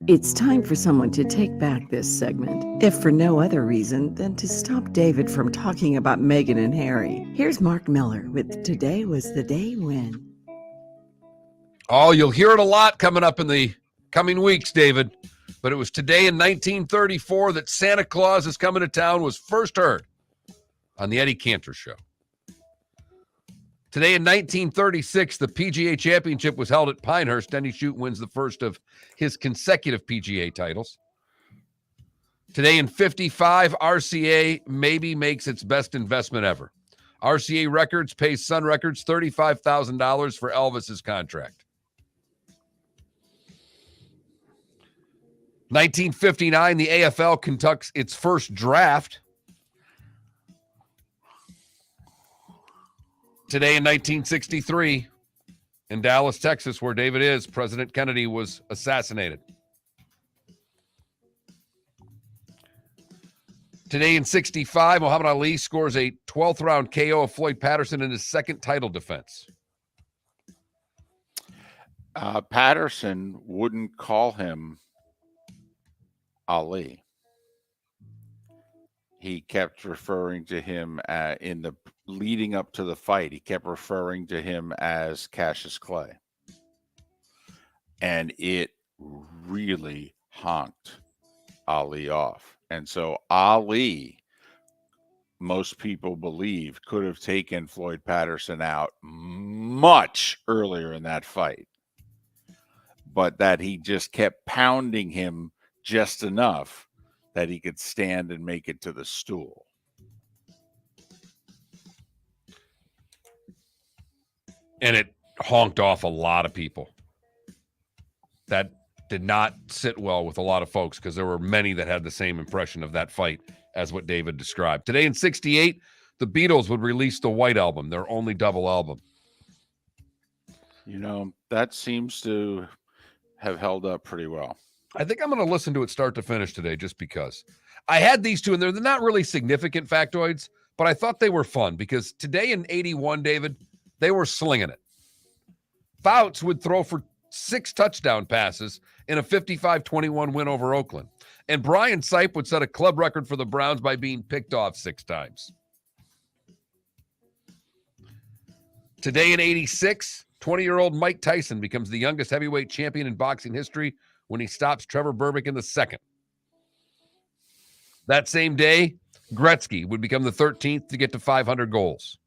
It's time for someone to take back this segment, if for no other reason than to stop David from talking about Meghan and Harry. Here's Mark Miller with Today Was the Day When. Oh, you'll hear it a lot coming up in the coming weeks, David. But it was today in 1934 that Santa Claus is coming to town was first heard on the Eddie Cantor Show. Today in 1936, the PGA Championship was held at Pinehurst. Denny Shute wins the first of his consecutive PGA titles. Today in 55, RCA maybe makes its best investment ever. RCA Records pays Sun Records $35,000 for Elvis's contract. 1959, the AFL conducts its first draft. Today in 1963, in Dallas, Texas, where David is, President Kennedy was assassinated. Today in 65, Muhammad Ali scores a 12th round KO of Floyd Patterson in his second title defense. Patterson wouldn't call him Ali. He kept referring to him in the leading up to the fight. He kept referring to him as Cassius Clay. And it really honked Ali off. And so Ali, most people believe, could have taken Floyd Patterson out much earlier in that fight. But that he just kept pounding him just enough that he could stand and make it to the stool. And it honked off a lot of people. That did not sit well with a lot of folks because there were many that had the same impression of that fight as what David described. Today in 68, the Beatles would release the White Album, their only double album. You know, that seems to have held up pretty well. I think I'm going to listen to it start to finish today just because. I had these two, and they're not really significant factoids, but I thought they were fun because today in 81, David, they were slinging it. Fouts would throw for 6 touchdown passes in a 55-21 win over Oakland. And Brian Sipe would set a club record for the Browns by being picked off 6 times. Today in 86, 20-year-old Mike Tyson becomes the youngest heavyweight champion in boxing history when he stops Trevor Berbick in the second. That same day, Gretzky would become the 13th to get to 500 goals.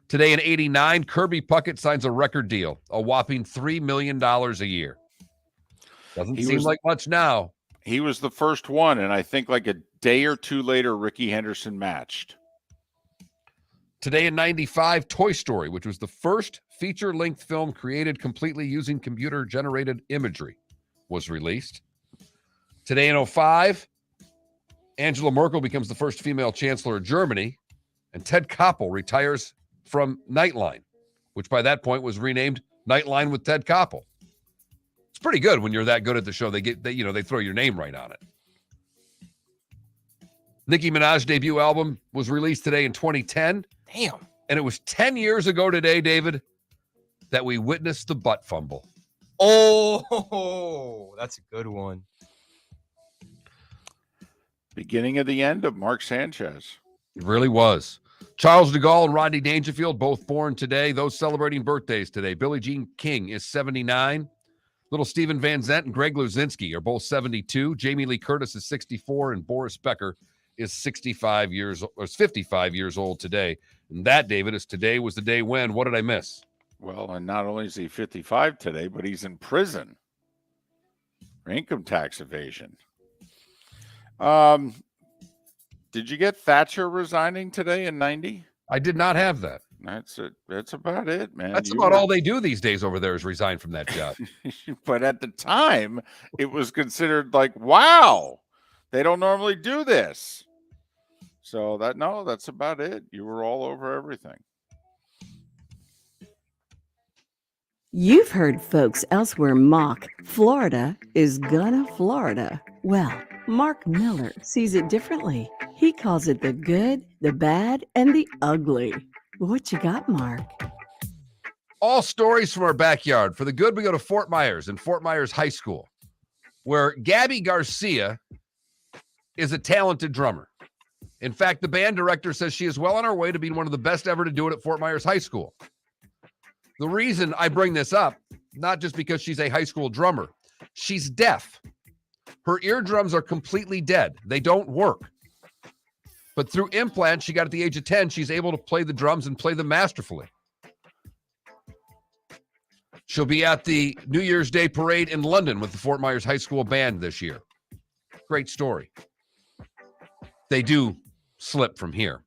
Today in 89, Kirby Puckett signs a record deal, a whopping $3 million a year. Doesn't He seem was like much now. he was the first one, and I think like a day or two later, Ricky Henderson matched. Today in 95, Toy Story, which was the first feature-length film created completely using computer-generated imagery, was released. Today in 05, Angela Merkel becomes the first female chancellor of Germany, and Ted Koppel retires from Nightline, which by that point was renamed Nightline with Ted Koppel. It's pretty good when you're that good at the show. They throw your name right on it. Nicki Minaj's debut album was released today in 2010. Damn. And it was 10 years ago today, David, that we witnessed the butt fumble. Oh, that's a good one. Beginning of the end of Mark Sanchez. It really was. Charles de Gaulle and Rodney Dangerfield, both born today. Those celebrating birthdays today. Billie Jean King is 79. Little Steven Van Zandt and Greg Luzinski are both 72. Jamie Lee Curtis is 64, and Boris Becker is 55 years old today. And that, David, is today was the day when. What did I miss? Well, and not only is he 55 today, but he's in prison for income tax evasion. Did you get Thatcher resigning today in 90? I did not have that. That's it. That's about it, man. That's about all they do these days over there is resign from that job. But at the time, it was considered like, wow, they don't normally do this. So that's about it. You were all over everything. You've heard folks elsewhere mock Florida is gonna Florida. Well, Mark Miller sees it differently. He calls it the good, the bad, and the ugly. What you got, Mark? All stories from our backyard. For the good, we go to Fort Myers and Fort Myers High School, where Gabby Garcia is a talented drummer. In fact, the band director says she is well on her way to being one of the best ever to do it at Fort Myers High School. The reason I bring this up, not just because she's a high school drummer, she's deaf. Her eardrums are completely dead. They don't work. But through implants she got at the age of 10, she's able to play the drums and play them masterfully. She'll be at the New Year's Day parade in London with the Fort Myers High School band this year. Great story. They do slip from here.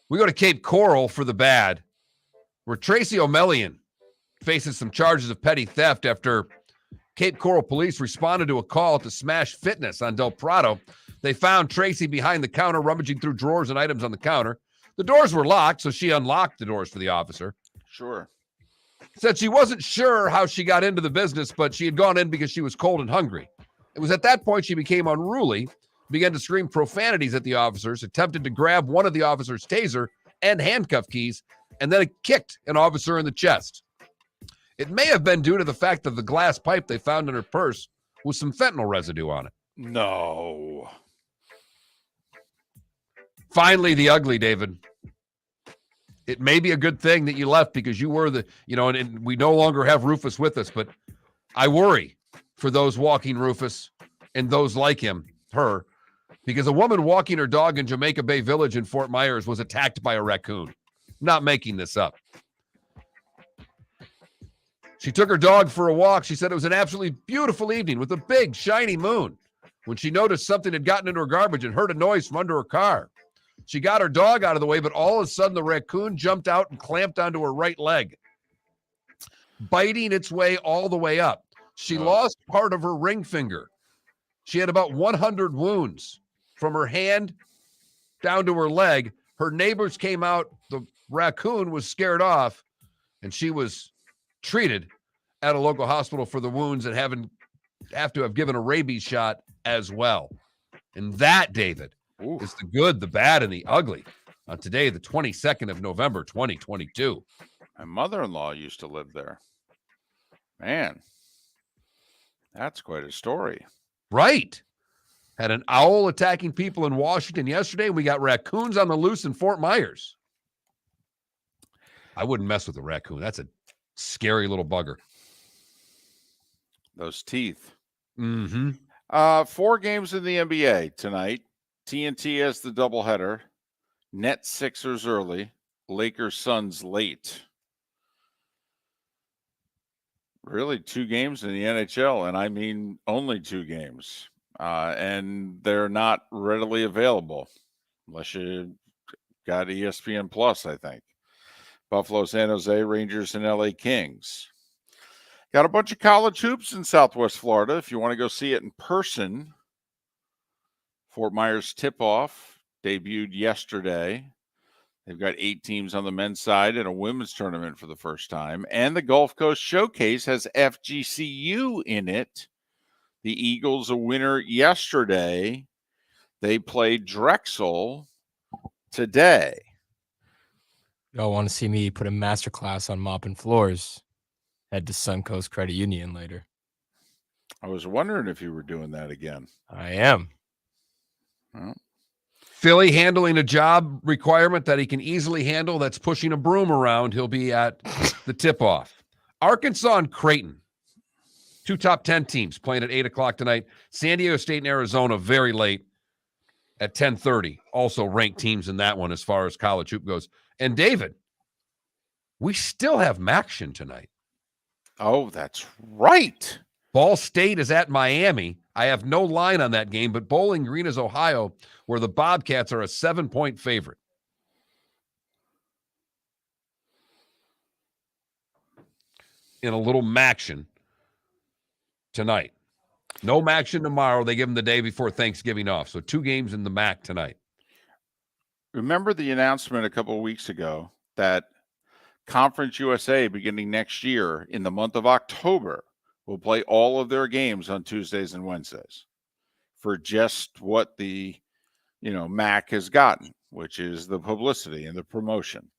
We go to Cape Coral for the bad, where Tracy O'Melian faces some charges of petty theft after Cape Coral police responded to a call to Smash Fitness on Del Prado. They found Tracy behind the counter, rummaging through drawers and items on the counter. The doors were locked, so she unlocked the doors for the officer. Sure. Said she wasn't sure how she got into the business, but she had gone in because she was cold and hungry. It was at that point she became unruly, began to scream profanities at the officers, attempted to grab one of the officers' taser and handcuff keys, and then kicked an officer in the chest. It may have been due to the fact that the glass pipe they found in her purse with some fentanyl residue on it. No. Finally, the ugly, David. It may be a good thing that you left because you were and we no longer have Rufus with us, but I worry for those walking Rufus and those like her, because a woman walking her dog in Jamaica Bay Village in Fort Myers was attacked by a raccoon. I'm not making this up. She took her dog for a walk. She said it was an absolutely beautiful evening with a big, shiny moon when she noticed something had gotten into her garbage and heard a noise from under her car. She got her dog out of the way, but all of a sudden the raccoon jumped out and clamped onto her right leg, biting its way all the way up. She lost part of her ring finger. She had about 100 wounds from her hand down to her leg. Her neighbors came out. The raccoon was scared off, and she was treated at a local hospital for the wounds and have to have given a rabies shot as well. And that, David, is the good, the bad, and the ugly on today, the 22nd of November, 2022. My mother-in-law used to live there. Man, that's quite a story. Right. Had an owl attacking people in Washington yesterday. We got raccoons on the loose in Fort Myers. I wouldn't mess with a raccoon. That's a scary little bugger. Those teeth. Mm-hmm. 4 games in the NBA tonight. TNT has the doubleheader. Nets Sixers early. Lakers Suns late. really 2 games in the NHL, and I mean only 2 games. And they're not readily available unless you got ESPN Plus, I think. Buffalo, San Jose, Rangers, and LA Kings. Got a bunch of college hoops in Southwest Florida. If you want to go see it in person, Fort Myers tip-off debuted yesterday. They've got 8 teams on the men's side and a women's tournament for the first time. And the Gulf Coast Showcase has FGCU in it. The Eagles, a winner yesterday. They played Drexel today. Y'all want to see me put a masterclass on mopping floors? Head to Suncoast Credit Union later. I was wondering if you were doing that again. I am. Well, Philly handling a job requirement that he can easily handle that's pushing a broom around. He'll be at the tip-off. Arkansas and Creighton, 2 top 10 teams playing at 8 o'clock tonight. San Diego State and Arizona very late at 10:30. Also ranked teams in that one as far as college hoop goes. And David, we still have Maction tonight. Oh, that's right. Ball State is at Miami. I have no line on that game, but Bowling Green is Ohio, where the Bobcats are a 7-point favorite. In a little Maction tonight. No Maction tomorrow. They give them the day before Thanksgiving off. So 2 games in the MAC tonight. Remember the announcement a couple of weeks ago that Conference USA, beginning next year in the month of October, will play all of their games on Tuesdays and Wednesdays for just what the, MAC has gotten, which is the publicity and the promotion.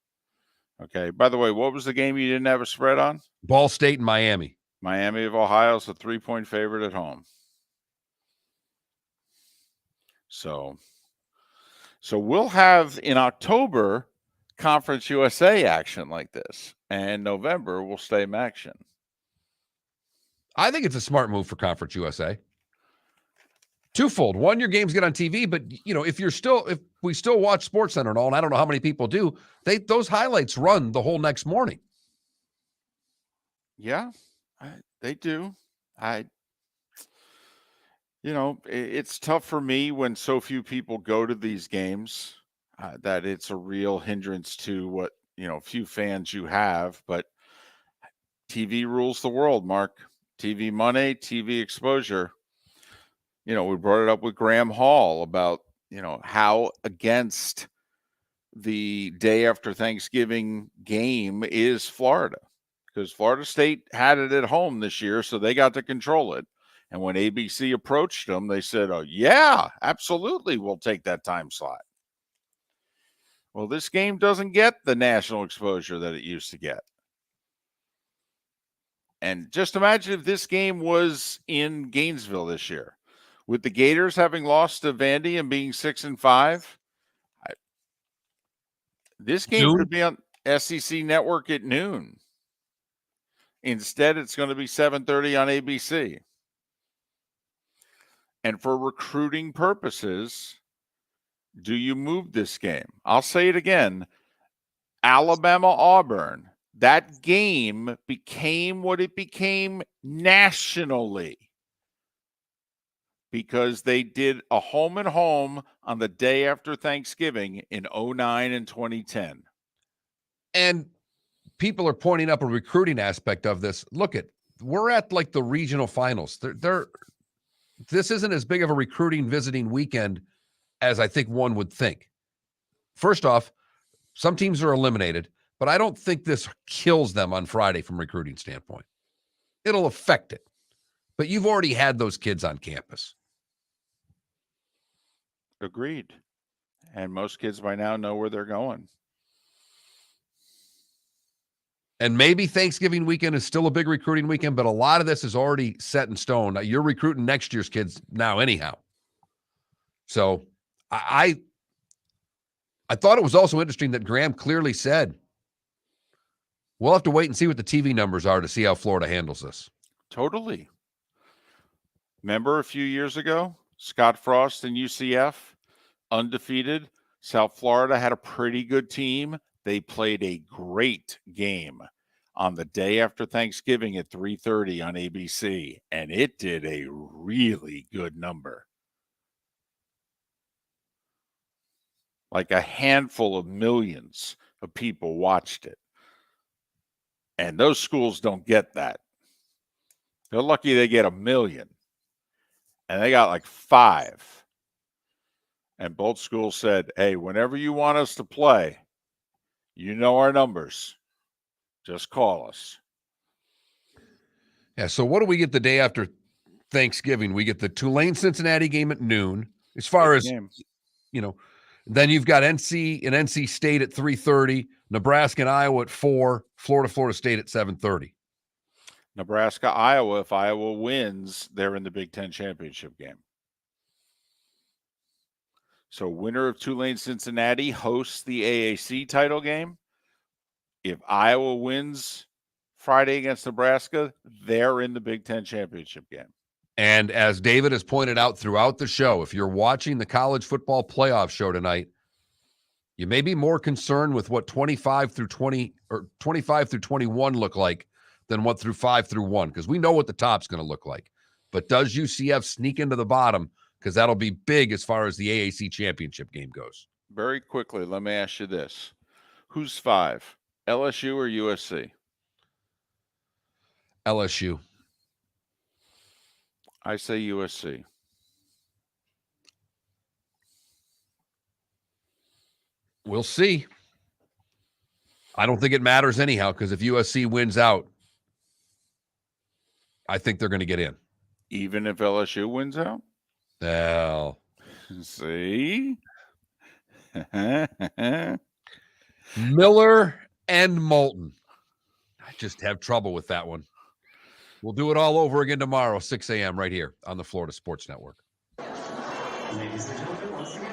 Okay. By the way, what was the game you didn't have a spread on? Ball State and Miami. Miami of Ohio is a 3-point favorite at home. So we'll have in October Conference USA action like this, and November we'll stay Maction. I think it's a smart move for Conference USA. Twofold. One, your games get on TV, but if we still watch SportsCenter and all, and I don't know how many people do, those highlights run the whole next morning. Yeah, they do. It's tough for me when so few people go to these games, that it's a real hindrance to what, few fans you have, but TV rules the world, Mark. TV money, TV exposure. We brought it up with Graham Hall about, how against the day after Thanksgiving game is Florida, because Florida State had it at home this year, so they got to control it. And when ABC approached them, they said, oh, yeah, absolutely, we'll take that time slot. Well, this game doesn't get the national exposure that it used to get. And just imagine if this game was in Gainesville this year, with the Gators having lost to Vandy and being 6-5. This game could be on SEC Network at noon. Instead, it's going to be 7:30 on ABC. And for recruiting purposes, do you move this game? I'll say it again. Alabama-Auburn. That game became what it became nationally because they did a home and home on the day after Thanksgiving in 2009 and 2010. And people are pointing up a recruiting aspect of this. Look we're at like the regional finals. This isn't as big of a recruiting visiting weekend as I think one would think. First off, some teams are eliminated, but I don't think this kills them on Friday from a recruiting standpoint. It'll affect it. But you've already had those kids on campus. Agreed. And most kids by now know where they're going. And maybe Thanksgiving weekend is still a big recruiting weekend, but a lot of this is already set in stone. You're recruiting next year's kids now anyhow. So I thought it was also interesting that Graham clearly said, we'll have to wait and see what the TV numbers are to see how Florida handles this. Totally. Remember a few years ago, Scott Frost and UCF, undefeated. South Florida had a pretty good team. They played a great game on the day after Thanksgiving at 3:30 on ABC, and it did a really good number. Like a handful of millions of people watched it. And those schools don't get that. They're lucky they get 1 million. And they got like 5. And both schools said, hey, whenever you want us to play, you know our numbers. Just call us. Yeah, so what do we get the day after Thanksgiving? We get the Tulane-Cincinnati game at noon. As far as, you know, then you've got NC State at 3:30, Nebraska and Iowa at 4, Florida State at 7:30. Nebraska, Iowa, if Iowa wins, they're in the Big Ten championship game. So winner of Tulane-Cincinnati hosts the AAC title game. If Iowa wins Friday against Nebraska, they're in the Big Ten championship game. And as David has pointed out throughout the show, if you're watching the college football playoff show tonight, you may be more concerned with what 25 through 21 look like than what through 5 through 1, because we know what the top's going to look like. But does UCF sneak into the bottom? Because that'll be big as far as the AAC championship game goes. Very quickly, let me ask you this. Who's 5, LSU or USC? LSU. I say USC. We'll see. I don't think it matters anyhow, because if USC wins out, I think they're going to get in. Even if LSU wins out? Well, see? Miller and Moulton. I just have trouble with that one. We'll do it all over again tomorrow, 6 a.m. right here on the Florida Sports Network. Ladies and gentlemen, once again,